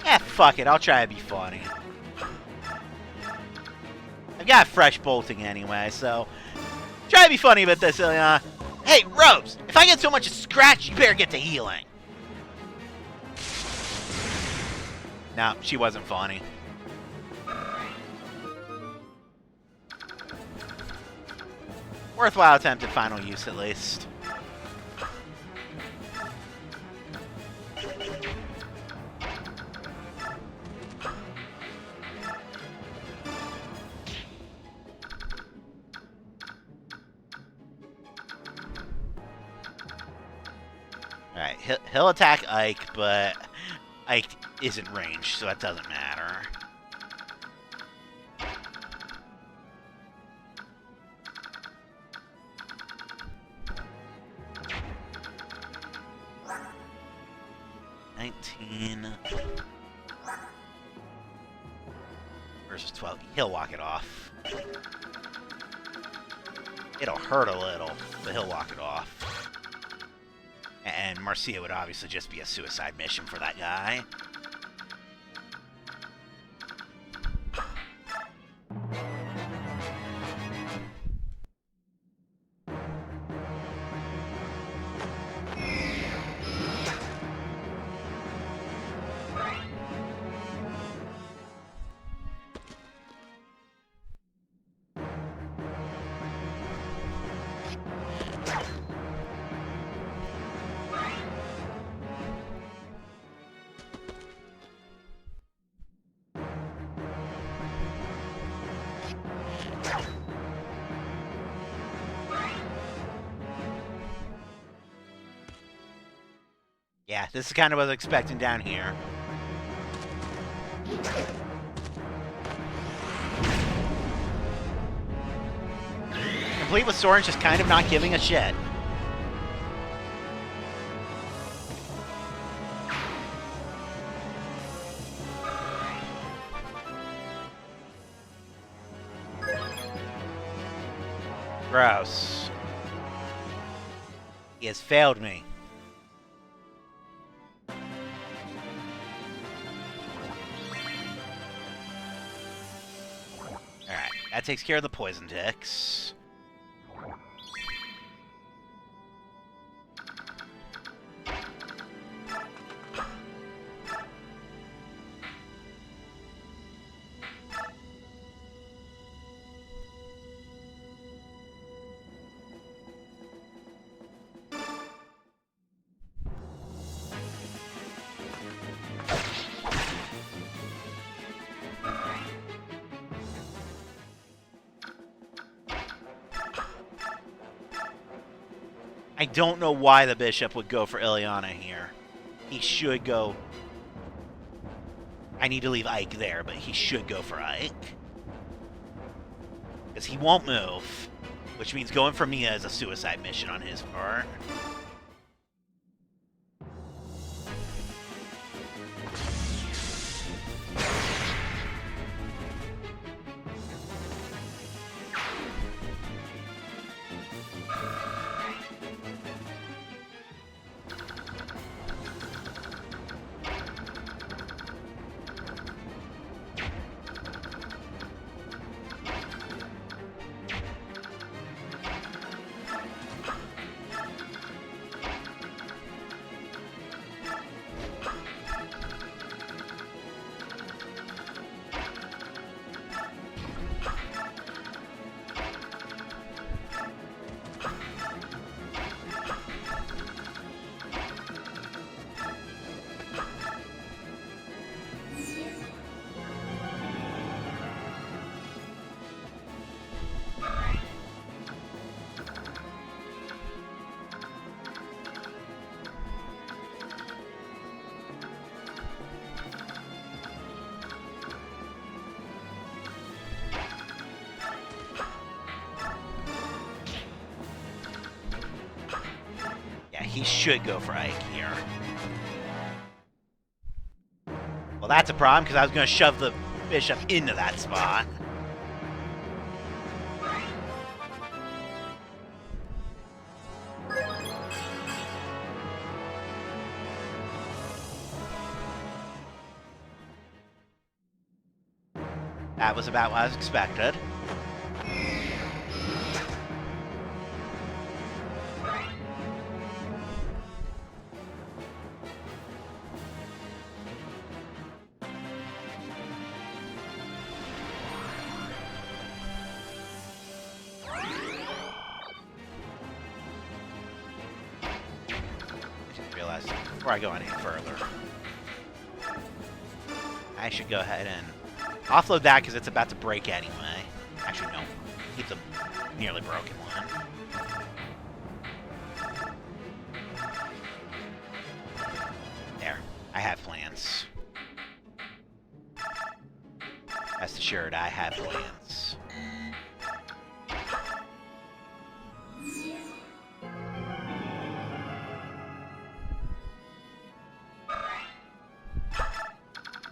Yeah, fuck it. I'll try to be funny. I've got fresh bolting anyway, so... Try to be funny about this, Hey, Rose! If I get so much as scratch, you better get to healing. No, she wasn't funny. Worthwhile attempt at final use, at least. Alright, he'll attack Ike, but Ike isn't ranged, so that doesn't matter. Versus 12. He'll walk it off. It'll hurt a little, but he'll walk it off. And Marcia would obviously just be a suicide mission for that guy. Yeah, this is kind of what I was expecting down here. Complete with Soren just kind of not giving a shit. Gross. He has failed me. Alright, that takes care of the poison ticks. I don't know why the bishop would go for Ileana here. He should go... I need to leave Ike there, but he should go for Ike. Because he won't move, which means going for Mia is a suicide mission on his part. He should go for Ike here. Well, that's a problem, because I was going to shove the bishop into that spot. That was about what I was expected. Before I go any further, I should go ahead and offload that because it's about to break anyway. Actually, no. Keep the nearly broken one. There. I have plans. Rest assured, I have plans.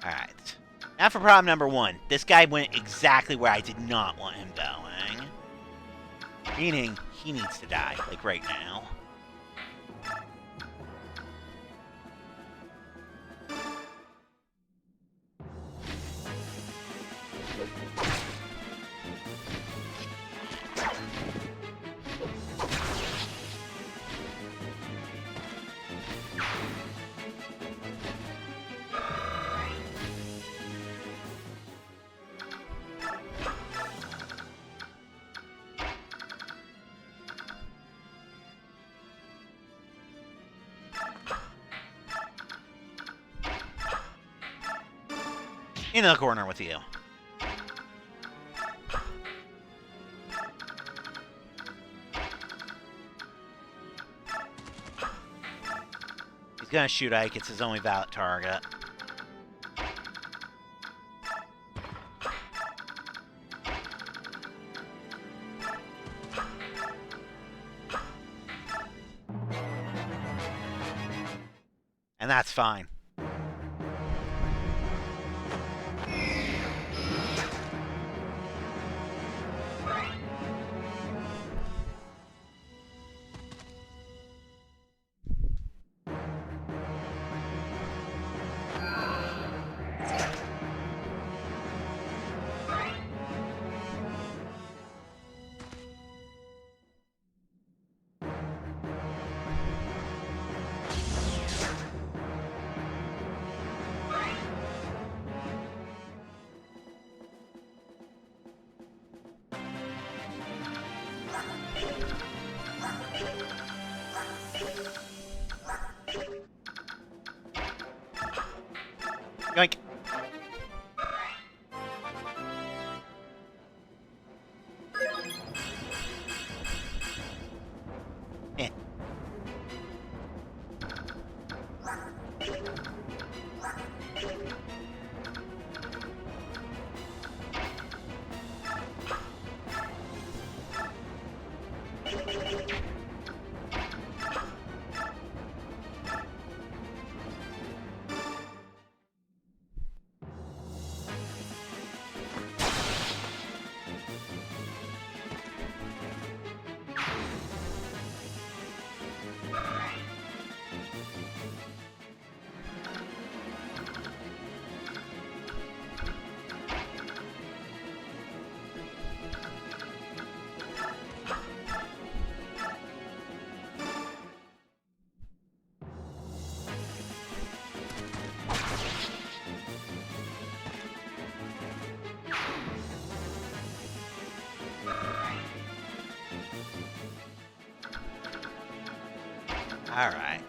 Alright. Now for problem number one. This guy went exactly where I did not want him going. Meaning, he needs to die, like right now. In the corner with you. He's gonna shoot Ike. It's his only valid target. And that's fine. Alright.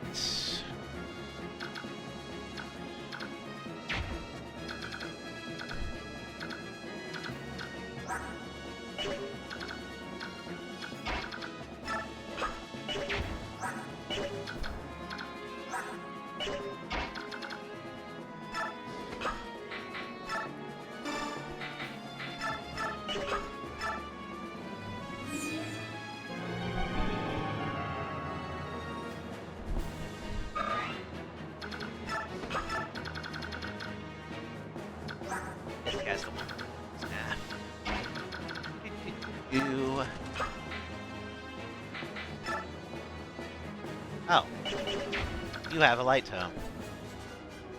This guy's the one. You. Oh. You have a light tome.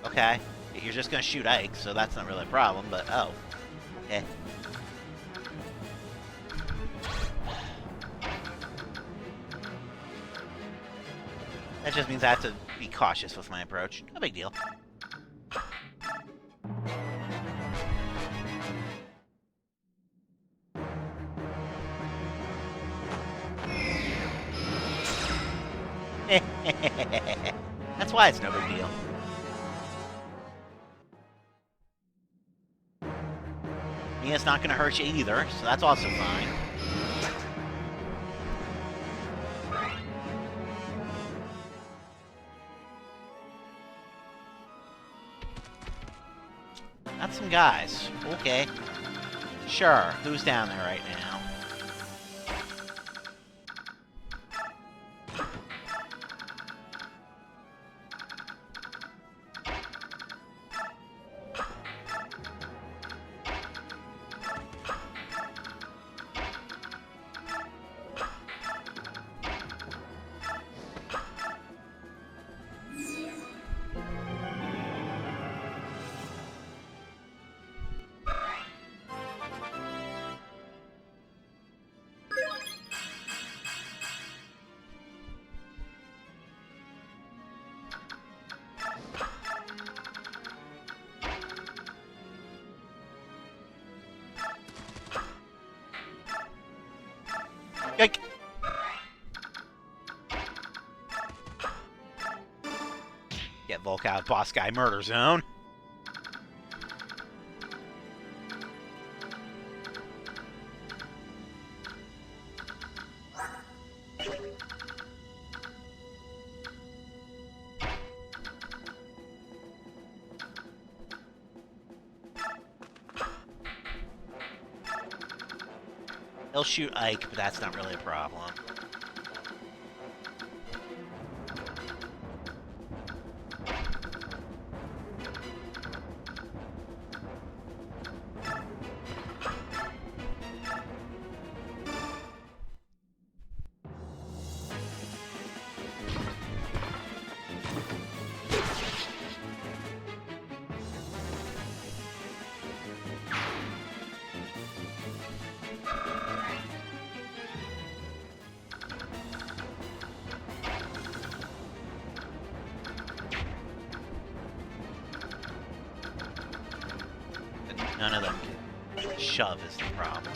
Okay. You're just gonna shoot Ike, so that's not really a problem, but oh. Okay. That just means I have to be cautious with my approach. No big deal. That's why it's no big deal. Mia's not gonna hurt you either, so that's also fine. Got some guys. Okay. Sure. Who's down there right now? Yike. Get Volk out of boss guy murder zone. He'll shoot Ike, but that's not really a problem. None of them can shove is the problem.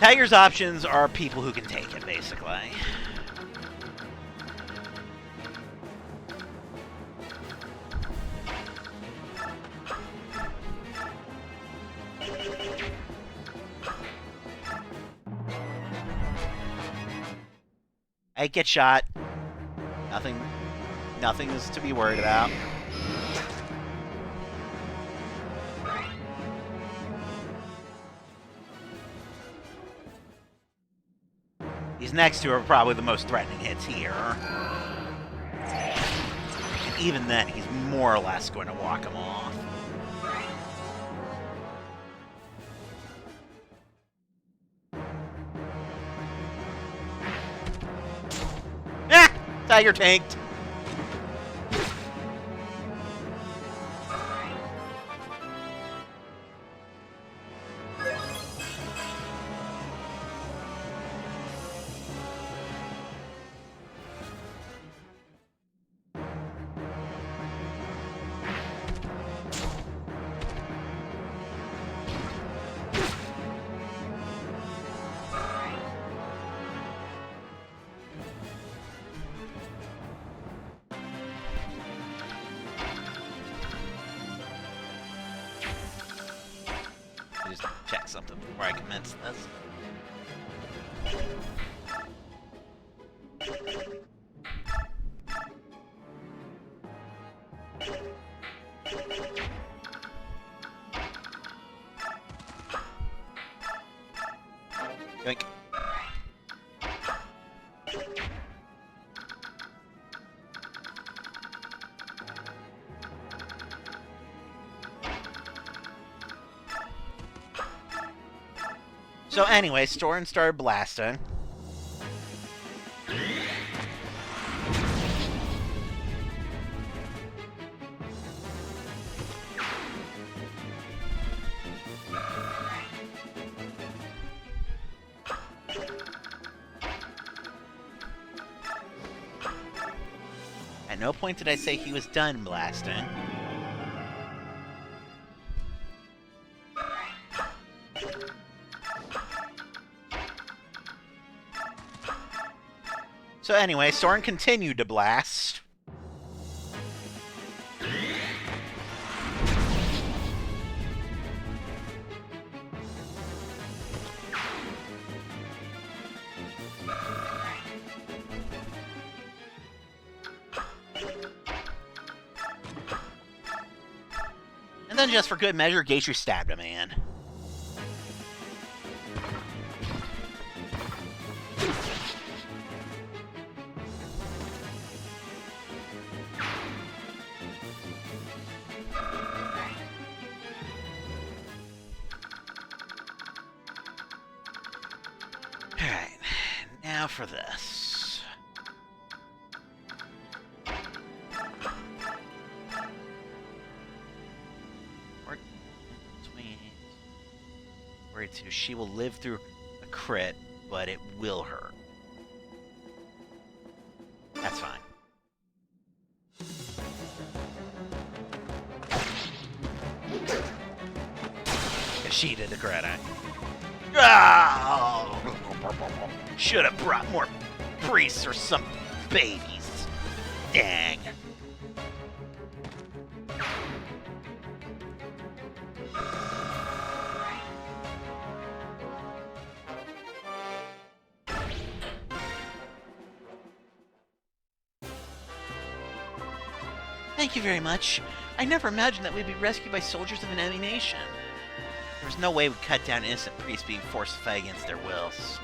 Tiger's options are people who can take it, basically. I get shot. Nothing is to be worried about. These next two are probably the most threatening hits here. even then, he's more or less going to walk him off. Ah! Tiger tanked. Just check something before I commence this. Yoink. So anyway, Storin started blasting. At no point did I say he was done blasting. So anyway, Soren continued to blast. And then just for good measure, Geishu stabbed a man. Alright, now for this. Worried too. She will live through a crit, but it will hurt. That's fine. She did the crit, Oh! Should have brought more priests or some babies. Dang. Thank you very much. I never imagined that we'd be rescued by soldiers of an enemy nation. There's no way we'd cut down innocent priests being forced to fight against their wills.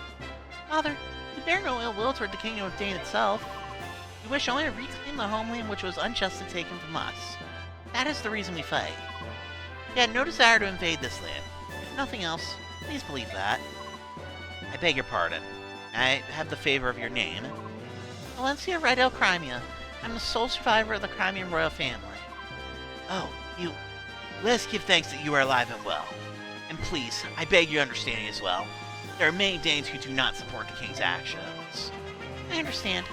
Father, we bear no ill will toward the kingdom of Dane itself. We wish only to reclaim the homeland which was unjustly taken from us. That is the reason we fight. We had no desire to invade this land. If nothing else, please believe that. I beg your pardon. I have the favor of your name. Valencia Rydell Crimea. I'm the sole survivor of the Crimean royal family. Oh, you... Let us give thanks that you are alive and well. And please, I beg your understanding as well. There are many Danes who do not support the king's actions. I understand.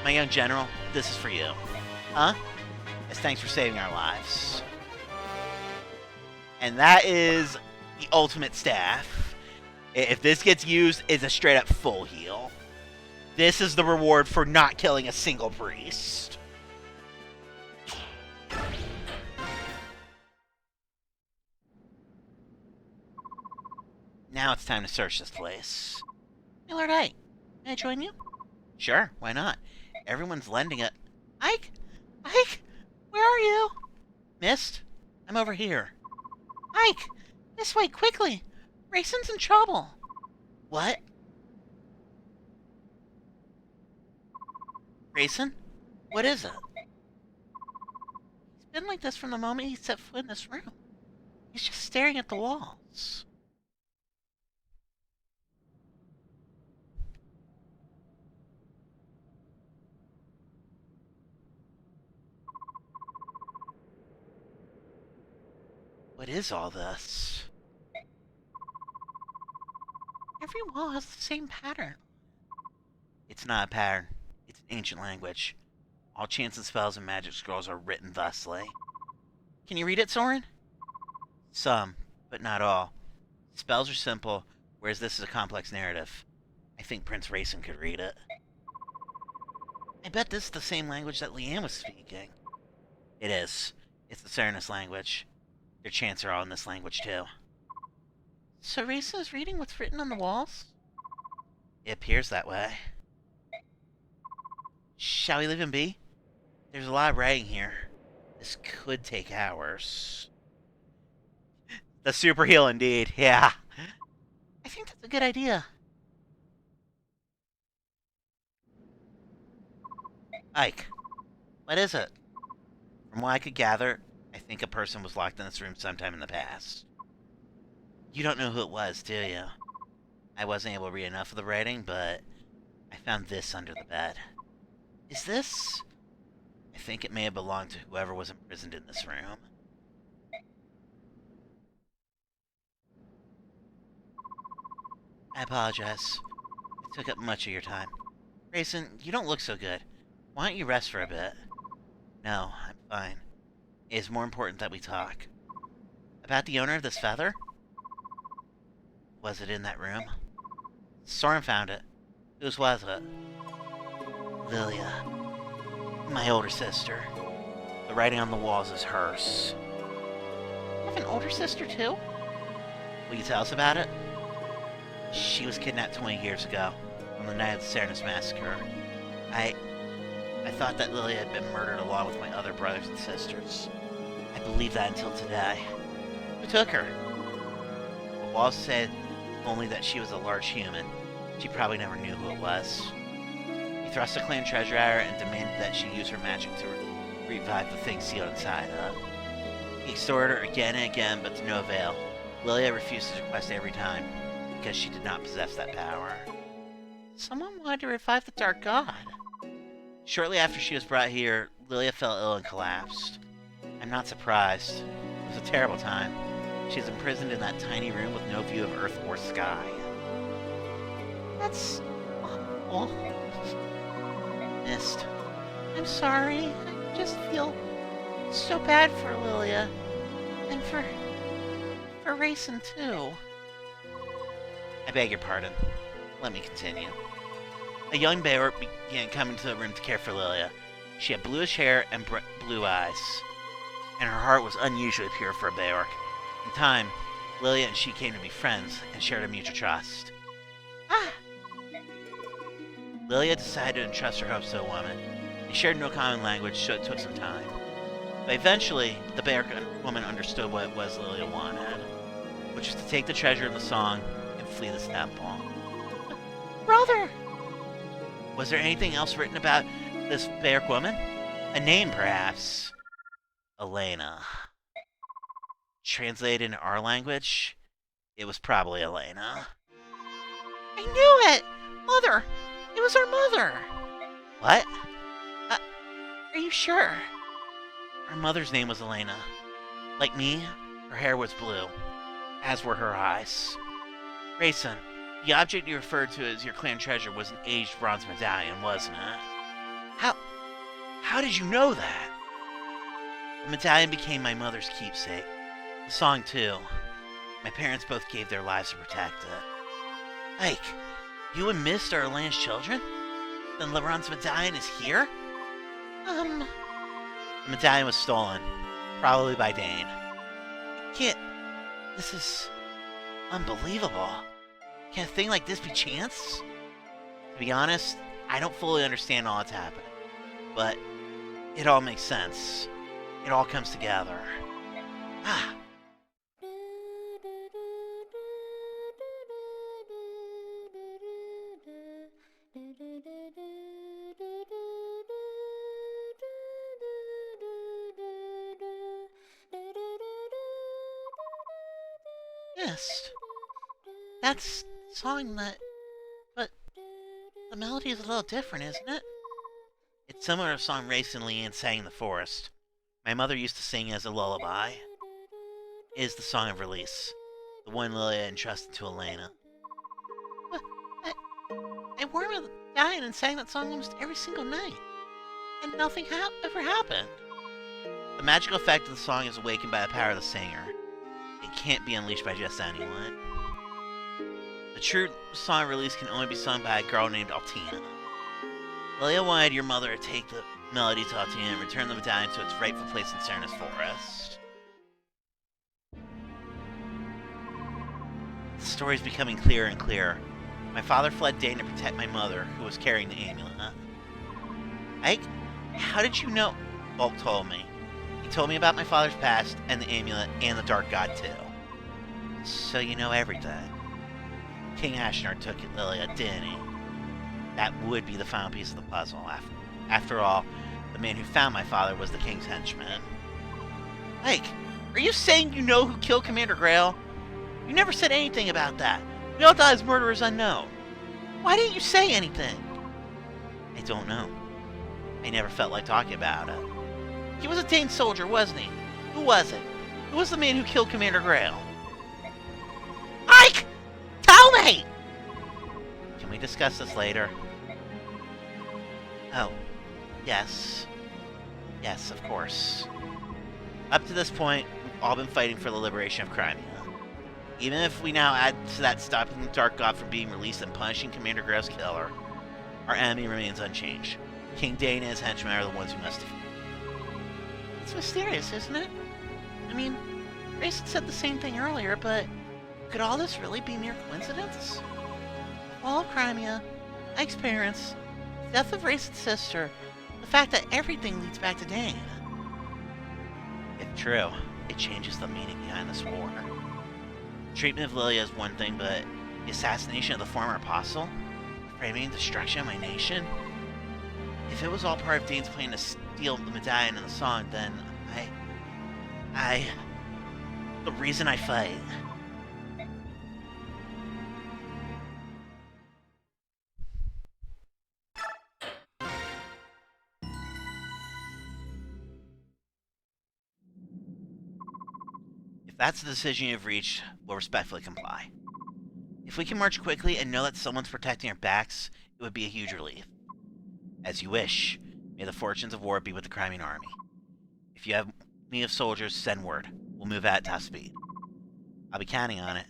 My young general, this is for you. Huh? As thanks for saving our lives. And that is the ultimate staff. If this gets used, it's a straight up full heal. This is the reward for not killing a single priest. Now it's time to search this place. Hey, Lord Ike, may I join you? Sure, why not? Everyone's lending it. Ike? Ike? Where are you? Mist? I'm over here. Ike! This way, quickly! Grayson's in trouble. What? Grayson? What is it? been like this from the moment he set foot in this room. He's just staring at the walls. What is all this? Every wall has the same pattern. It's not a pattern. It's an ancient language. All chants and spells and magic scrolls are written thusly. Can you read it, Soren? Some, but not all. Spells are simple, whereas this is a complex narrative. I think Prince Rayson could read it. I bet this is the same language that Leanne was speaking. It is. It's the Cernus language. Their chants are all in this language, too. So Rayson is reading what's written on the walls? It appears that way. Shall we leave him be? There's a lot of writing here. This could take hours. The super heal indeed, yeah. I think that's a good idea. Ike, what is it? From what I could gather, I think a person was locked in this room sometime in the past. You don't know who it was, do you? I wasn't able to read enough of the writing, but I found this under the bed. Is this? I think it may have belonged to whoever was imprisoned in this room. I apologize. I took up much of your time. Grayson, you don't look so good. Why don't you rest for a bit? No, I'm fine. It is more important that we talk. About the owner of this feather? Was it in that room? Soren found it. Whose was it? Lilia. My older sister. The writing on the walls is hers. You have an older sister, too? Will you tell us about it? She was kidnapped 20 years ago, on the night of the Cernus massacre. I thought that Lilia had been murdered along with my other brothers and sisters. I believed that until today. Who took her? The walls said only that she was a large human. She probably never knew who it was. He thrust the clan treasure at her and demanded that she use her magic to revive the thing sealed inside her. He extorted her again and again, but to no avail. Lilia refused his request every time, because she did not possess that power. Someone wanted to revive the Dark God. Shortly after she was brought here, Lilia fell ill and collapsed. I'm not surprised. It was a terrible time. She is imprisoned in that tiny room with no view of earth or sky. That's awful. Mist. I'm sorry. I just feel so bad for Lilia. And for Rayson, too. I beg your pardon. Let me continue. A young bear began coming to the room to care for Lilia. She had bluish hair and blue eyes, and her heart was unusually pure for a bear. In time, Lilia and she came to be friends and shared a mutual trust. Lilia decided to entrust her hopes to a woman. They shared no common language, so it took some time. But eventually, the bear woman understood what it was Lilia wanted, which was to take the treasure in the song and flee this temple. Brother! Was there anything else written about this bear woman? A name, perhaps? Elena. Translated into our language, it was probably Elena. I knew it! Mother! It was our mother! What? Are you sure? Our mother's name was Elena. Like me, her hair was blue, as were her eyes. Rayson, the object you referred to as your clan treasure was an aged bronze medallion, wasn't it? How did you know that? The medallion became my mother's keepsake. The song, too. My parents both gave their lives to protect it. Ike, you and Mist are Elena's children? Then LeBron's medallion is here? The medallion was stolen. Probably by Dane. I can't... This is... unbelievable. Can a thing like this be chance? To be honest, I don't fully understand all that's happening. But it all makes sense. It all comes together. missed. That's the song that... But the melody is a little different, isn't it?
It's similar to a song Race and Leanne sang in the forest. My mother used to sing as a lullaby. It is the song of release, the one Lilia entrusted to Elena.
But I wore a medallion and sang that song almost every single night, and nothing ever happened.
The magical effect of the song is awakened by the power of the singer. It can't be unleashed by just anyone. The true song of release can only be sung by a girl named Altina. Lilia wanted your mother to take the melody to Altina and return the medallion to its rightful place in Serenus Forest. The story is becoming clearer and clearer. My father fled Dane to protect my mother, who was carrying the amulet. Ike, how did you know? Bulk told me. He told me about my father's past, and the amulet, and the Dark God, too. So you know everything. King Ashnard took it, Lilia, didn't he? That would be the final piece of the puzzle. After all, the man who found my father was the king's henchman.
Ike, are you saying you know who killed Commander Grail? You never said anything about that. We all thought his murder is unknown. Why didn't you say anything?
I don't know. I never felt like talking about it.
He was a Dane soldier, wasn't he? Who was it? Who was the man who killed Commander Grail? Ike! Tell me!
Can we discuss this later? Oh, yes. Yes, of course. Up to this point, we've all been fighting for the liberation of Crimea. Even if we now add to that stopping the Dark God from being released and punishing Commander Grail's killer, our enemy remains unchanged. King Dane and his henchmen are the ones who must defeat.
It's mysterious, isn't it? I mean, Grace said the same thing earlier, but could all this really be mere coincidence? The fall of Crimea, Ike's parents, the death of Race's sister, the fact that everything leads back to Dane.
If true, it changes the meaning behind this war. The treatment of Lilia is one thing, but the assassination of the former apostle? Framing destruction of my nation? If it was all part of Dane's plan to steal the medallion in the song, then the reason I fight. If that's the decision you've reached, we'll respectfully comply. If we can march quickly and know that someone's protecting our backs, it would be a huge relief. As you wish. May the fortunes of war be with the Crimean army. If you have need of soldiers, send word. We'll move at top speed. I'll be counting on it.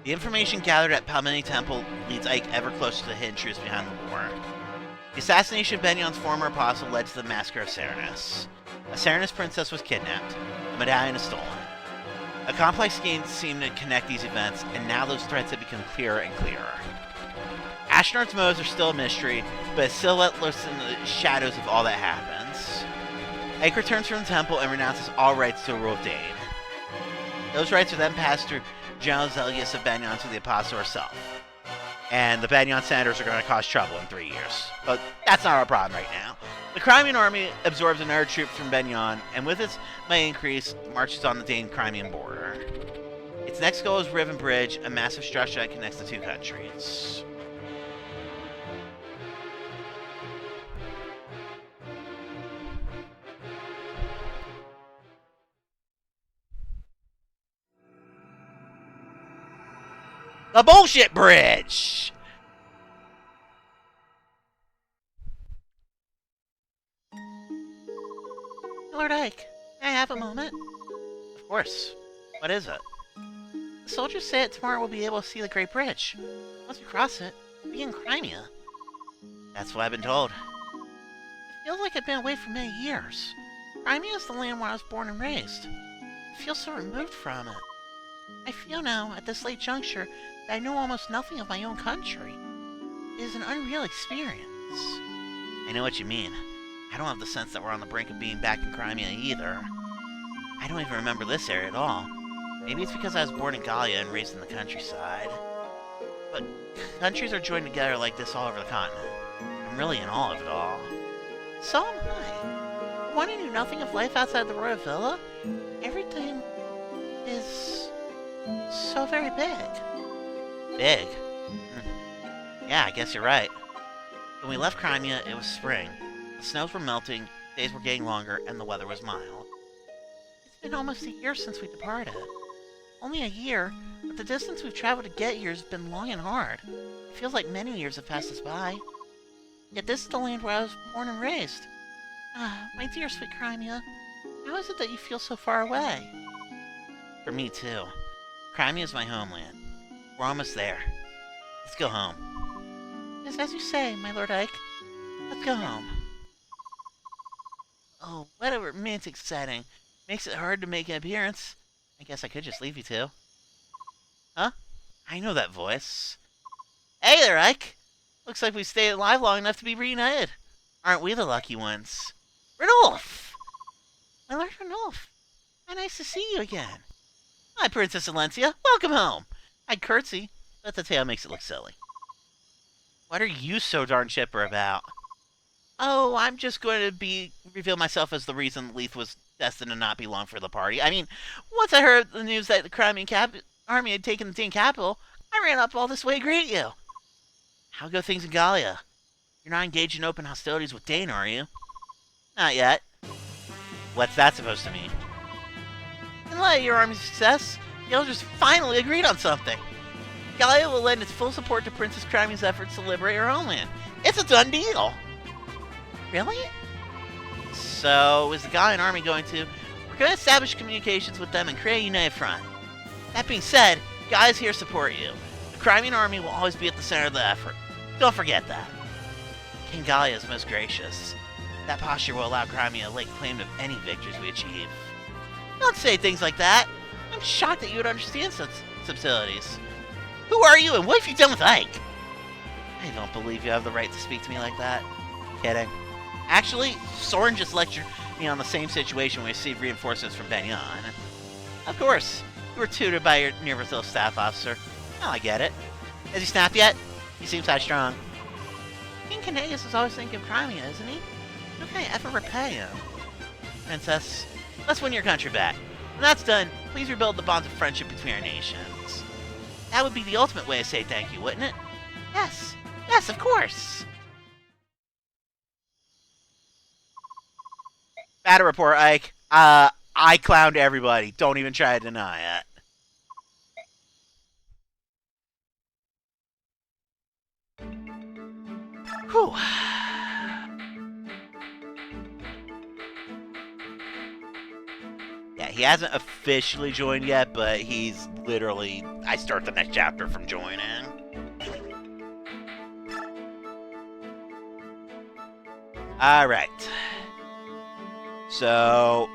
The information gathered at Palmini Temple leads Ike ever closer to the hidden truths behind the war. The assassination of Benyon's former apostle led to the massacre of Serenus. A Serenus princess was kidnapped. The medallion is stolen. A complex scheme seemed to connect these events, and now those threads have become clearer and clearer. Ashnard's motives are still a mystery, but his silhouette lurks in the shadows of all that happens. Ike returns from the temple and renounces all rights to the rule of Dane. Those rights are then passed through General Zelius of Benyon to the Apostle herself. And the Benyon senators are going to cause trouble in 3 years. But that's not our problem right now. The Crimean army absorbs another troop from Benyon, and with its might increase, marches on the Dane-Crimean border. Its next goal is Riven Bridge, a massive structure that connects the two countries. The bullshit bridge!
Lord Ike, may I have a moment?
Of course. What is it?
The soldiers say that tomorrow we'll be able to see the Great Bridge. Once we cross it, we'll be in Crimea.
That's what I've been told.
It feels like I've been away for many years. Crimea is the land where I was born and raised. I feel so removed from it. I feel now, at this late juncture, that I know almost nothing of my own country. It is an unreal experience.
I know what you mean. I don't have the sense that we're on the brink of being back in Crimea either. I don't even remember this area at all. Maybe it's because I was born in Gallia and raised in the countryside. But countries are joined together like this all over the continent. I'm really in awe of it all.
So am I. Want to know nothing of life outside the royal villa? Everything is so very big. Big? Yeah, I guess you're right. When we left Crimea, it was spring. The snows were melting, days were getting longer, and the weather was mild. It's been almost a year since we departed. Only a year, but the distance we've traveled to get here has been long and hard. It feels like many years have passed us by. Yet this is the land where I was born and raised. Ah, my dear sweet Crimea, how is it that you feel so far away? For me, too. Crimea is my homeland. We're almost there. Let's go home. Yes, as you say, my Lord Ike. Let's go home. Oh, what a romantic setting. Makes it hard to make an appearance. I guess I could just leave you two. Huh? I know that voice. Hey there, Ike. Looks like we stayed alive long enough to be reunited. Aren't we the lucky ones? Ranulf! My Lord Ranulf. How nice to see you again. Hi, Princess Alencia. Welcome home. I'd curtsy, but the tail makes it look silly. What are you so darn chipper about? Oh, I'm just going to reveal myself as the reason Leith was destined to not be long for the party. I mean, once I heard the news that the Crimean army had taken the Dane capital, I ran up all this way to greet you. How go things in Gallia? You're not engaged in open hostilities with Dane, are you? Not yet. What's that supposed to mean? In light of your army's success, the elders finally agreed on something. Gallia will lend its full support to Princess Crimea's efforts to liberate her homeland. It's a done deal. Really? So, is the Gallian army going to... We're going to establish communications with them and create a united front. That being said, Gallia's here to support you. The Crimean army will always be at the center of the effort. Don't forget that. King Gallia is most gracious. That posture will allow Crimea to lay claim to any victories we achieve. Don't say things like that. I'm shocked that you would understand such subtleties. Who are you and what have you done with Ike? I don't believe you have the right to speak to me like that. Kidding. Actually, Soren just lectured me on the same situation when we received reinforcements from Benyon. Of course, you were tutored by your Neverthill staff officer. Oh, I get it. Has he snapped yet? He seems high strong. King Kanagas is always thinking of Crimea, isn't he? How can I ever repay him? Princess, let's win your country back. When that's done, please rebuild the bonds of friendship between our nations. That would be the ultimate way to say thank you, wouldn't it? Yes. Yes, of course. Bad report, Ike. I clowned everybody. Don't even try to deny it. Whew. Yeah, he hasn't officially joined yet, but he's literally... I start the next chapter from joining. Alright. So...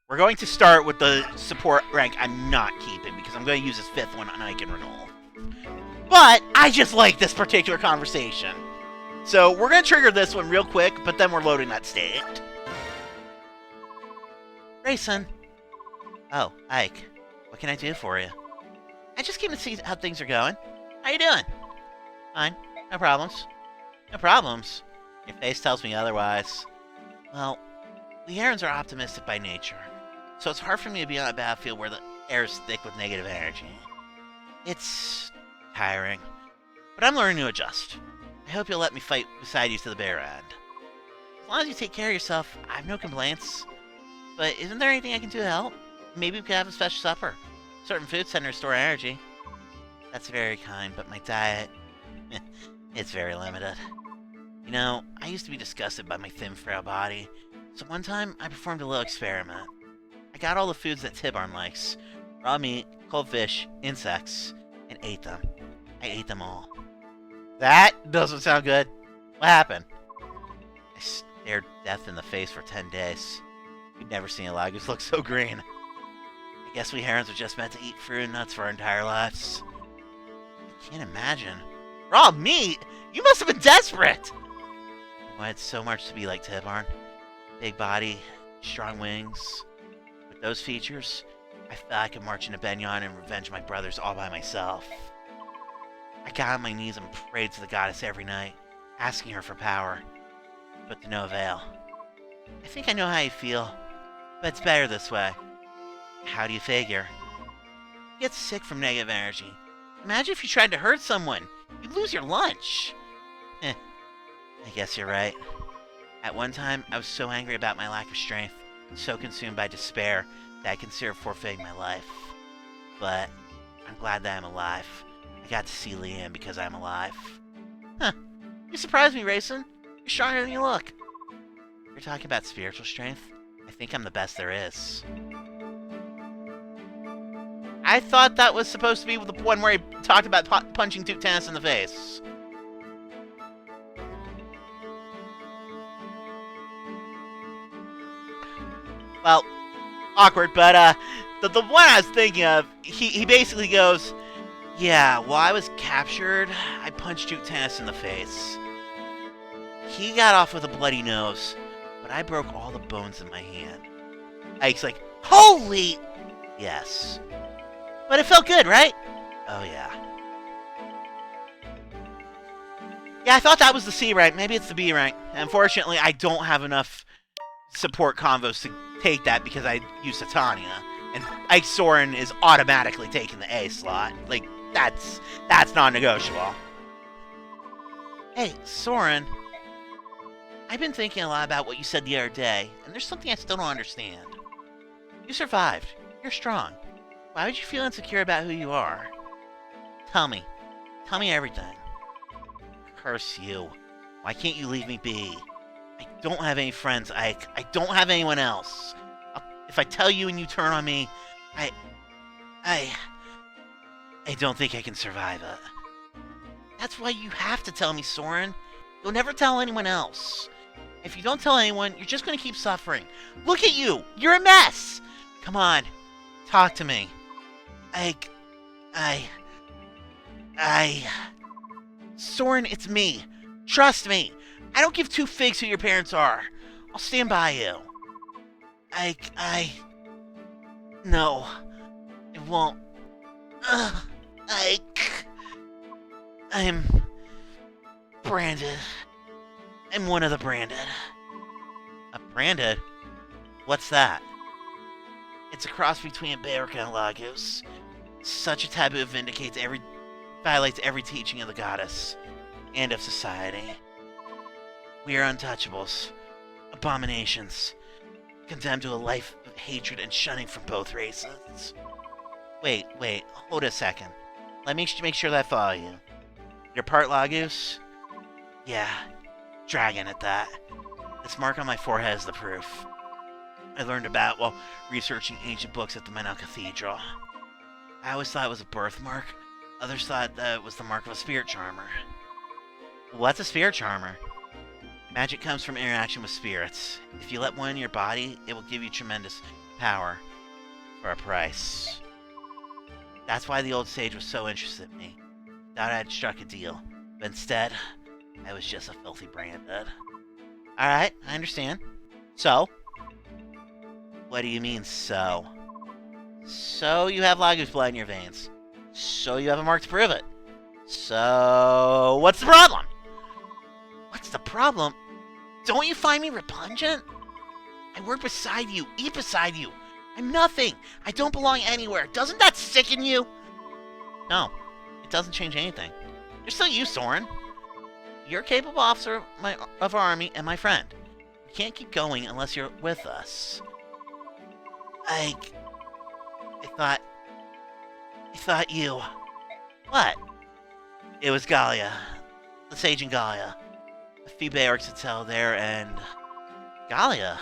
we're going to start with the support rank I'm not keeping, because I'm going to use this 5th one on Ike and Renewal. But, I just like this particular conversation. So, we're going to trigger this one real quick, but then we're loading that state. Grayson. Oh, Ike. What can I do for you? I just came to see how things are going. How you doing? Fine. No problems. No problems? Your face tells me otherwise. Well, we Erins are optimistic by nature, so it's hard for me to be on a battlefield where the air is thick with negative energy. It's tiring, but I'm learning to adjust. I hope you'll let me fight beside you to the bitter end. As long as you take care of yourself, I have no complaints. But isn't there anything I can do to help? Maybe we could have a special supper. Certain foods tend to restore energy. That's very kind, but my diet... it's very limited. You know, I used to be disgusted by my thin, frail body, so one time I performed a little experiment. I got all the foods that Tibarn likes. Raw meat, cold fish, insects, and ate them. I ate them all. That doesn't sound good. What happened? I stared death in the face for 10 days. We'd never seen a Lagus look so green. I guess we Herons were just meant to eat fruit and nuts for our entire lives. I can't imagine. Raw meat? You must have been desperate! I wanted so much to be like Tibarn. Big body, strong wings. With those features, I felt I could march into Benyon and revenge my brothers all by myself.
I got on my knees and prayed to the goddess every night, asking her for power, but to no avail. I think I know how you feel, but it's better this way. How do you figure? You get sick from negative energy. Imagine if you tried to hurt someone. You'd lose your lunch. I guess you're right. At one time, I was so angry about my lack of strength, and so consumed by despair, that I considered forfeiting my life. But I'm glad that I'm alive. I got to see Leanne because I'm alive. Huh. You surprised me, Rayson. You're stronger than you look. You're talking about spiritual strength? I think I'm the best there is. I thought that was supposed to be the one where he talked about punching Duke Tennis in the face. Well, awkward, but the one I was thinking of, he basically goes, yeah, while I was captured, I punched Duke Tennis in the face. He got off with a bloody nose, but I broke all the bones in my hand. Ike's like, holy... Yes. But it felt good, right? Oh, yeah. Yeah, I thought that was the C rank. Maybe it's the B rank. Unfortunately, I don't have enough support convos to take that because I use Satania. And Ike Soren is automatically taking the A slot. Like, that's non-negotiable. Hey, Soren. I've been thinking a lot about what you said the other day, and there's something I still don't understand. You survived. You're strong. Why would you feel insecure about who you are? Tell me. Tell me everything. Curse you. Why can't you leave me be? I don't have any friends, Ike. I don't have anyone else. If I tell you and you turn on me, I don't think I can survive it. That's why you have to tell me, Soren. You'll never tell anyone else. If you don't tell anyone, you're just going to keep suffering. Look at you! You're a mess! Come on. Talk to me. Soren, it's me. Trust me. I don't give two figs who your parents are. I'll stand by you. No. It won't. I'm branded. I'm one of the branded. A branded? What's that? It's a cross between a Bearca and a Lagos. Such a taboo violates every teaching of the goddess and of society. We are untouchables, abominations, condemned to a life of hatred and shunning from both races. Wait, hold a second. Let me make sure that I follow you. You're part Lagos? Yeah, dragon at that. This mark on my forehead is the proof. I learned about while researching ancient books at the Menel Cathedral. I always thought it was a birthmark. Others thought that it was the mark of a spirit charmer. What's a spirit charmer? Magic comes from interaction with spirits. If you let one in your body, it will give you tremendous power for a price. That's why the old sage was so interested in me. Thought I had struck a deal. But instead, I was just a filthy branded. Alright, I understand. So? What do you mean, so? So you have Lagos blood in your veins. So you have a mark to prove it. So what's the problem? What's the problem? Don't you find me repugnant? I work beside you, eat beside you. I'm nothing. I don't belong anywhere. Doesn't that sicken you? No, it doesn't change anything. You're still you, Soren. You're a capable officer of our army and my friend. We can't keep going unless you're with us. I thought you... What? It was Galia. The sage in Galia. A few barracks to tell there, and... Galia?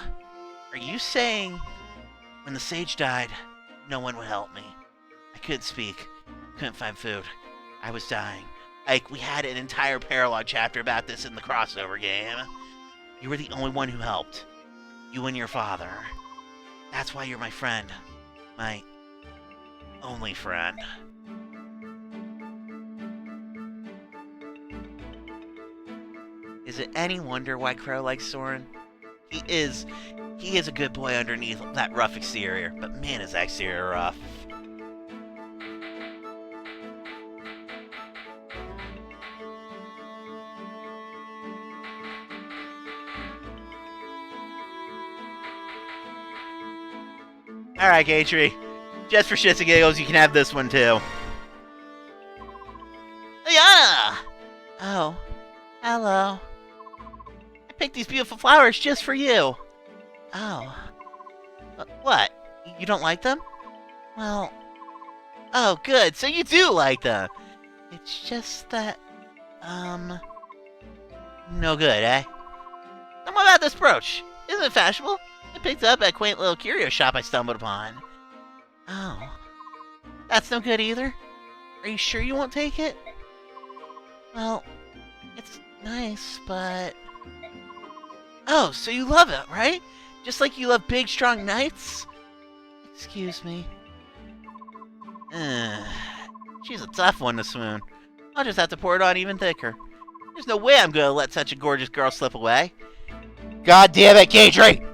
Are you saying... When the sage died, no one would help me. I couldn't speak. Couldn't find food. I was dying. We had an entire paralogue chapter about this in the crossover game. You were the only one who helped. You and your father. That's why you're my friend. My only friend. Is it any wonder why Crow likes Soren? He is a good boy underneath that rough exterior, but man is that exterior rough. Alright, Gatry. Just for shits and giggles, you can have this one too.
Ayana!
Oh, hello. I picked these beautiful flowers just for you. Oh. What? You don't like them? Well... Oh, good. So you do like them. It's just that... No good, eh? And what about this brooch? Isn't it fashionable? I picked it up at a quaint little curio shop I stumbled upon. Oh. That's no good either? Are you sure you won't take it? Well, it's nice, but... Oh, so you love it, right? Just like you love big, strong knights? Excuse me. She's a tough one to swoon. I'll just have to pour it on even thicker. There's no way I'm gonna let such a gorgeous girl slip away. God damn it, Gatry!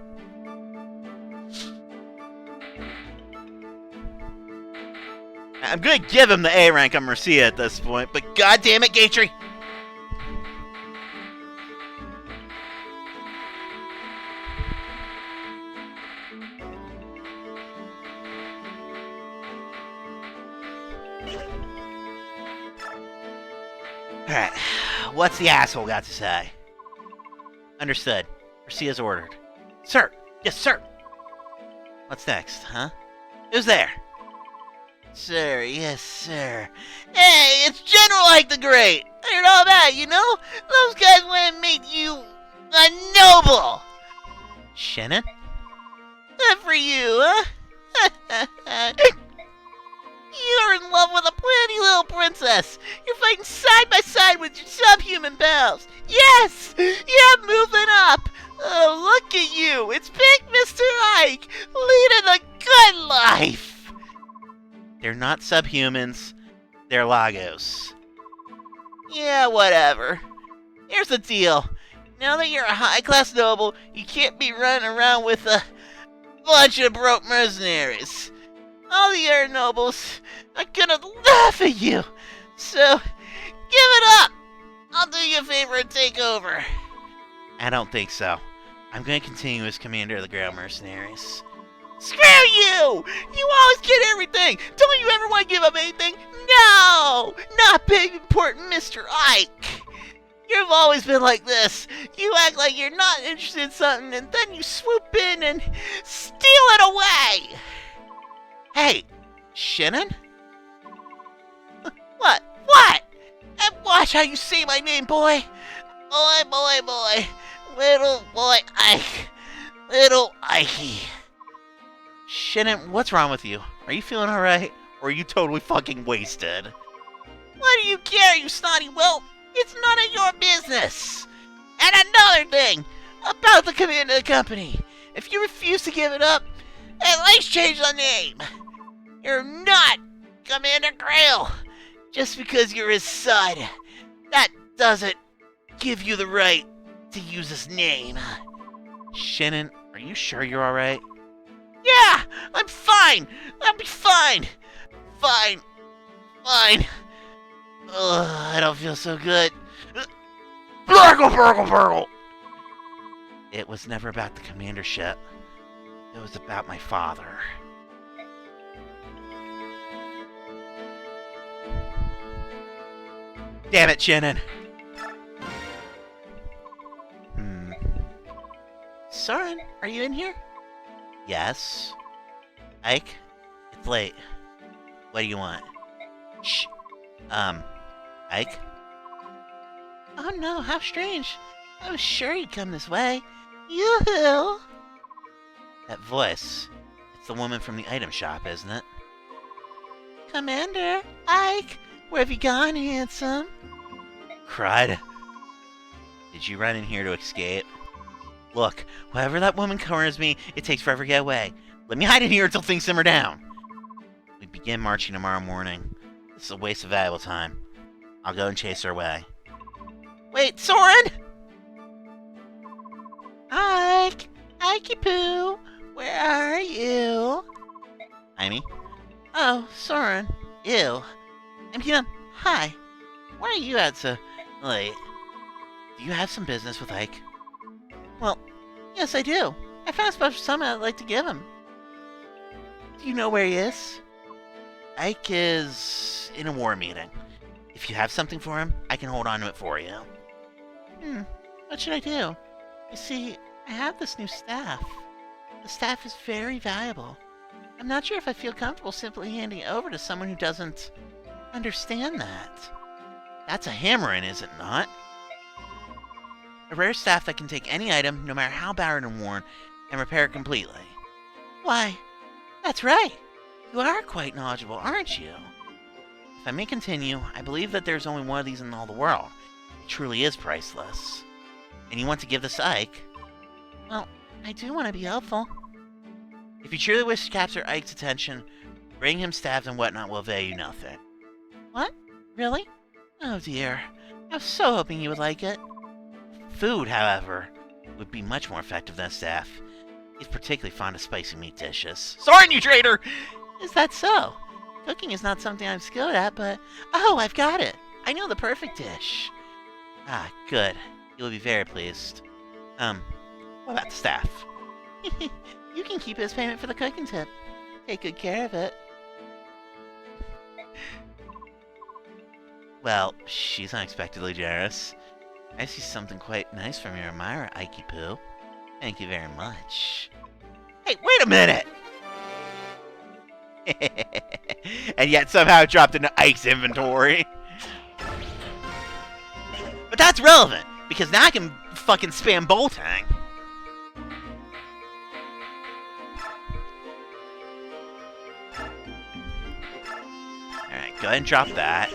I'm gonna give him the A rank on Mercia at this point, but god damn it, Gatry! Alright, what's the asshole got to say? Understood. Mercia's ordered. Sir! Yes, sir! What's next, huh? Who's there? Sir, yes, sir. Hey, it's General Ike the Great! I heard all that, you know? Those guys want to make you a noble! Shannon? Good for you, huh? You're in love with a pretty little princess. You're fighting side by side with your subhuman pals. Yes! Yeah, moving up! Oh, look at you! It's Big Mr. Ike, leading a good life! They're not subhumans. They're Lagos. Yeah, whatever. Here's the deal. Now that you're a high-class noble, you can't be running around with a bunch of broke mercenaries. All the other nobles are gonna laugh at you. So, give it up. I'll do you a favor and take over. I don't think so. I'm gonna continue as commander of the ground mercenaries. Screw you! You always get everything! Don't you ever want to give up anything? No! Not big, important Mr. Ike! You've always been like this. You act like you're not interested in something, and then you swoop in and steal it away! Hey, Shannon? What? What? And watch how you say my name, boy! Boy, boy, boy. Little boy Ike. Little Ikey. Shannon, what's wrong with you? Are you feeling alright? Or are you totally fucking wasted? Why do you care, you snotty whelp? It's none of your business! And another thing! About the command of the company. If you refuse to give it up, at least change the name! You're not Commander Grail! Just because you're his son, that doesn't give you the right to use his name. Shannon, are you sure you're alright? Yeah! I'm fine! I'll be fine! Fine. Fine. Ugh, I don't feel so good. Burgle, burgle, burgle! It was never about the commandership. It was about my father. Damn it, Shannon! Soren, are you in here? Yes. Ike? It's late. What do you want? Shh. Ike? Oh no, how strange. I was sure you'd come this way. Yoo-hoo! That voice. It's the woman from the item shop, isn't it? Commander, Ike, where have you gone, handsome? Crud. Did you run in here to escape? Look, whenever that woman corners me, it takes forever to get away. Let me hide in here until things simmer down. We begin marching tomorrow morning. This is a waste of valuable time. I'll go and chase her away. Wait, Soren! Ike! Ikey Poo! Where are you? Amy? Oh, Soren. Ew. Hi. Why are you out so late? Do you have some business with Ike? Well, yes I do. I found a special summon I'd like to give him. Do you know where he is? Ike is in a war meeting. If you have something for him, I can hold on to it for you. What should I do? You see, I have this new staff. The staff is very valuable. I'm not sure if I feel comfortable simply handing it over to someone who doesn't understand that. That's a hammering, is it not? A rare staff that can take any item, no matter how battered and worn, and repair it completely. Why, that's right. You are quite knowledgeable, aren't you? If I may continue, I believe that there's only one of these in all the world. It truly is priceless. And you want to give this to Ike? Well, I do want to be helpful. If you truly wish to capture Ike's attention, bring him staffs and whatnot will avail you nothing. What? Really? Oh dear. I was so hoping you would like it. Food, however, would be much more effective than a staff. He's particularly fond of spicy meat dishes. Sorry, you traitor! Is that so? Cooking is not something I'm skilled at, but... Oh, I've got it! I know the perfect dish. Ah, good. You'll be very pleased. What about the staff? You can keep it as payment for the cooking tip. Take good care of it. Well, she's unexpectedly generous. I see something quite nice from your admirer, Ikey Poo. Thank you very much. Hey, wait a minute! And yet somehow it dropped into Ike's inventory. But that's relevant, because now I can fucking spam Boltang. Alright, go ahead and drop that.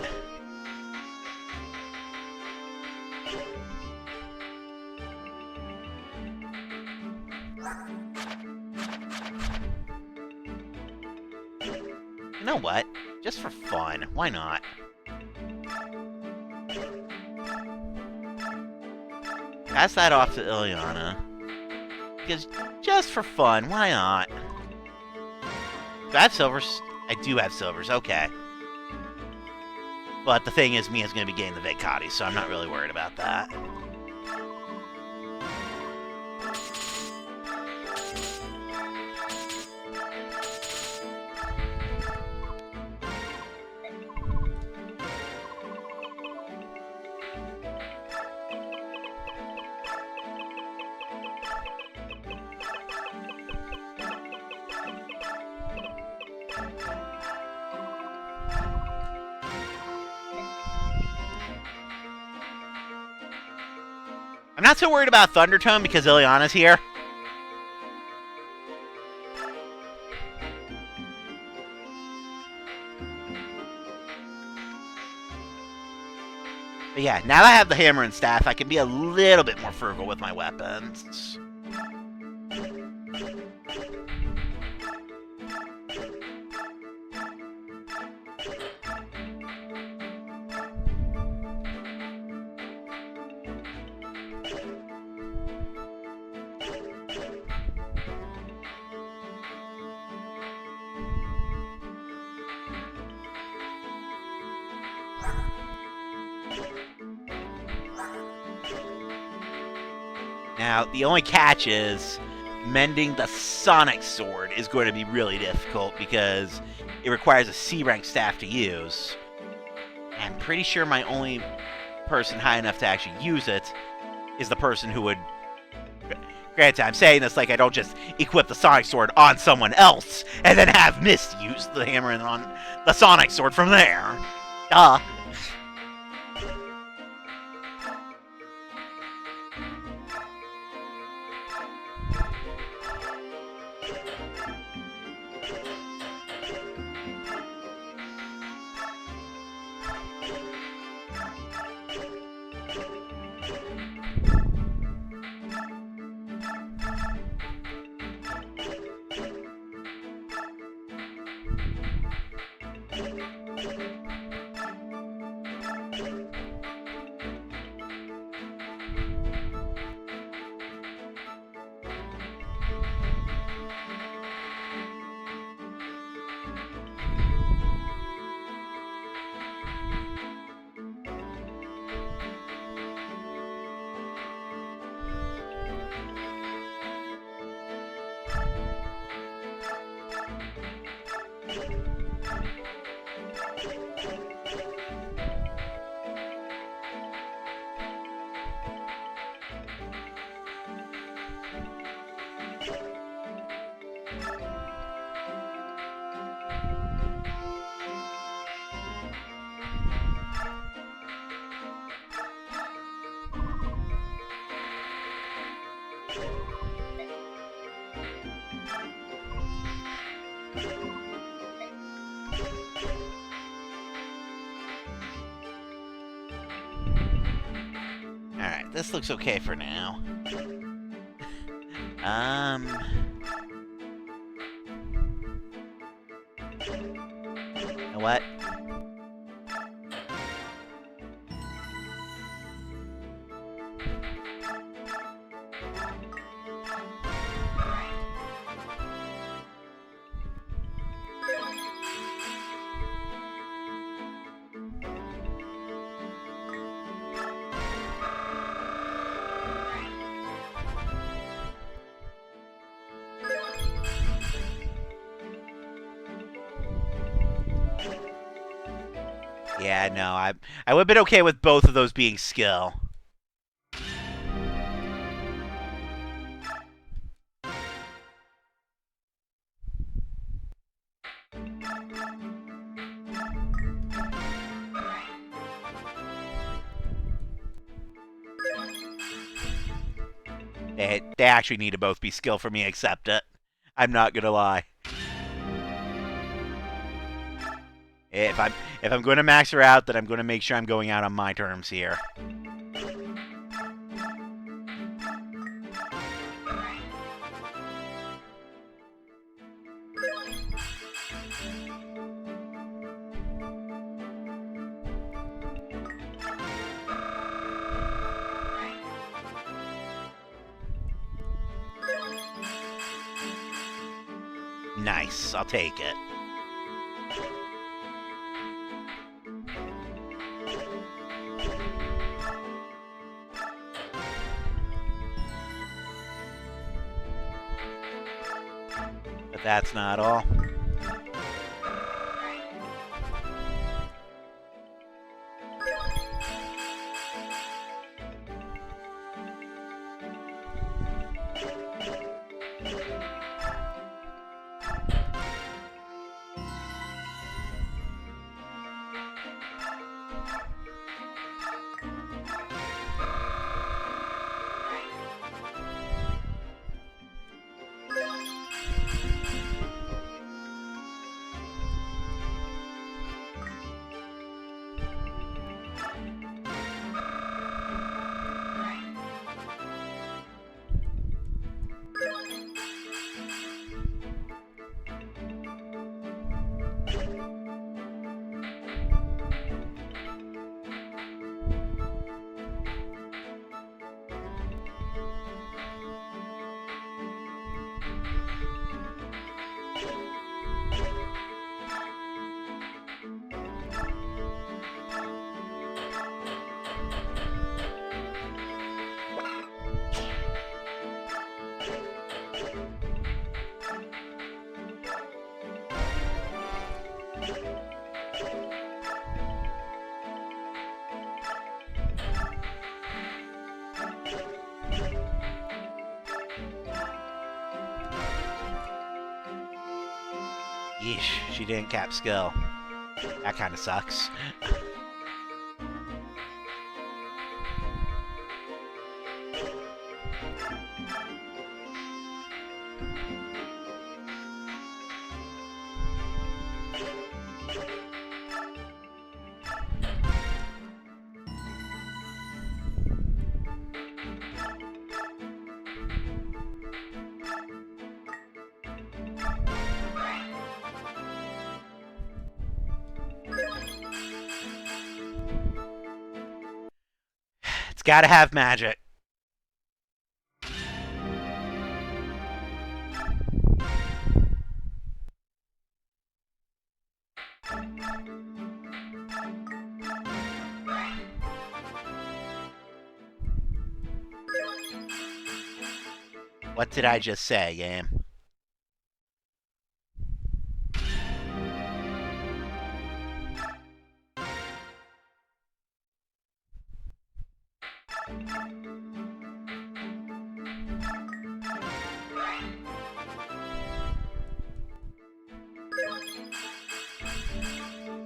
You know what? Just for fun, why not? Pass that off to Ileana. Because just for fun, why not? Do I have silvers? I do have silvers, okay. But the thing is, Mia's going to be getting the Vekati, so I'm not really worried about that. I'm not so worried about Thundertone because Ileana's here. But yeah, now that I have the hammer and staff, I can be a little bit more frugal with my weapons. Now, the only catch is mending the Sonic Sword is going to be really difficult because it requires a C-rank staff to use. I'm pretty sure my only person high enough to actually use it is the person who would... Granted, I'm saying this like I don't just equip the Sonic Sword on someone else and then have Mist use the hammer and on the Sonic Sword from there. Duh. Alright, this looks okay for now. You know what? Yeah, no, I would have been okay with both of those being skill. They actually need to both be skill for me, accept it. I'm not gonna lie. If I'm going to max her out, then I'm going to make sure I'm going out on my terms here. Nice, I'll take it. But that's not all. Yeesh, she didn't cap skill. That kind of sucks. It's gotta have magic. What did I just say, game?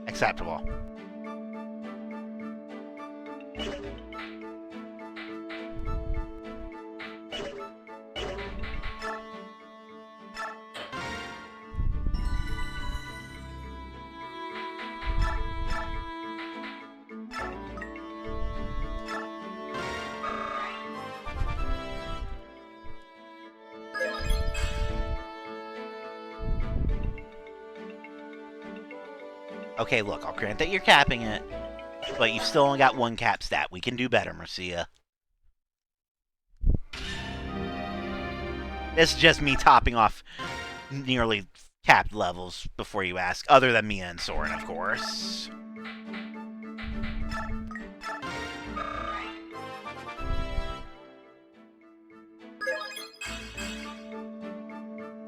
Acceptable. Okay, look, I'll grant that you're capping it, but you've still only got 1 cap stat. We can do better, Marcia. This is just me topping off nearly capped levels before you ask, other than Mia and Soren, of course.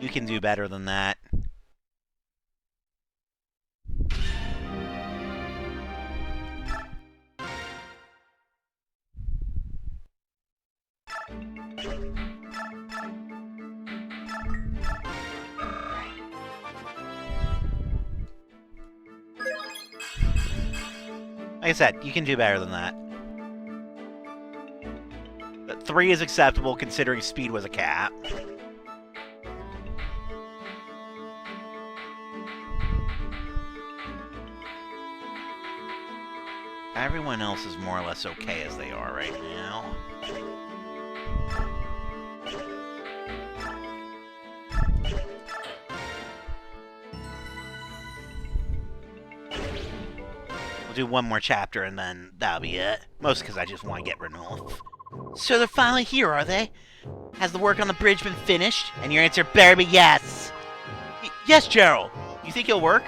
You can do better than that. Like I said, you can do better than that. But 3 is acceptable considering speed was a cap. Everyone else is more or less okay as they are right now. We'll do 1 more chapter and then that'll be it. Mostly because I just want to get Ranulf. So they're finally here, are they? Has the work on the bridge been finished? And your answer better be yes! Yes, Gerald! You think it'll work?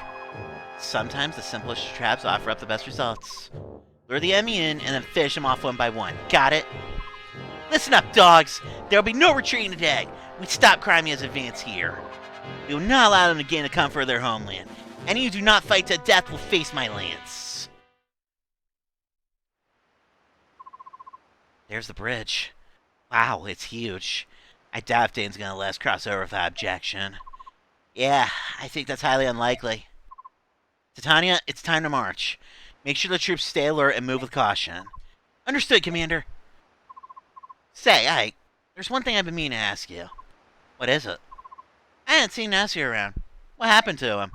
Sometimes the simplest traps offer up the best results. Lure the enemy in, and then finish them off 1 by 1. Got it? Listen up, dogs! There'll be no retreating today! We stop Crimea's advance here. We will not allow them to gain the comfort of their homeland. Any who do not fight to death will face my lance. There's the bridge. Wow, it's huge. I doubt if Dane's gonna let us cross over without objection. Yeah, I think that's highly unlikely. Titania, it's time to march. Make sure the troops stay alert and move with caution. Understood, Commander. Say, there's one thing I've been meaning to ask you. What is it? I hadn't seen Nasir around. What happened to him?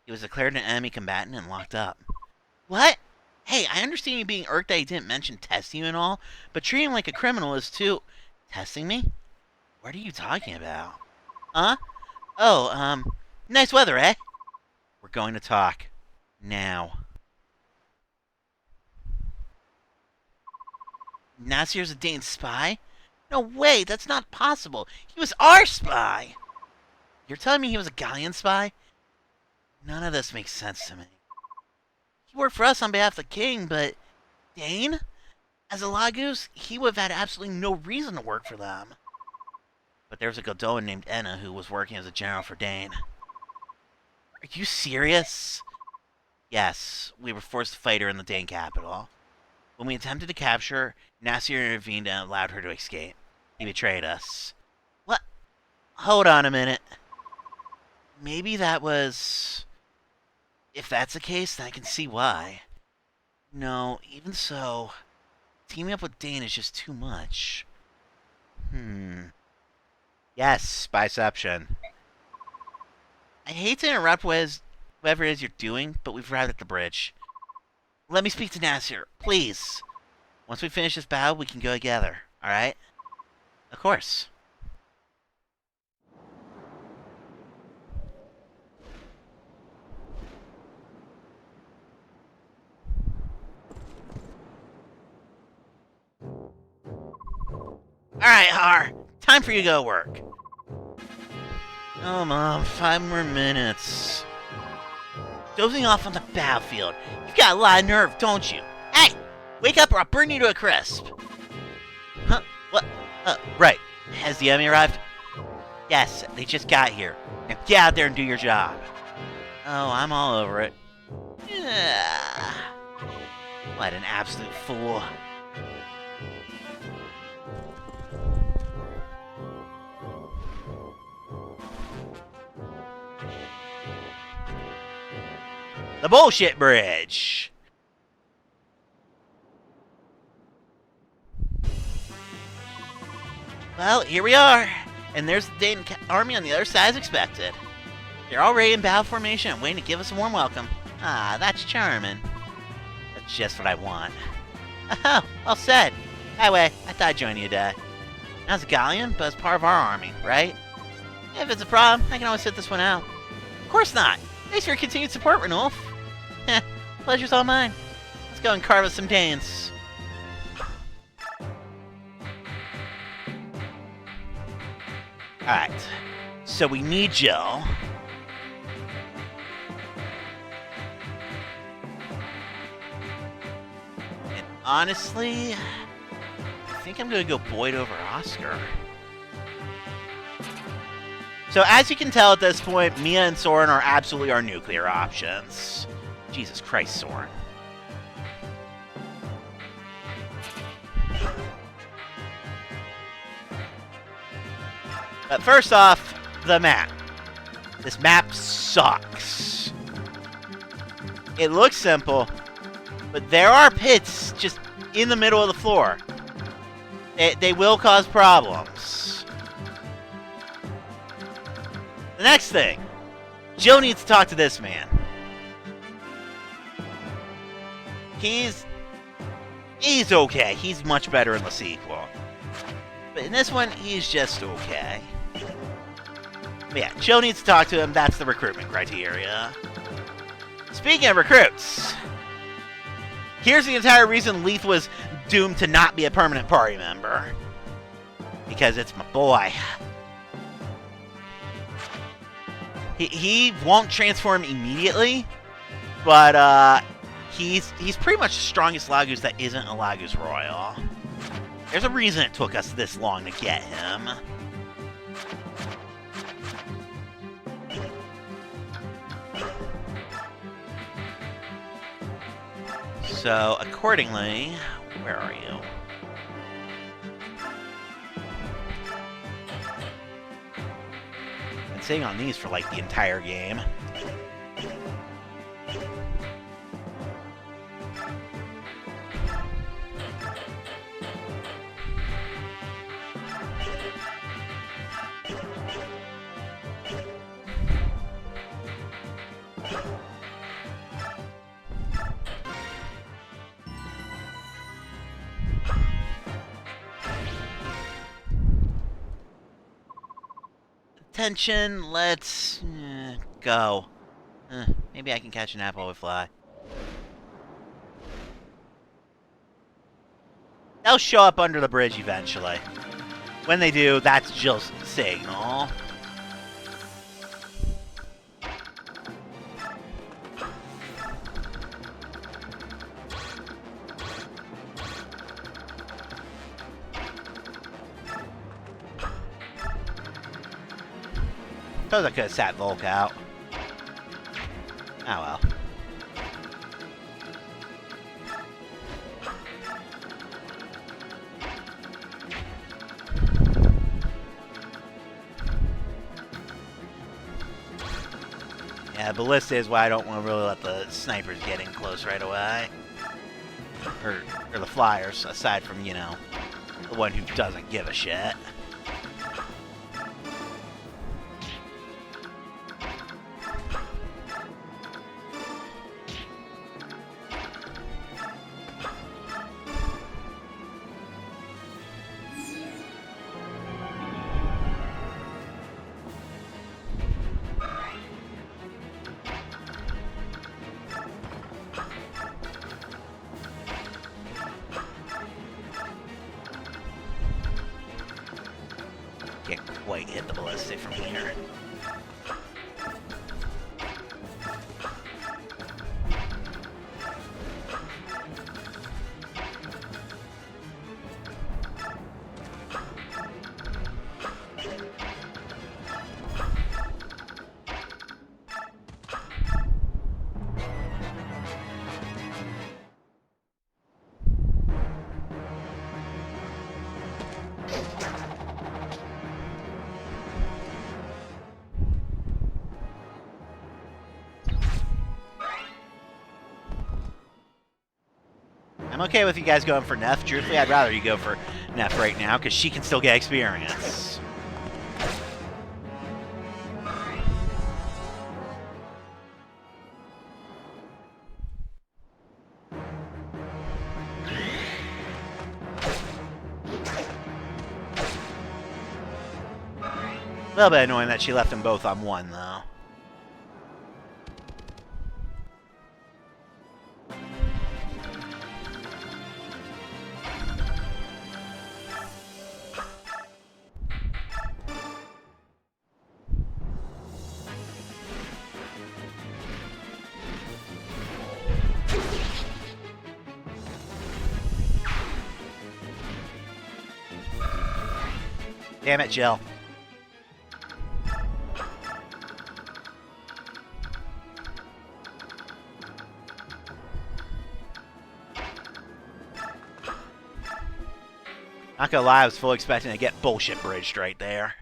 He was declared an enemy combatant and locked up. What? Hey, I understand you being irked that he didn't mention testing you and all, but treating him like a criminal is too... Testing me? What are you talking about? Huh? Oh, nice weather, eh? We're going to talk. Now. Nasir's a Dane spy? No way, that's not possible. He was our spy! You're telling me he was a Gallian spy? None of this makes sense to me. He worked for us on behalf of the king, but... Dane? As a Lagus, he would have had absolutely no reason to work for them. But there was a Godoan named Enna who was working as a general for Dane. Are you serious? Yes, we were forced to fight her in the Dane capital. When we attempted to capture her, Nasir intervened and allowed her to escape. He betrayed us. What? Hold on a minute. Maybe that was... If that's the case, then I can see why. No, even so, teaming up with Dane is just too much. Yes, biception. I hate to interrupt whatever it is you're doing, but we've arrived at the bridge. Let me speak to Nasir, please. Once we finish this battle, we can go together, alright? Of course. Alright, Har. Time for you to go work. Oh, Mom, 5 more minutes. Dozing off on the battlefield. You've got a lot of nerve, don't you? Hey! Wake up or I'll burn you to a crisp. Huh? What? Right. Has the enemy arrived? Yes, they just got here. Now get out there and do your job. Oh, I'm all over it. What an absolute fool. The bullshit bridge. Well, here we are. And there's the Dane army on the other side as expected. They're already in battle formation and waiting to give us a warm welcome. Ah, that's charming. That's just what I want. Oh, well said. That way, I thought I'd join you today. Not as a Gallian, but as part of our army, right? If it's a problem, I can always sit this one out. Of course not. Thanks for your continued support, Ranulf.
Heh, pleasure's all mine. Let's go and carve us some dance. Alright, so we need Jill. And honestly, I think I'm gonna go Boyd over Oscar. So as you can tell at this point, Mia and Soren are absolutely our nuclear options. Jesus Christ, Soren. But first off, the map. This map sucks. It looks simple, but there are pits just in the middle of the floor. They will cause problems. The next thing, Jill needs to talk to this man. He's okay. He's much better in the sequel. But in this one, he's just okay. But yeah, Jill needs to talk to him. That's the recruitment criteria. Speaking of recruits, here's the entire reason Leith was doomed to not be a permanent party member. Because it's my boy. He won't transform immediately, but he's pretty much the strongest Lagus that isn't a Lagus Royal. There's a reason it took us this long to get him. So, accordingly, where are you? Been sitting on these for like the entire game. Attention, let's go. Maybe I can catch an apple with fly. They'll show up under the bridge eventually. When they do, that's Jill's signal. Suppose I could have sat Volk out. Oh well. Yeah, Ballista is why I don't want to really let the snipers get in close right away. Or the flyers, aside from, you know, the one who doesn't give a shit. Can't quite hit the ballistic from here. I'm okay with you guys going for Neff. Truthfully, I'd rather you go for Neff right now, because she can still get experience. A little bit annoying that she left them both on one, though.
Damn it, Jill. Not gonna lie, I was fully expecting to get bullshit bridged right there.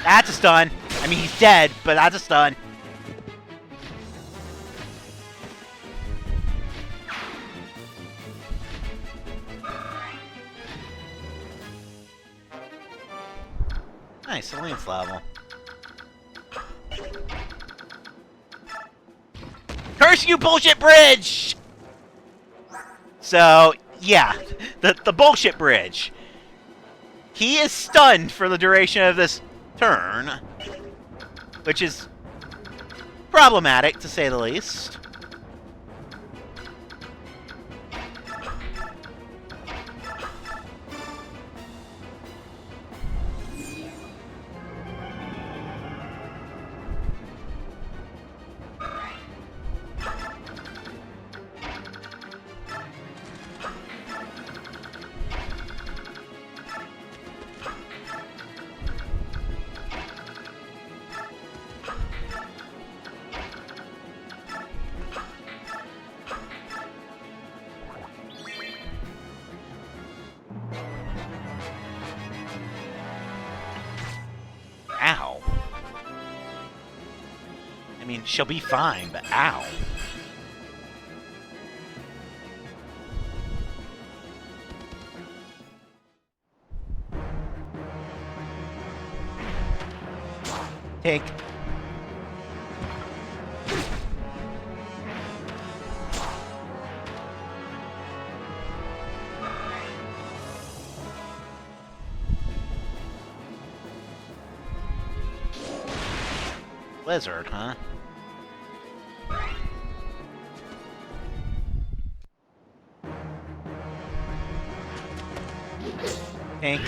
That's a stun. I mean, he's dead, but that's a stun. Nice, Eline's level. Curse you, bullshit bridge! So, yeah, the bullshit bridge. He is stunned for the duration of this turn, which is problematic, to say the least. Ow. I mean, she'll be fine, but ow. Take. Blizzard, huh? Pink.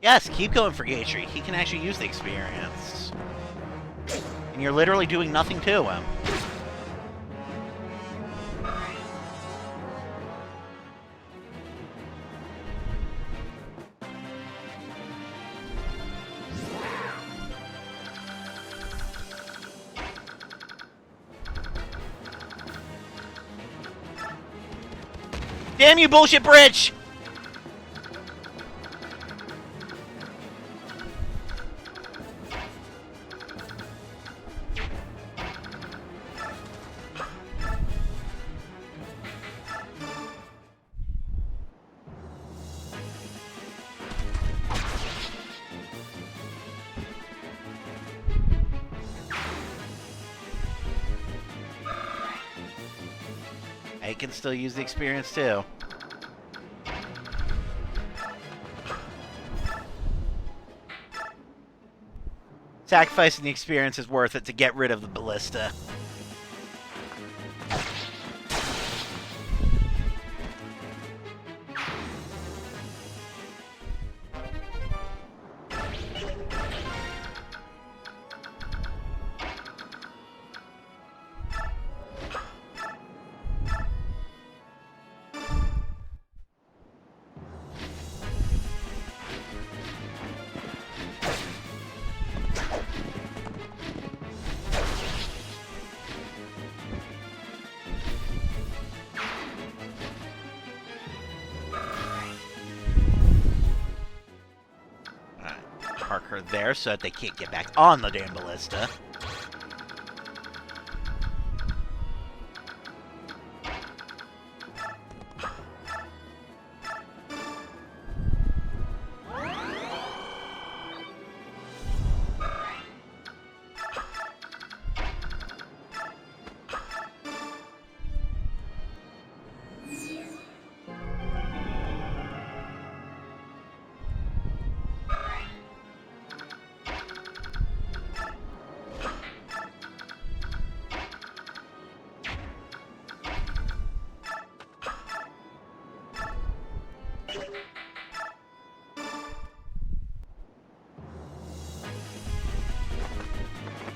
Yes, keep going for Gatry. He can actually use the experience. And you're literally doing nothing to him. Damn you, bullshit bridge! I can still use the experience too. Sacrificing the experience is worth it to get rid of the ballista. Park her there so that they can't get back on the damn ballista.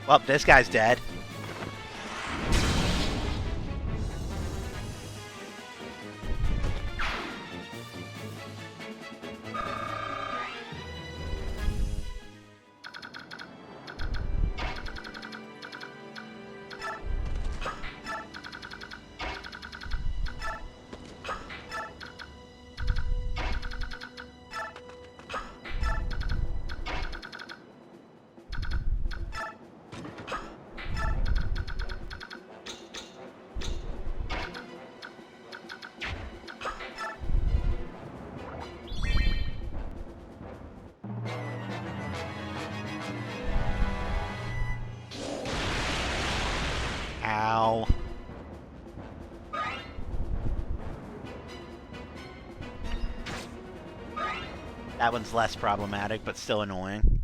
Well, this guy's dead. Ow. That one's less problematic, but still annoying.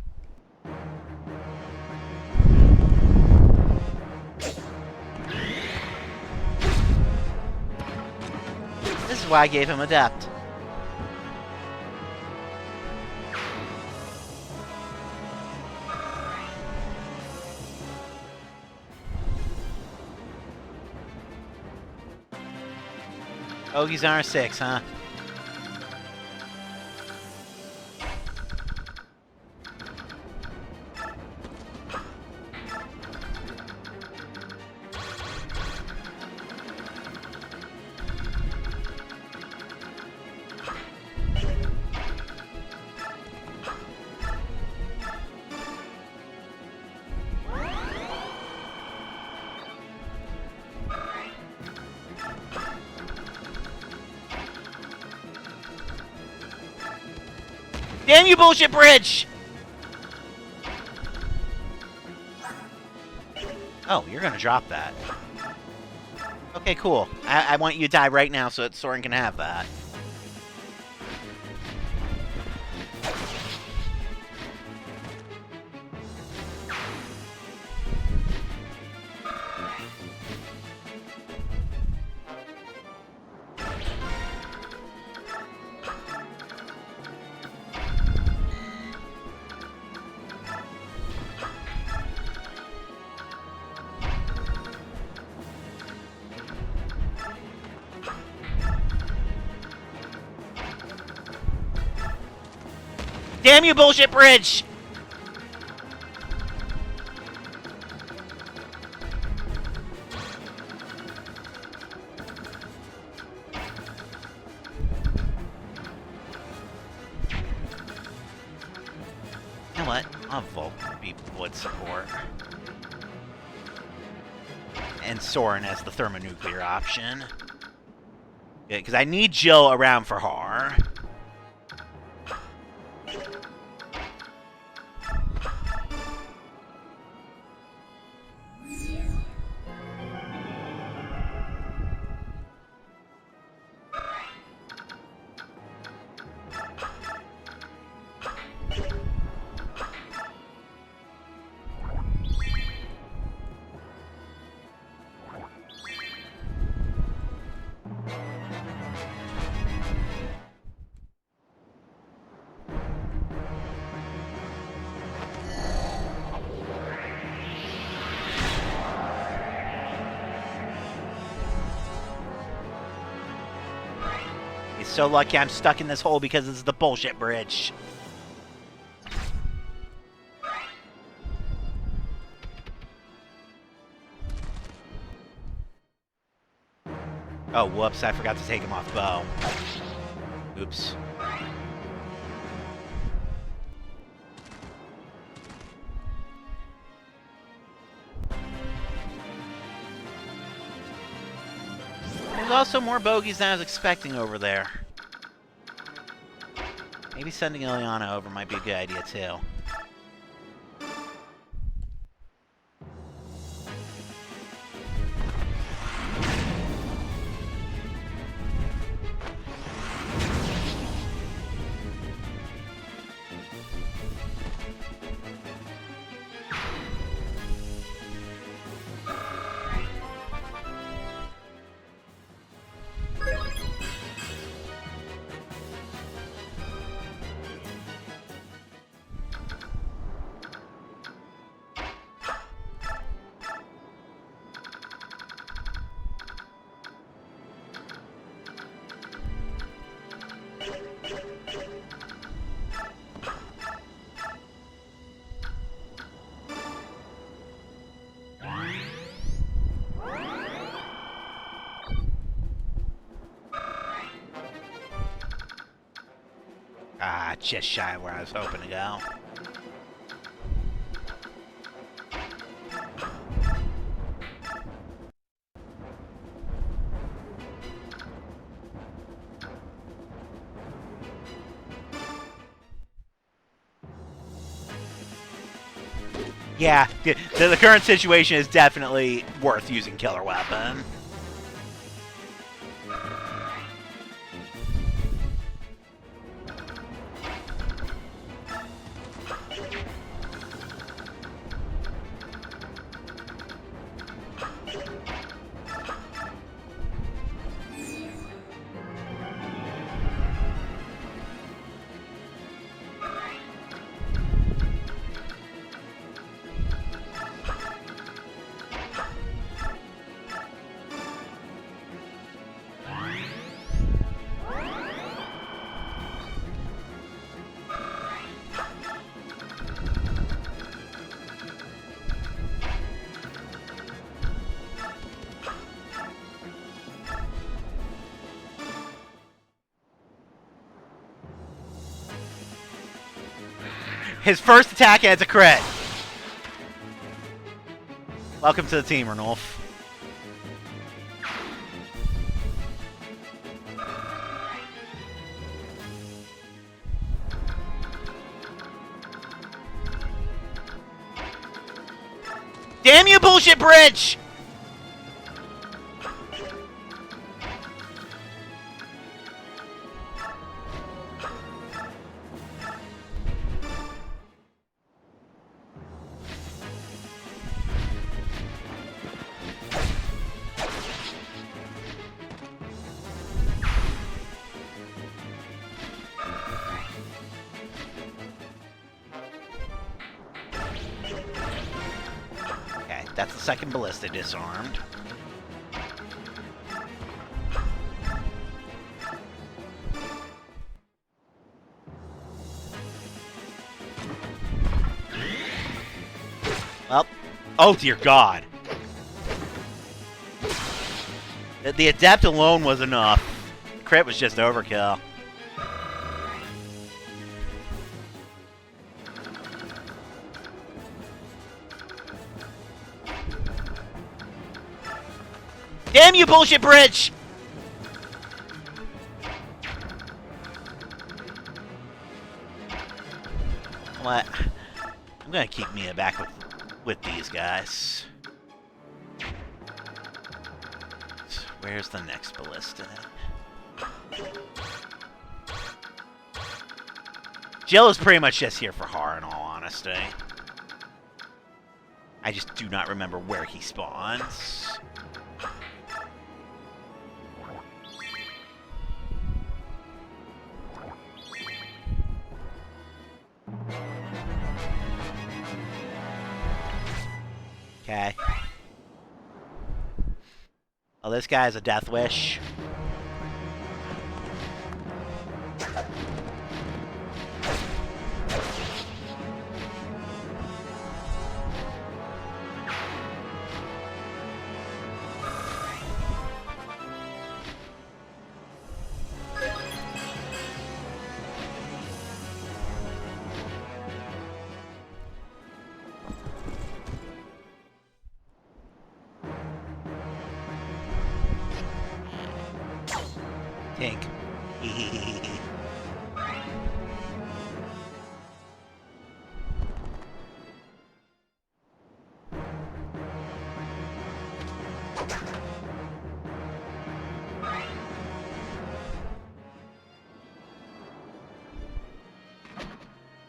This is why I gave him Adept. Ogie's R6, huh? Damn you, bullshit bridge! Oh, you're gonna drop that. Okay, cool. I want you to die right now so that Soren can have that. Damn you, bullshit bridge! You know what? I'll Volk be wood support. And Soren as the thermonuclear option. Because I need Jill around for Har.
So lucky I'm stuck in this hole because it's the bullshit bridge. Oh, whoops, I forgot to take him off bow. Oops. There's also more bogeys than I was expecting over there. Maybe sending Ileana over might be a good idea, too. Ah, just shy of where I was hoping to go. Yeah, the current situation is definitely worth using Killer Weapon. His first attack adds a crit. Welcome to the team, Ranulf. Damn you, bullshit bridge! That's the second ballista disarmed. Well, oh dear God. The adept alone was enough. The crit was just overkill. Damn you, bullshit bridge! What? I'm gonna keep Mia back with these guys. Where's the next ballista? Jill is pretty much just here for Har, in all honesty. I just do not remember where he spawns. Okay. Oh, this guy has a death wish.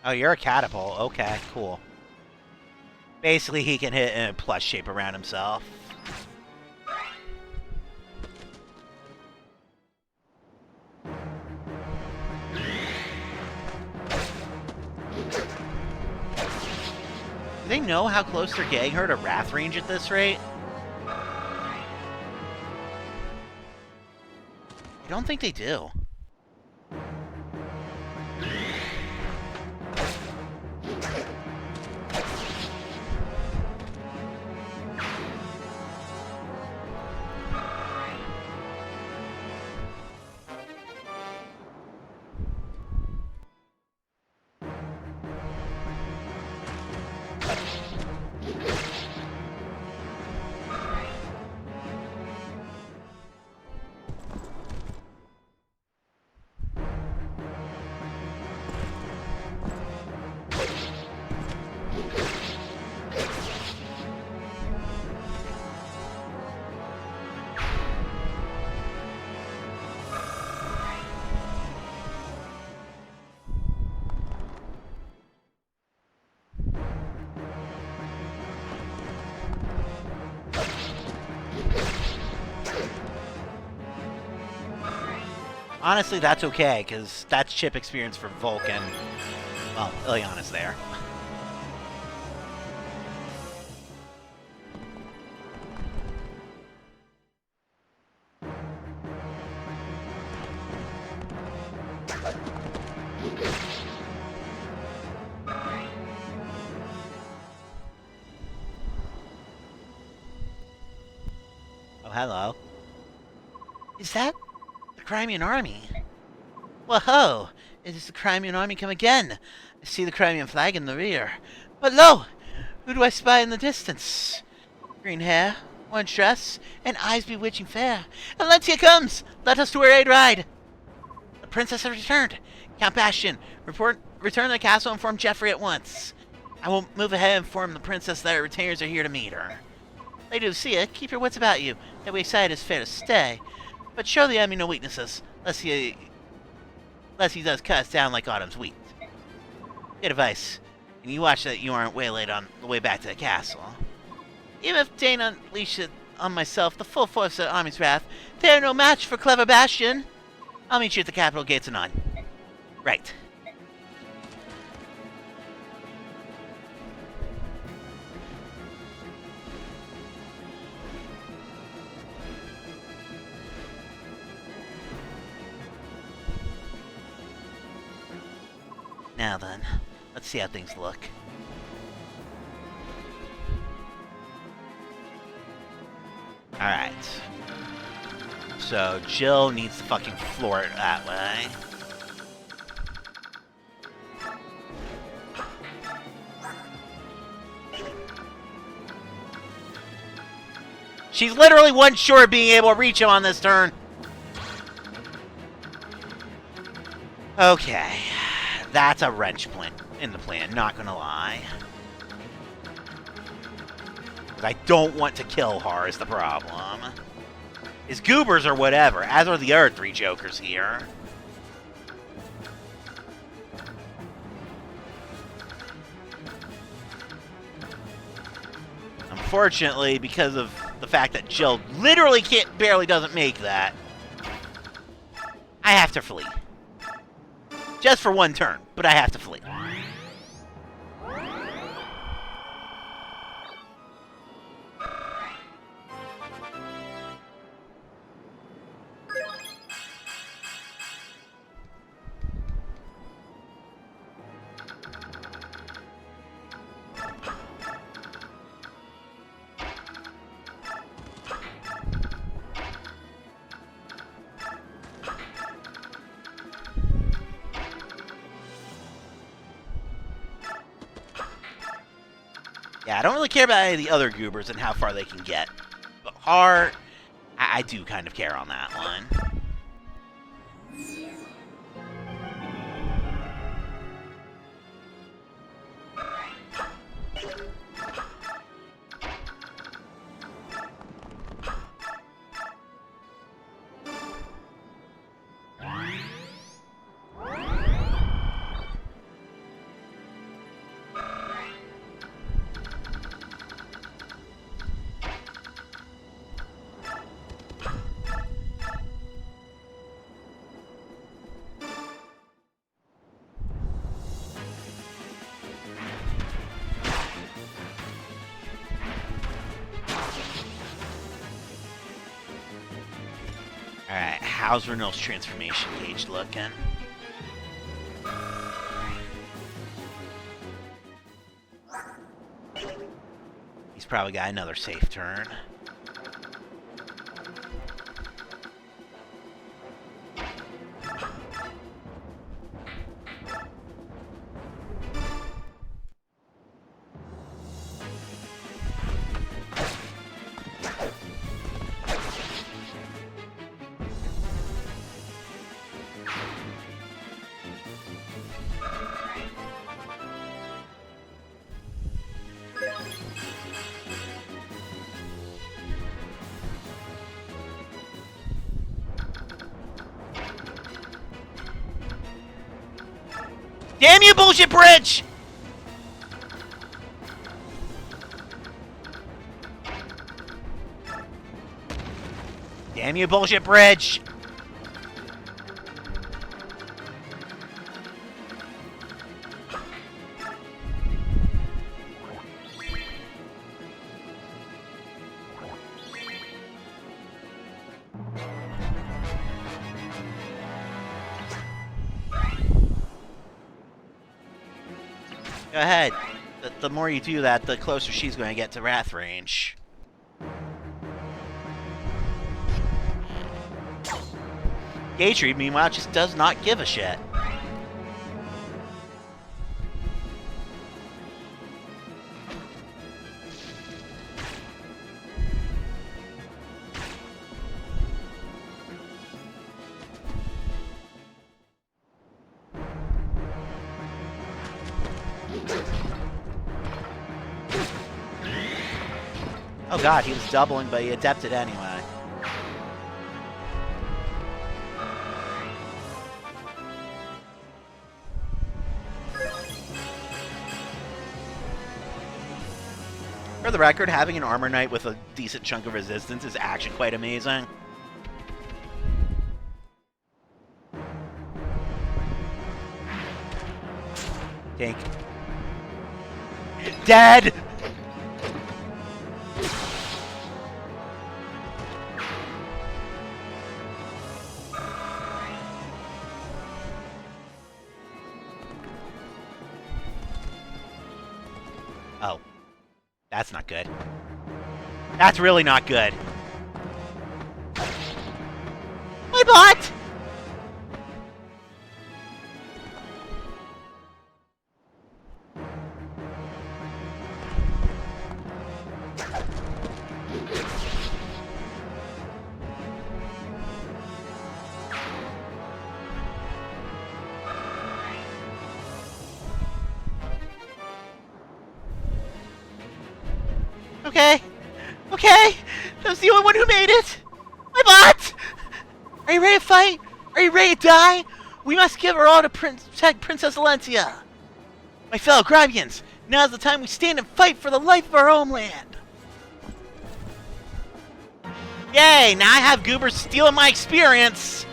Oh, you're a catapult. Okay, cool. Basically, he can hit in a plus shape around himself. Do they know how close they're getting her to Wrath range at this rate? I don't think they do. Honestly, that's okay, because that's chip experience for Vulcan. Well, Ileana's there. Oh, hello. Is that the Crimean army? Whoa! It is the Crimean army come again. I see the Crimean flag in the rear. But lo! Who do I spy in the distance? Green hair, orange dress, and eyes bewitching fair. And Lencia comes! Let us to her aid ride! The princess has returned. Count Bastion, return to the castle and inform Jeffrey at once. I will move ahead and inform the princess that her retainers are here to meet her. Lady Lucia, keep your wits about you. That way side is fair to stay. But show the enemy no weaknesses, lest he does cut us down like Autumn's wheat. Good advice. And you watch that you aren't waylaid on the way back to the castle. Even if Dana unleashed it on myself, the full force of the army's wrath, they are no match for clever Bastion. I'll meet you at the capital gates anon. Right. Now then, let's see how things look. Alright. So, Jill needs to fucking floor it that way. She's literally one short of being able to reach him on this turn. Okay. That's a wrench in the plan, not gonna lie. I don't want to kill her is the problem. His goobers or whatever, as are the other three jokers here. Unfortunately, because of the fact that Jill literally barely doesn't make that, I have to flee. Just for one turn, but I have to flee. Yeah, I don't really care about any of the other goobers and how far they can get. But Heart, I do kind of care on that one.
how's Renel's transformation gauge looking? He's probably got another safe turn. Damn you, bullshit bridge! Damn you, bullshit bridge! Go ahead. The more you do that, the closer she's going to get to Wrath range. Gatry, meanwhile, just does not give a shit. Oh god, he was doubling, but he adepted anyway. For the record, having an armor knight with a decent chunk of resistance is actually quite amazing. Take. Dead! Oh. That's not good. That's really not good. My bot! Okay. Okay. That was the only one who made it. My bot! Are you ready to fight? Are you ready to die? We must give our all to protect Princess Valencia. My fellow Radiance, now's the time we stand and fight for the life of our homeland. Yay, now I have goobers stealing my experience.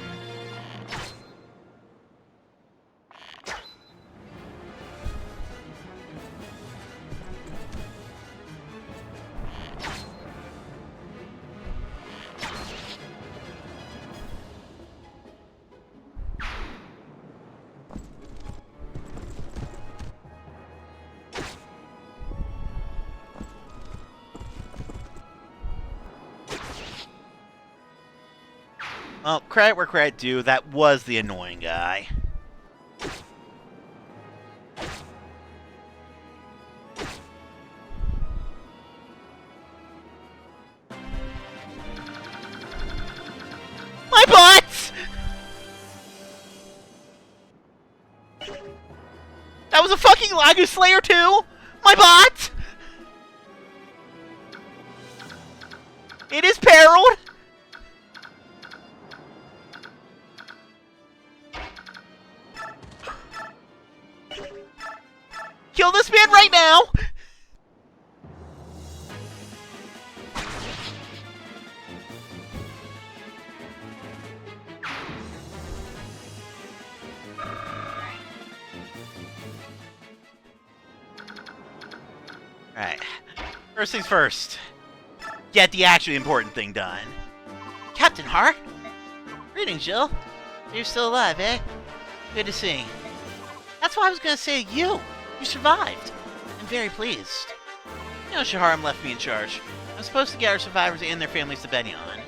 Well, credit where credit due, that was the annoying guy. My bot! That was a fucking Lagu Slayer too! My bot! It is perilled! Kill this man right now! Alright. First things first. Get the actually important thing done. Captain Hart? Greetings, Jill. You're still alive, eh? Good to see. That's what I was gonna say to you. You survived. I'm very pleased. You know, Shaharam left me in charge. I'm supposed to get our survivors and their families to Benyon.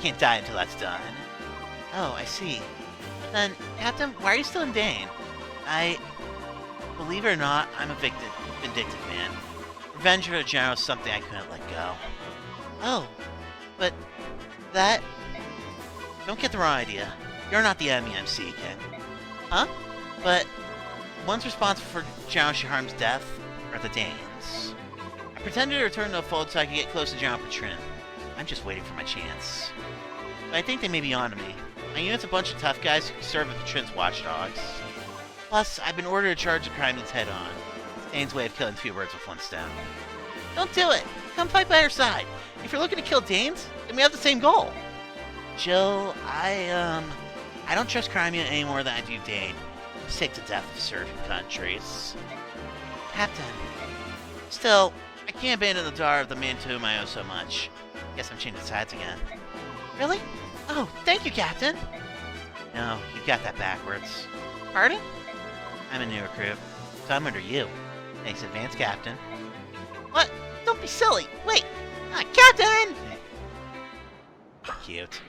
Can't die until that's done. Oh, I see. Then, Captain, why are you still in Dane? Believe it or not, I'm a vindictive man. Revenge for the general is something I couldn't let go. Oh, but that... Don't get the wrong idea. You're not the enemy I'm seeking. Huh? But one's responsible for General Shaharam's death are the Danes. I pretended to return to the fold so I could get close to General Patrin. I'm just waiting for my chance. But I think they may be onto me. My unit's a bunch of tough guys who serve as Patrin's watchdogs. Plus, I've been ordered to charge the Crimeans head on. It's Dane's way of killing two birds with one stone. Don't do it! Come fight by our side. If you're looking to kill Danes, then we have the same goal. Jill, I don't trust Crimea any more than I do Dane. I'm sick to death of serving countries. Captain. Still, I can't abandon the daughter of the man to whom I owe so much. Guess I'm changing sides again. Really? Oh, thank you, Captain. No, you got that backwards. Pardon? I'm a new recruit, so I'm under you. Thanks, Advanced Captain. What? Don't be silly. Wait. Captain! Cute.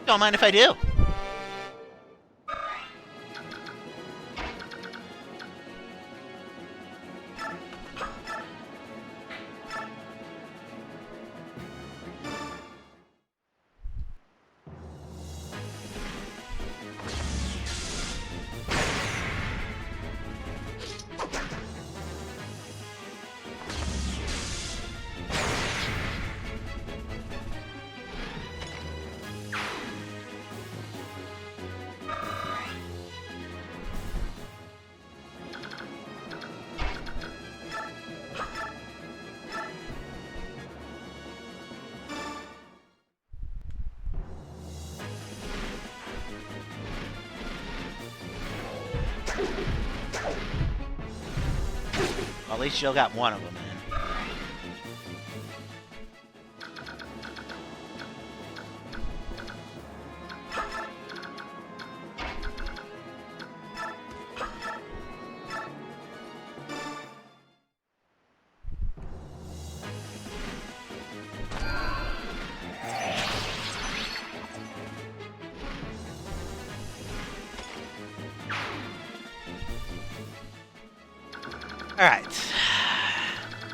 Don't mind if I do. Well, at least Jill got one of them in. Alright.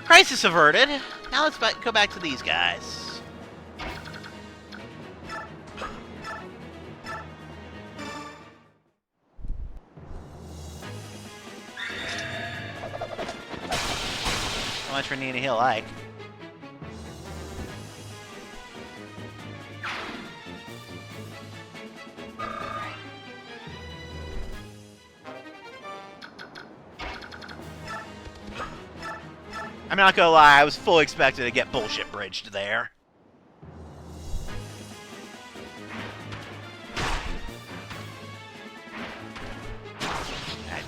Crisis averted. Now let's go back to these guys. So much for Nina Hill Ike. I'm not gonna lie, I was fully expecting to get bullshit bridged there.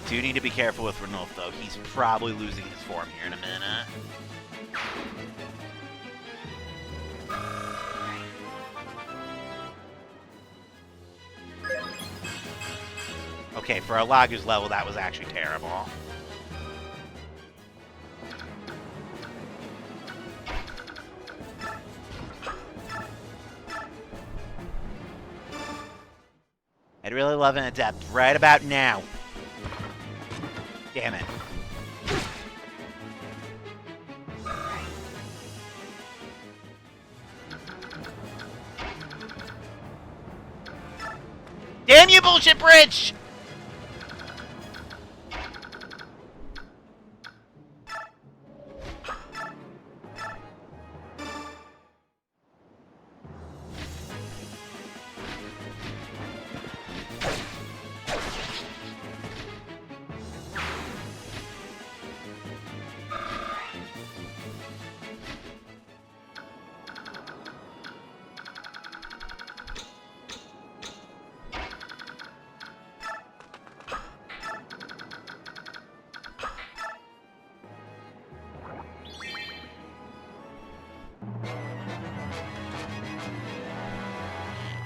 Do need to be careful with Ranulf, though. He's probably losing his form here in a minute. Okay, for a Lagu's level, that was actually terrible. I'd really love an Adept right about now. Damn it. Damn you, bullshit bridge!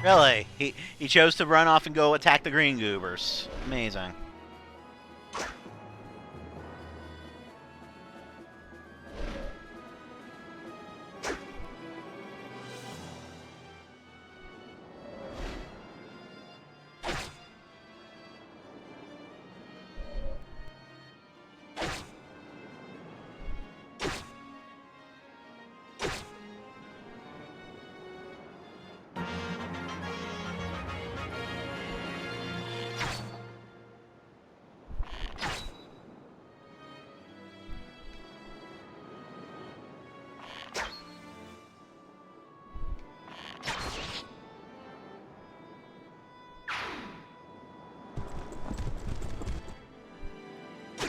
Really? He chose to run off and go attack the green goobers. Amazing.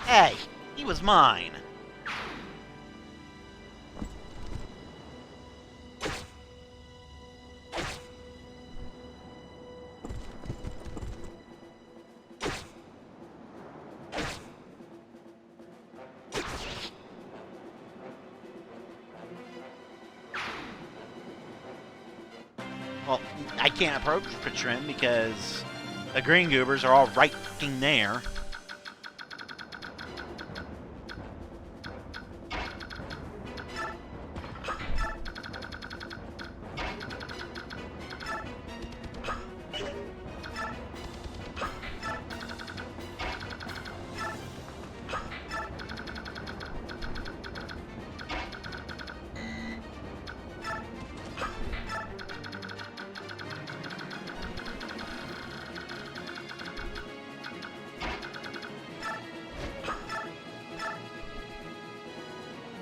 Hey, he was mine. Well, I can't approach Patrin because the green goobers are all right fucking there.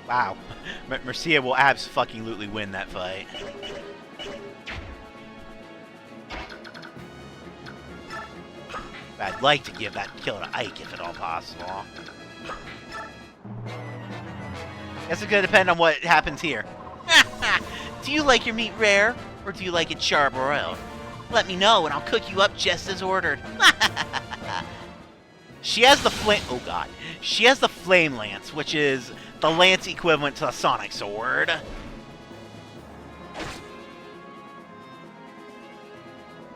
Wow. Mercia will abs-fucking-lutely win that fight. I'd like to give that kill to Ike if at all possible. Guess it's gonna depend on what happens here. Do you like your meat rare, or do you like it charbroiled? Let me know and I'll cook you up just as ordered. She has the flame... Oh god. She has the Flame Lance, which is the lance equivalent to a Sonic Sword.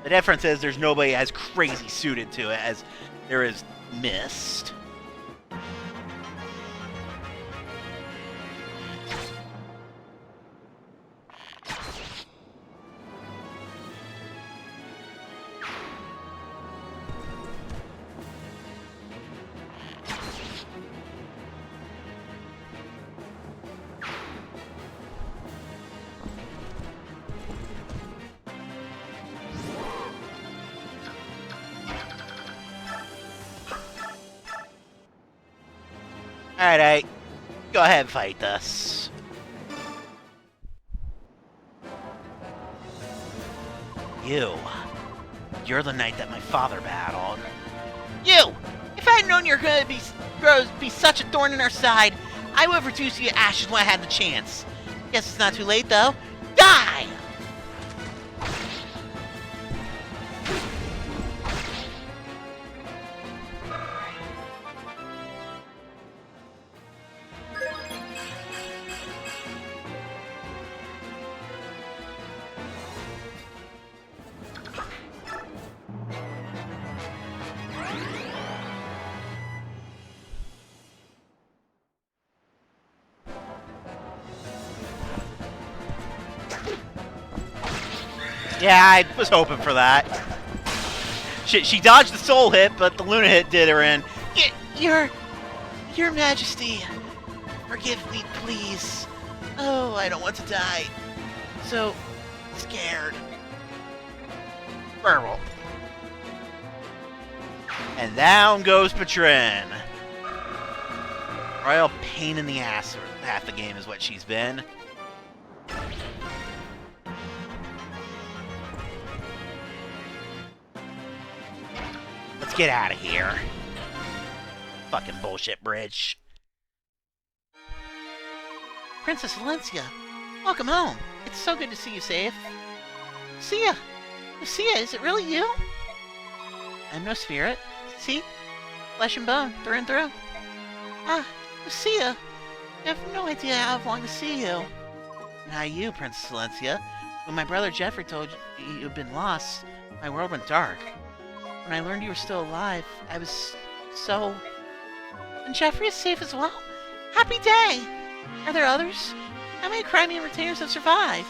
The difference is there's nobody as crazy suited to it as there is Mist. Alright, go ahead and fight this. You're the knight that my father battled. You! If I had known you were going to be such a thorn in our side, I would have reduced you to ashes when I had the chance. Guess it's not too late, though. Die!
Yeah, I was hoping for that. She dodged the soul hit, but the Luna hit did her in.
Your Majesty, forgive me, please. Oh, I don't want to die. So scared.
Burble. And down goes Patrin. Royal pain in the ass for half the game is what she's been. Let's get out of here. Fucking bullshit bridge.
Princess Valencia, welcome home. It's so good to see you safe. Lucia, is it really you? I'm no spirit. See? Flesh and bone, through and through. Ah, Lucia, I have no idea how I've longed to see you. Not you, Princess Valencia. When my brother Jeffrey told you you'd been lost, my world went dark. When I learned you were still alive, I was so... And Jeffrey is safe as well? Happy day! Are there others? How many Crimean retainers have survived?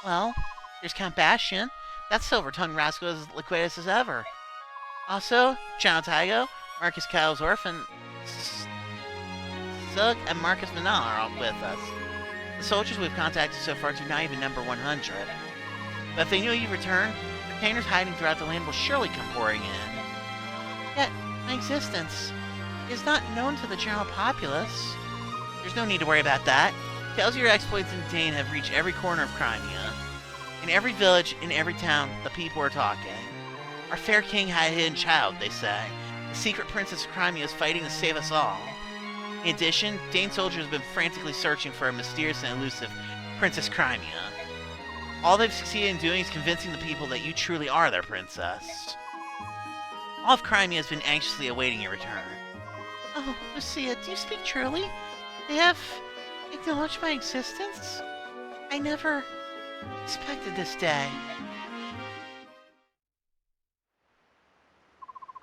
Well, there's Count Bastion. That silver-tongued rascal is as liquidous as ever. Also, John Tygo, Marcus Kyle's orphan, Sug, and Marcus Manal are all with us. The soldiers we've contacted so far do not even number 100. But if they knew you'd returned, retainers hiding throughout the land will surely come pouring in. Yet, my existence is not known to the general populace. There's no need to worry about that. Tales of your exploits in Dane have reached every corner of Crimea. In every village, in every town, the people are talking. Our fair king had a hidden child, they say. The secret princess of Crimea is fighting to save us all. In addition, Dane soldiers have been frantically searching for a mysterious and elusive Princess Crimea. All they've succeeded in doing is convincing the people that you truly are their princess. All of Crimea has been anxiously awaiting your return. Oh, Lucia, do you speak truly? They have acknowledged my existence? I never expected this day.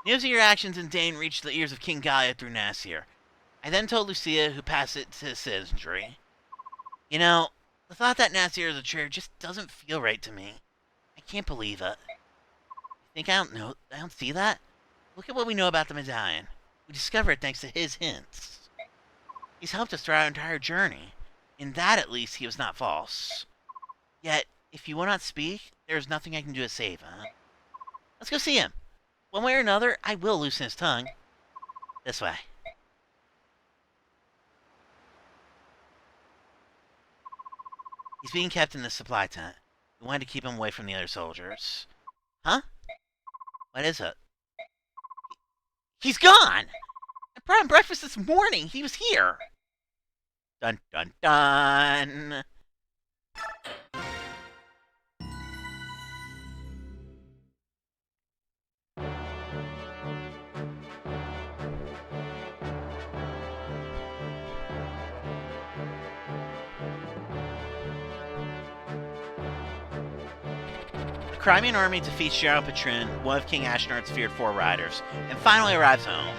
News of your actions in Dane reached the ears of King Galia through Nasir. I then told Lucia, who passed it to citizenry. You know, the thought that Nasir is a traitor just doesn't feel right to me. I can't believe it. You think I don't see that? Look at what we know about the medallion. We discovered it thanks to his hints. He's helped us throughout our entire journey. In that, at least, he was not false. Yet, if you will not speak, there is nothing I can do to save him. Let's go see him. One way or another, I will loosen his tongue. This way. He's being kept in the supply tent. We wanted to keep him away from the other soldiers. Huh? What is it? He's gone! I brought him breakfast this morning. He was here. Dun dun dun. The Crimean army defeats General Patrin, one of King Ashnard's feared four riders, and finally arrives home.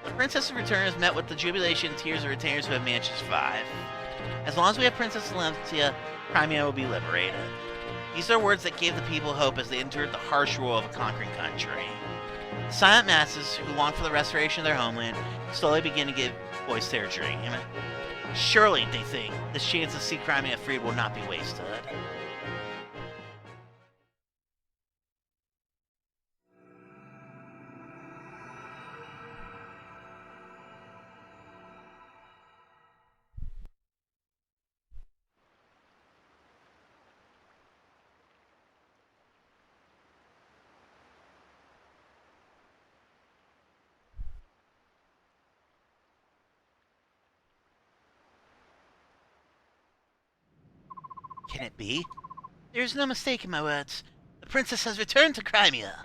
The Princess of Return is met with the jubilation and tears of retainers who have managed to survive. As long as we have Princess Valencia, Crimea will be liberated. These are words that gave the people hope as they endured the harsh rule of a conquering country. The silent masses, who long for the restoration of their homeland, slowly begin to give voice to their dream. Surely, they think, this chance to see Crimea freed will not be wasted. Can it be? There's no mistake in my words. The princess has returned to Crimea.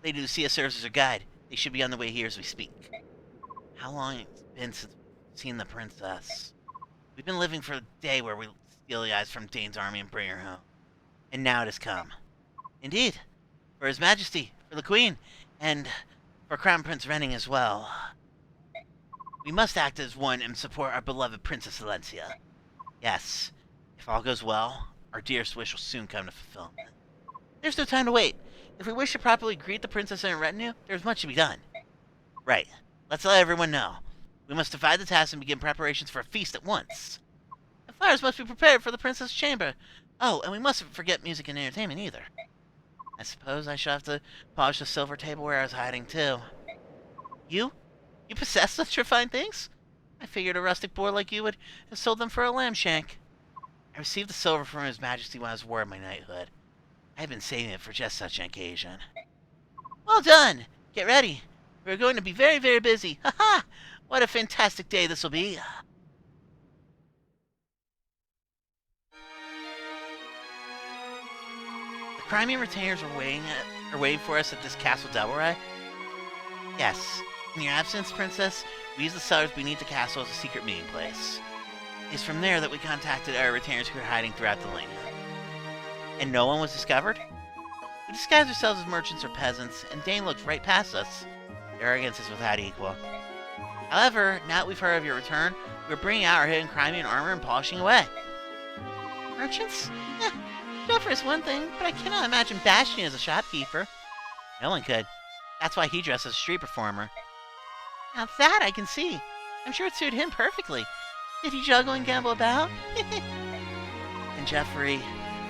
Lady Lucia serves as her guide. They should be on the way here as we speak. How long it's been since we've seen the princess? We've been living for a day where we steal the eyes from Dane's army and bring her home. And now it has come. Indeed. For His Majesty, for the Queen, and for Crown Prince Renning as well. We must act as one and support our beloved Princess Valencia. Yes. If all goes well, our dearest wish will soon come to fulfillment.
There's no time to wait. If we wish to properly greet the princess and her retinue, there's much to be done. Right. Let's let everyone know. We must divide the task and begin preparations for a feast at once. The flowers must be prepared for the princess' chamber. Oh, and we mustn't forget music and entertainment either. I suppose I shall have to polish the silver tableware I was hiding, too. You? You possess such refined things? I figured a rustic boy like you would have sold them for a lamb shank. I received the silver from His Majesty when I was wearing my knighthood. I have been saving it for just such an occasion. Well done! Get ready. We're going to be very, very busy. Ha ha! What a fantastic day this will be. The Crimean retainers are waiting for us at this castle Delray? Yes. In your absence, Princess, we use the cellars beneath the castle as a secret meeting place. It's from there that we contacted our retainers who are hiding throughout the land. And no one was discovered? We disguised ourselves as merchants or peasants, and Dane looked right past us. Their arrogance is without equal. However, now that we've heard of your return, we're bringing out our hidden Crimean armor and polishing away. Merchants? Jeffrey is one thing, but I cannot imagine Bastion as a shopkeeper. No one could. That's why he dressed as a street performer. Now that I can see. I'm sure it suited him perfectly. Did he juggle and gamble about? And Jeffrey,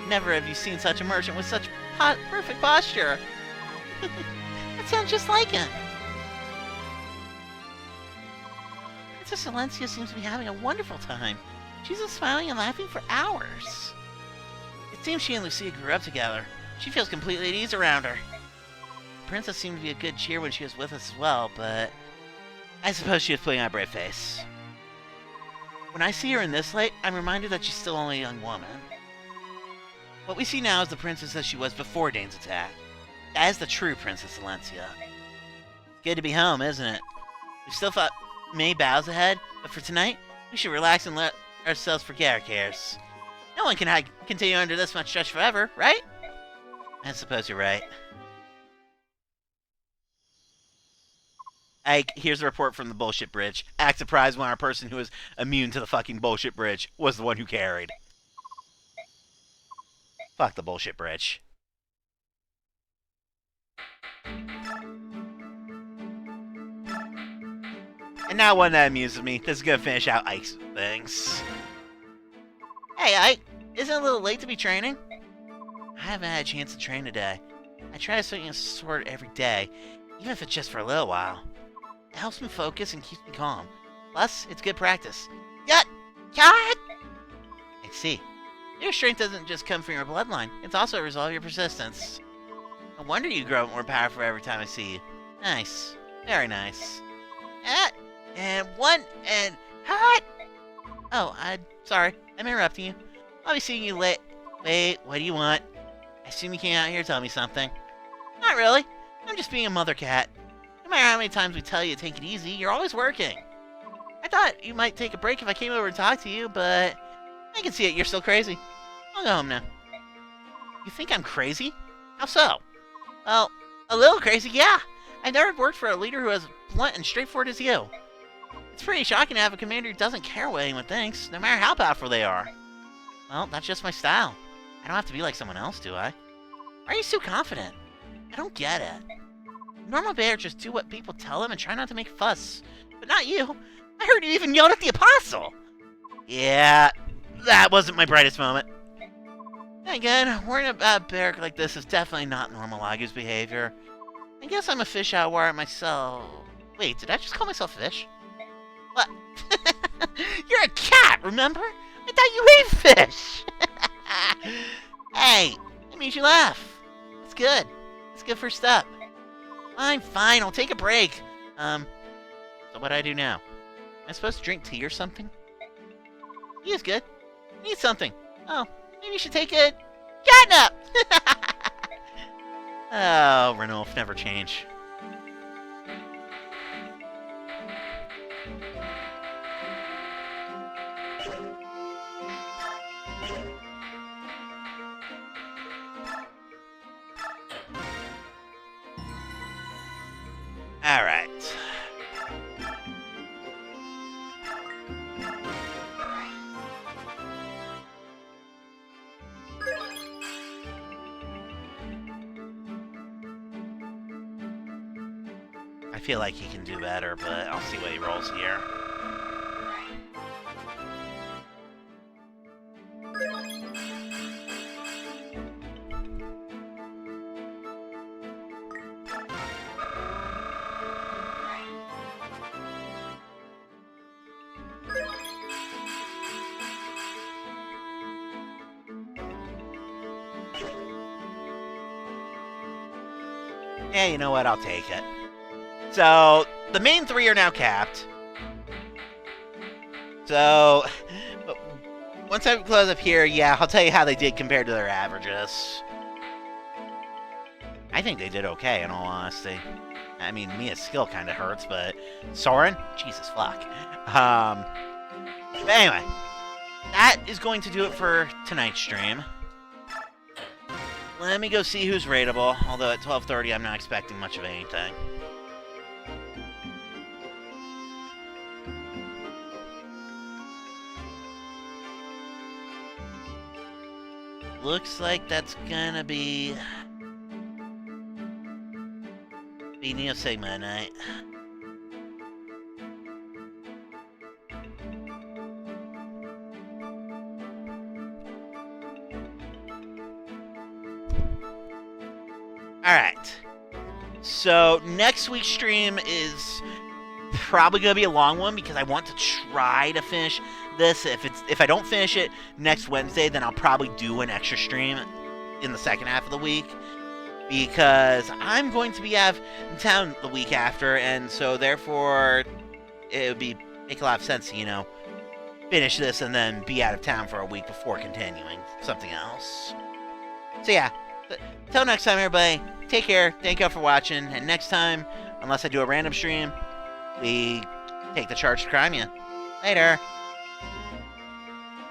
never have you seen such a merchant with such perfect posture. That sounds just like him. Princess Valencia seems to be having a wonderful time. She's been smiling and laughing for hours. It seems she and Lucia grew up together. She feels completely at ease around her. The princess seemed to be a good cheer when she was with us as well, but I suppose she was putting on a brave face. When I see her in this light, I'm reminded that she's still only a young woman. What we see now is the princess as she was before Dane's attack. That is the true Princess Valencia. Good to be home, isn't it? We've still fought many battles ahead, but for tonight, we should relax and let ourselves forget our cares. No one can continue under this much stress forever, right? I suppose you're right. Ike, here's a report from the bullshit bridge. Act surprised when our person who was immune to the fucking bullshit bridge was the one who carried. Fuck the bullshit bridge. And now one that amuses me. This is gonna finish out Ike's things. Hey Ike, isn't it a little late to be training? I haven't had a chance to train today. I try something of sort every day, even if it's just for a little while. It helps me focus and keeps me calm. Plus, it's good practice. Cut! I see. Your strength doesn't just come from your bloodline. It's also a result of your persistence. No wonder you grow more powerful every time I see you. Nice. Very nice. And one, and hot! Oh, sorry. I'm interrupting you. I'll be seeing you late. Wait, what do you want? I assume you came out here to tell me something. Not really. I'm just being a mother cat. No matter how many times we tell you to take it easy, you're always working. I thought you might take a break if I came over and talked to you, but I can see it. You're still crazy. I'll go home now. You think I'm crazy? How so? Well, a little crazy, yeah. I never worked for a leader who is blunt and straightforward as you. It's pretty shocking to have a commander who doesn't care what anyone thinks, no matter how powerful they are. Well, that's just my style. I don't have to be like someone else, do I? Why are you so confident? I don't get it. Normal bears just do what people tell them and try not to make fuss. But not you. I heard you even yelled at the apostle. Yeah, that wasn't my brightest moment. Then again, worrying about a bear like this is definitely not normal Agu's behavior. I guess I'm a fish out of water myself. Wait, did I just call myself fish? What? You're a cat, remember? I thought you ate fish. Hey, that means you laugh. That's good. That's a good first step. Fine, I'll take a break. So what do I do now? Am I supposed to drink tea or something? Tea is good. I need something. Oh, maybe you should take a catnap. Oh, Renulf, never change. All right.
feel like he can do better, but I'll see what he rolls here. Yeah, you know what? I'll take it. So, the main three are now capped. So, once I close up here, yeah, I'll tell you how they did compared to their averages. I think they did okay, in all honesty. I mean, Mia's skill kind of hurts, but Soren? Jesus fuck. But anyway, that is going to do it for tonight's stream. Let me go see who's rateable, although at 12:30 I'm not expecting much of anything. Looks like that's gonna be Neo Sigma tonight. Alright. So, next week's stream is probably going to be a long one because I want to try to finish this. If I don't finish it next Wednesday, then I'll probably do an extra stream in the second half of the week because I'm going to be out of town the week after, and so therefore it would make a lot of sense to, you know, finish this and then be out of town for a week before continuing something else. So yeah, till next time, everybody, take care, thank y'all for watching, and next time, unless I do a random stream, we take the charge to crime you. Later.